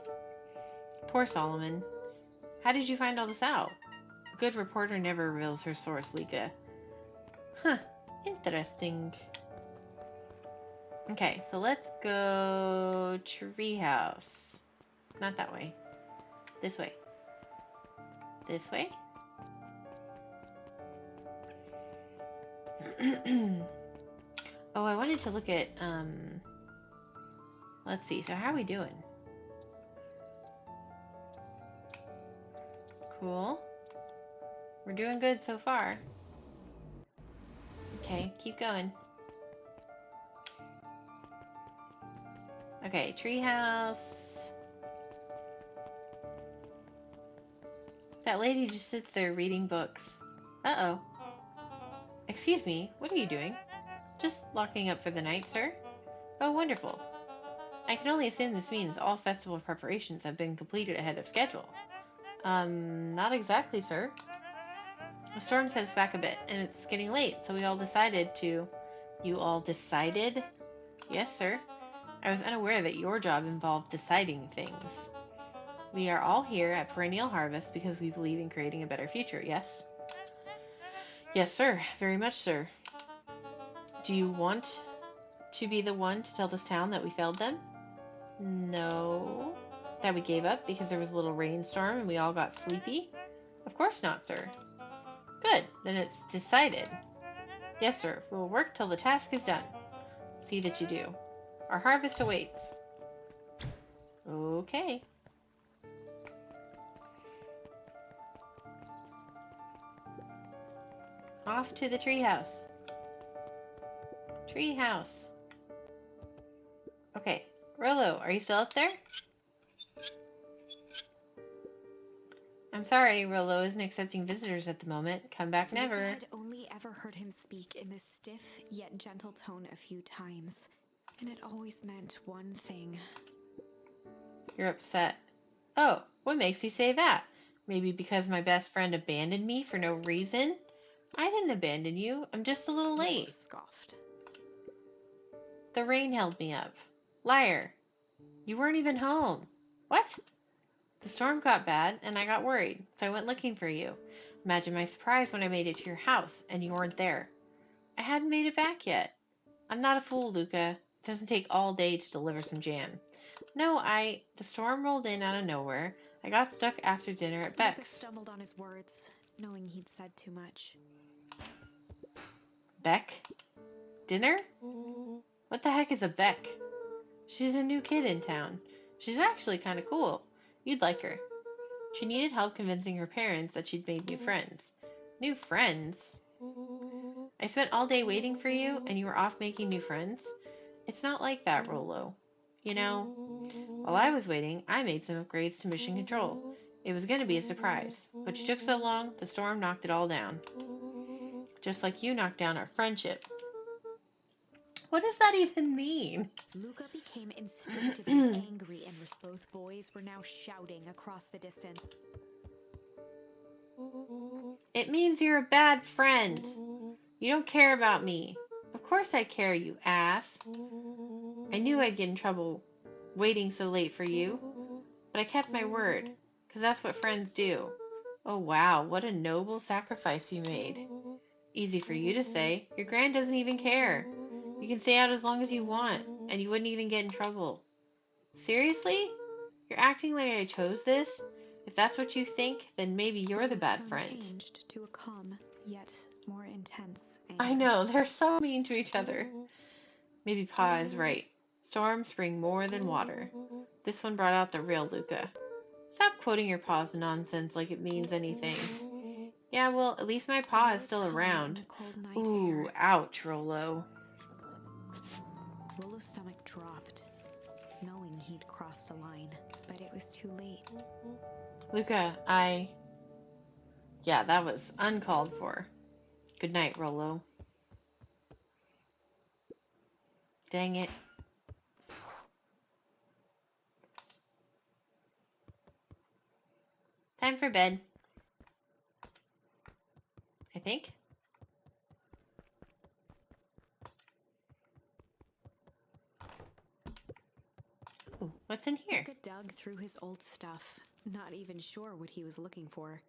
Poor Solomon. How did you find all this out? A good reporter never reveals her source, Lika. Huh, interesting. Okay, so let's go treehouse. Not that way. This way. This way? Oh, I wanted to look at, let's see, so how are we doing? Cool. We're doing good so far. Okay, keep going. Okay, treehouse. That lady just sits there reading books. Uh-oh. Excuse me, what are you doing? Just locking up for the night, sir? Oh, wonderful. I can only assume this means all festival preparations have been completed ahead of schedule. Not exactly, sir. The storm set us back a bit, and it's getting late, so we all decided to... You all decided? Yes, sir. I was unaware that your job involved deciding things. We are all here at Perennial Harvest because we believe in creating a better future, yes? Yes, sir. Very much, sir. Do you want to be the one to tell this town that we failed them? No. That we gave up because there was a little rainstorm and we all got sleepy? Of course not, sir. Good. Then it's decided. Yes, sir. We'll work till the task is done. See that you do. Our harvest awaits. Okay. Off to the treehouse. Treehouse. Okay. Rolo, are you still up there? I'm sorry, Rolo isn't accepting visitors at the moment. Come back Luca never. had only ever heard him speak in this stiff yet gentle tone a few times, and it always meant one thing. You're upset. Oh, what makes you say that? Maybe because my best friend abandoned me for no reason? I didn't abandon you. I'm just a little Rolo late. scoffed. The rain held me up. Liar. You weren't even home. What? The storm got bad, and I got worried, so I went looking for you. Imagine my surprise when I made it to your house, and you weren't there. I hadn't made it back yet. I'm not a fool, Luca. It doesn't take all day to deliver some jam. No, the storm rolled in out of nowhere. I got stuck after dinner at Luca Beck's. stumbled on his words, knowing he'd said too much. Beck? Dinner? What the heck is a Beck? She's a new kid in town. She's actually kind of cool. You'd like her. She needed help convincing her parents that she'd made new friends. New friends? I spent all day waiting for you, and you were off making new friends? It's not like that, Rolo. You know, while I was waiting, I made some upgrades to Mission Control. It was going to be a surprise, but you took so long, the storm knocked it all down. Just like you knocked down our friendship. What does that even mean? Luca became instinctively angry, and both boys were now shouting across the distance. It means you're a bad friend. You don't care about me. Of course I care, you ass. I knew I'd get in trouble waiting so late for you, but I kept my word, because that's what friends do. Oh wow, what a noble sacrifice you made. Easy for you to say. Your gran doesn't even care. You can stay out as long as you want, and you wouldn't even get in trouble. Seriously? You're acting like I chose this? If that's what you think, then maybe you're the bad friend. Changed to a calm, yet more intense anger. I know, they're so mean to each other. Maybe Pa is right. Storms bring more than water. This one brought out the real Luca. Stop quoting your Pa's nonsense like it means anything. Yeah, well, at least my Pa is still around. Ooh, ouch, Rolo. Rolo's stomach dropped, knowing he'd crossed a line, but it was too late. Luca, yeah, that was uncalled for. Good night, Rolo. Dang it. Time for bed. I think. Ooh, what's in here? Luca dug through his old stuff, not even sure what he was looking for.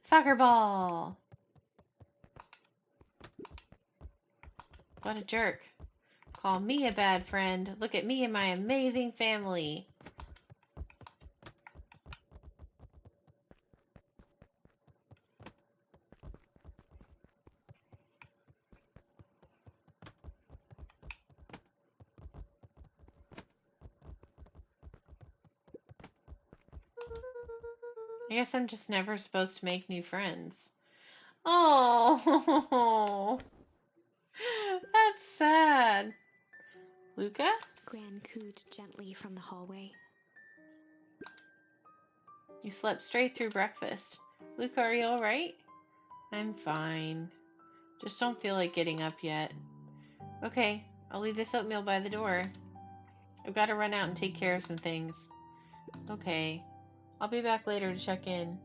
Soccer ball! What a jerk. Call me a bad friend. Look at me and my amazing family. I guess I'm just never supposed to make new friends. Oh, that's sad. Luca? Gran cooed gently from the hallway. You slept straight through breakfast. Luca, are you alright? I'm fine. Just don't feel like getting up yet. Okay, I'll leave this oatmeal by the door. I've got to run out and take care of some things. Okay, I'll be back later to check in.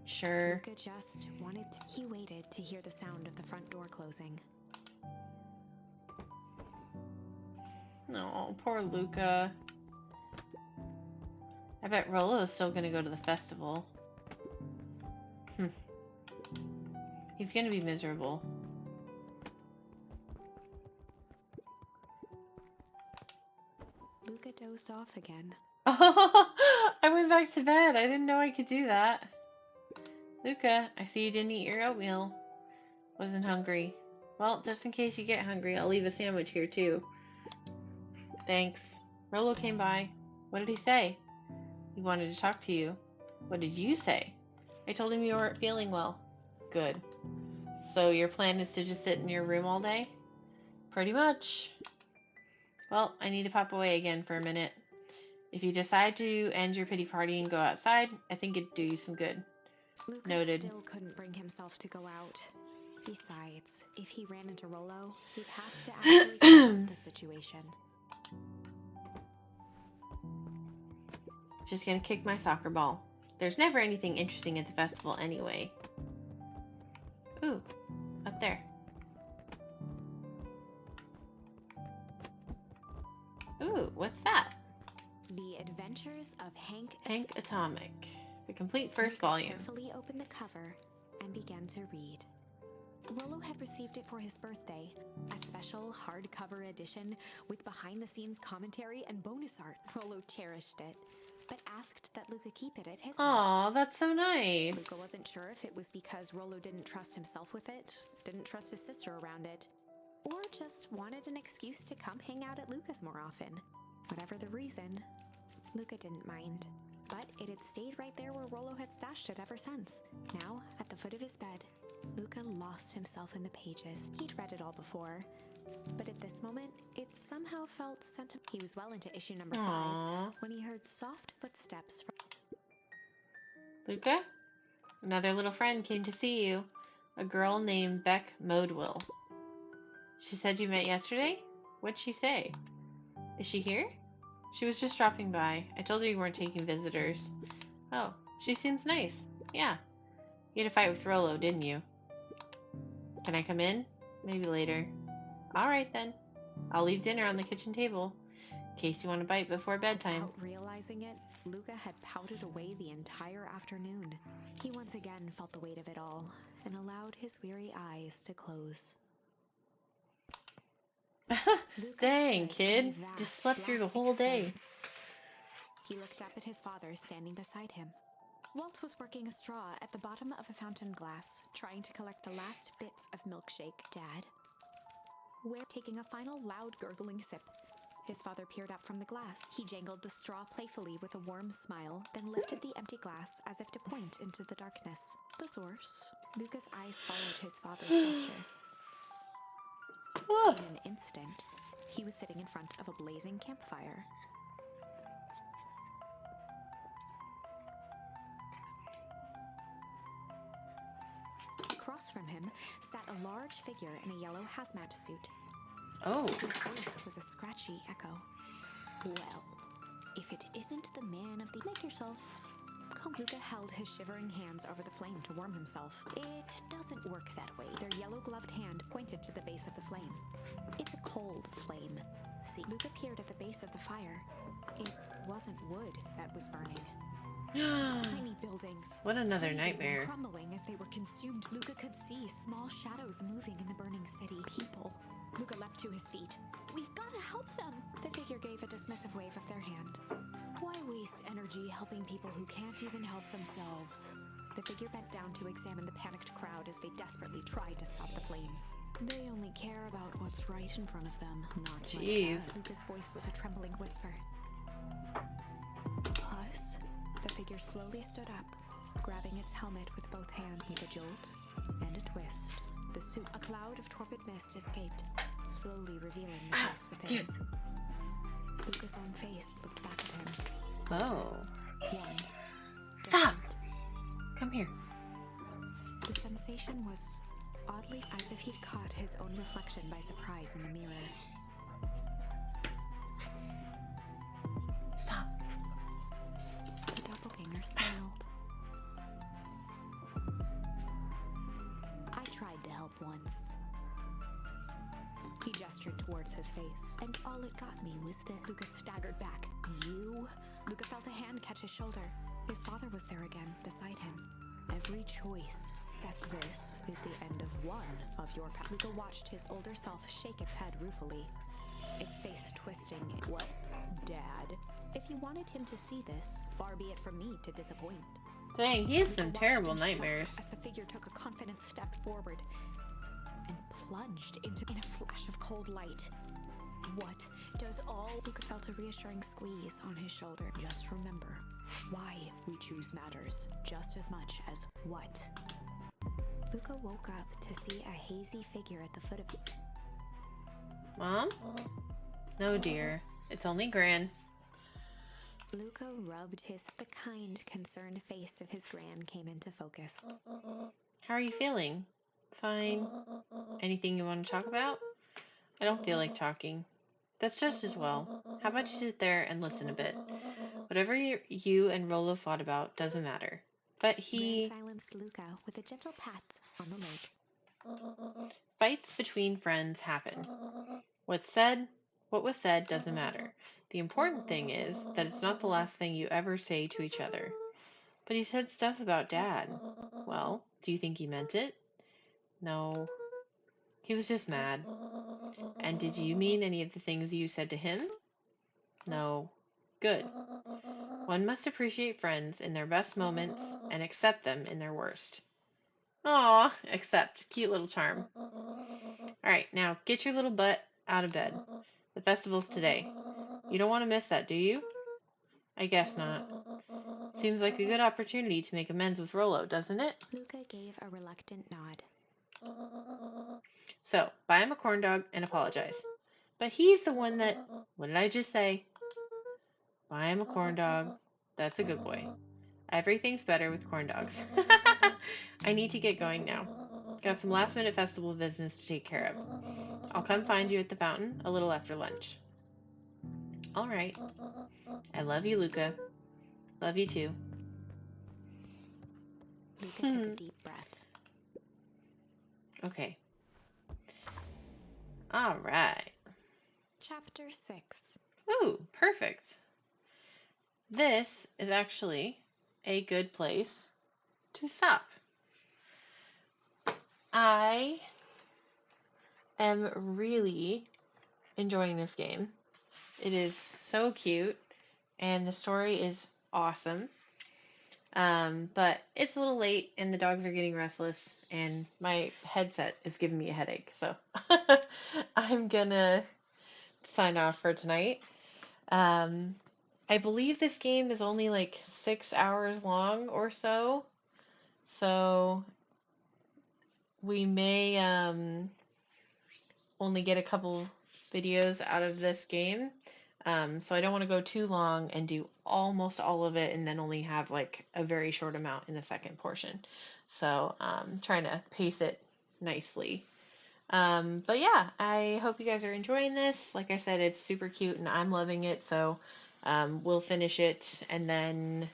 Sure. Luca just wanted to... He waited to hear the sound of the front door closing. No, poor Luca. I bet Rolo's still gonna go to the festival. He's gonna be miserable. Luca dozed off again. Oh, I went back to bed. I didn't know I could do that. Luca, I see you didn't eat your oatmeal. Wasn't hungry. Well, just in case you get hungry, I'll leave a sandwich here too. Thanks. Rolo came by. What did he say? He wanted to talk to you. What did you say? I told him you weren't feeling well. Good. So your plan is to just sit in your room all day? Pretty much. Well, I need to pop away again for a minute. If you decide to end your pity party and go outside, I think it'd do you some good. Luca Noted. still couldn't bring himself to go out. Besides, if he ran into Rolo, he'd have to actually confront the situation. Just gonna kick my soccer ball. There's never anything interesting at the festival anyway. Ooh, up there. Ooh, what's that? The Adventures of Hank Hank Atomic. The complete first Luca volume. carefully opened the cover and began to read. Rollo had received it for his birthday, a special hardcover edition with behind-the-scenes commentary and bonus art. Rollo cherished it, but asked that Luca keep it at his house. Aw, that's so nice. Luca wasn't sure if it was because Rollo didn't trust himself with it, didn't trust his sister around it, or just wanted an excuse to come hang out at Luca's more often. Whatever the reason, Luca didn't mind. But it had stayed right there where Rollo had stashed it ever since. Now, at the foot of his bed, Luca lost himself in the pages. He'd read it all before, but at this moment, it somehow felt sentimental. He was well into issue number 5 Aww. when he heard soft footsteps from... Luca? Another little friend came to see you. A girl named Beck Modewell. She said you met yesterday? What'd she say? Is she here? She was just dropping by. I told her you weren't taking visitors. Oh, she seems nice. Yeah. You had a fight with Rollo, didn't you? Can I come in? Maybe later. Alright then. I'll leave dinner on the kitchen table, in case you want to bite before bedtime. Without realizing it, Luca had pouted away the entire afternoon. He once again felt the weight of it all, and allowed his weary eyes to close. Luca Dang, stood in kid. a vast Just slept through the black whole day. expanse. He looked up at his father standing beside him. Walt was working a straw at the bottom of a fountain glass, trying to collect the last bits of milkshake. Dad? We're taking a final loud gurgling sip. His father peered up from the glass. He jangled the straw playfully with a warm smile, then lifted the empty glass as if to point into the darkness. The source. Luca's eyes followed his father's gesture. Oh, In an instant, he was sitting in front of a blazing campfire. Across from him sat a large figure in a yellow hazmat suit. oh. His voice was a scratchy echo. Well, if it isn't the man of the... Make yourself... Luca held his shivering hands over the flame to warm himself. It doesn't work that way. Their yellow-gloved hand pointed to the base of the flame. It's a cold flame. See, Luca peered at the base of the fire. It wasn't wood that was burning. Tiny buildings. What another freezing and nightmare. crumbling as they were consumed. Luca could see small shadows moving in the burning city. People. Luca leapt to his feet. We've got to help them. The figure gave a dismissive wave of their hand. Why waste energy helping people who can't even help themselves? The figure bent down to examine the panicked crowd as they desperately tried to stop the flames. They only care about what's right in front of them, not Jeez. like that. Luca's voice was a trembling whisper. Us? The figure slowly stood up, grabbing its helmet with both hands with a jolt and a twist. The suit, a cloud of torpid mist escaped, slowly revealing the face within. Dude. Luca's own face looked back at him. Oh. One. Stop! different. Come here. The sensation was oddly as if he'd caught his own reflection by surprise in the mirror. Stop. The doppelganger smiled. I tried to help once. He gestured towards his face, and all it got me was that Luca staggered back. You? Luca felt a hand catch his shoulder. His father was there again, beside him. Every choice set. This is the end of one of your paths. Luca watched his older self shake its head ruefully, its face twisting. What? Dad? If you wanted him to see this, far be it from me to disappoint. Dang, he has Luca some watched terrible in shock nightmares. as the figure took a confident step forward and plunged in a flash of cold light. What does all... Luca felt a reassuring squeeze on his shoulder. Just remember, why we choose matters just as much as what. Luca woke up to see a hazy figure at the foot of... Mom? No, dear. It's only Gran. Luca rubbed his... The kind, concerned face of his gran came into focus. How are you feeling? Fine. Anything you want to talk about? I don't feel like talking. That's just as well. How about you sit there and listen a bit? Whatever you and Rolo fought about doesn't matter. But Gran he silenced Luca with a gentle pat on the leg. fights between friends happen. What was said doesn't matter. The important thing is that it's not the last thing you ever say to each other. But he said stuff about Dad. Well, do you think he meant it? No. He was just mad. And did you mean any of the things you said to him? No. Good. One must appreciate friends in their best moments and accept them in their worst. Aw, accept. Cute little charm. Alright, now get your little butt out of bed. The festival's today. You don't want to miss that, do you? I guess not. Seems like a good opportunity to make amends with Rolo, doesn't it? Luca gave a reluctant nod. So, buy him a corn dog and apologize. But he's the one that... What did I just say? Buy him a corn dog. That's a good boy. Everything's better with corn dogs. I need to get going now. Got some last minute festival business to take care of. I'll come find you at the fountain a little after lunch. All right. I love you, Luca. Love you too. Luca took a deep breath. Okay. All right. Chapter 6. Ooh, perfect. This is actually a good place to stop. I am really enjoying this game. It is so cute, and the story is awesome. But it's a little late, and the dogs are getting restless, and my headset is giving me a headache, so I'm gonna sign off for tonight. I believe this game is only like 6 hours long or so, so we may only get a couple videos out of this game. So I don't want to go too long and do almost all of it and then only have like a very short amount in the second portion. So trying to pace it nicely. But yeah, I hope you guys are enjoying this. Like I said, it's super cute and I'm loving it. So we'll finish it and then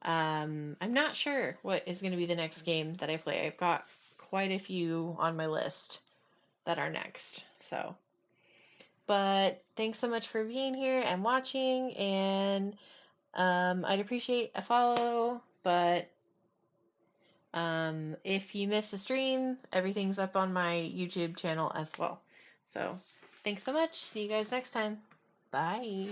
I'm not sure what is going to be the next game that I play. I've got quite a few on my list that are next. So, but thanks so much for being here and watching, and I'd appreciate a follow. But if you missed the stream, everything's up on my YouTube channel as well. So, thanks so much. See you guys next time. Bye.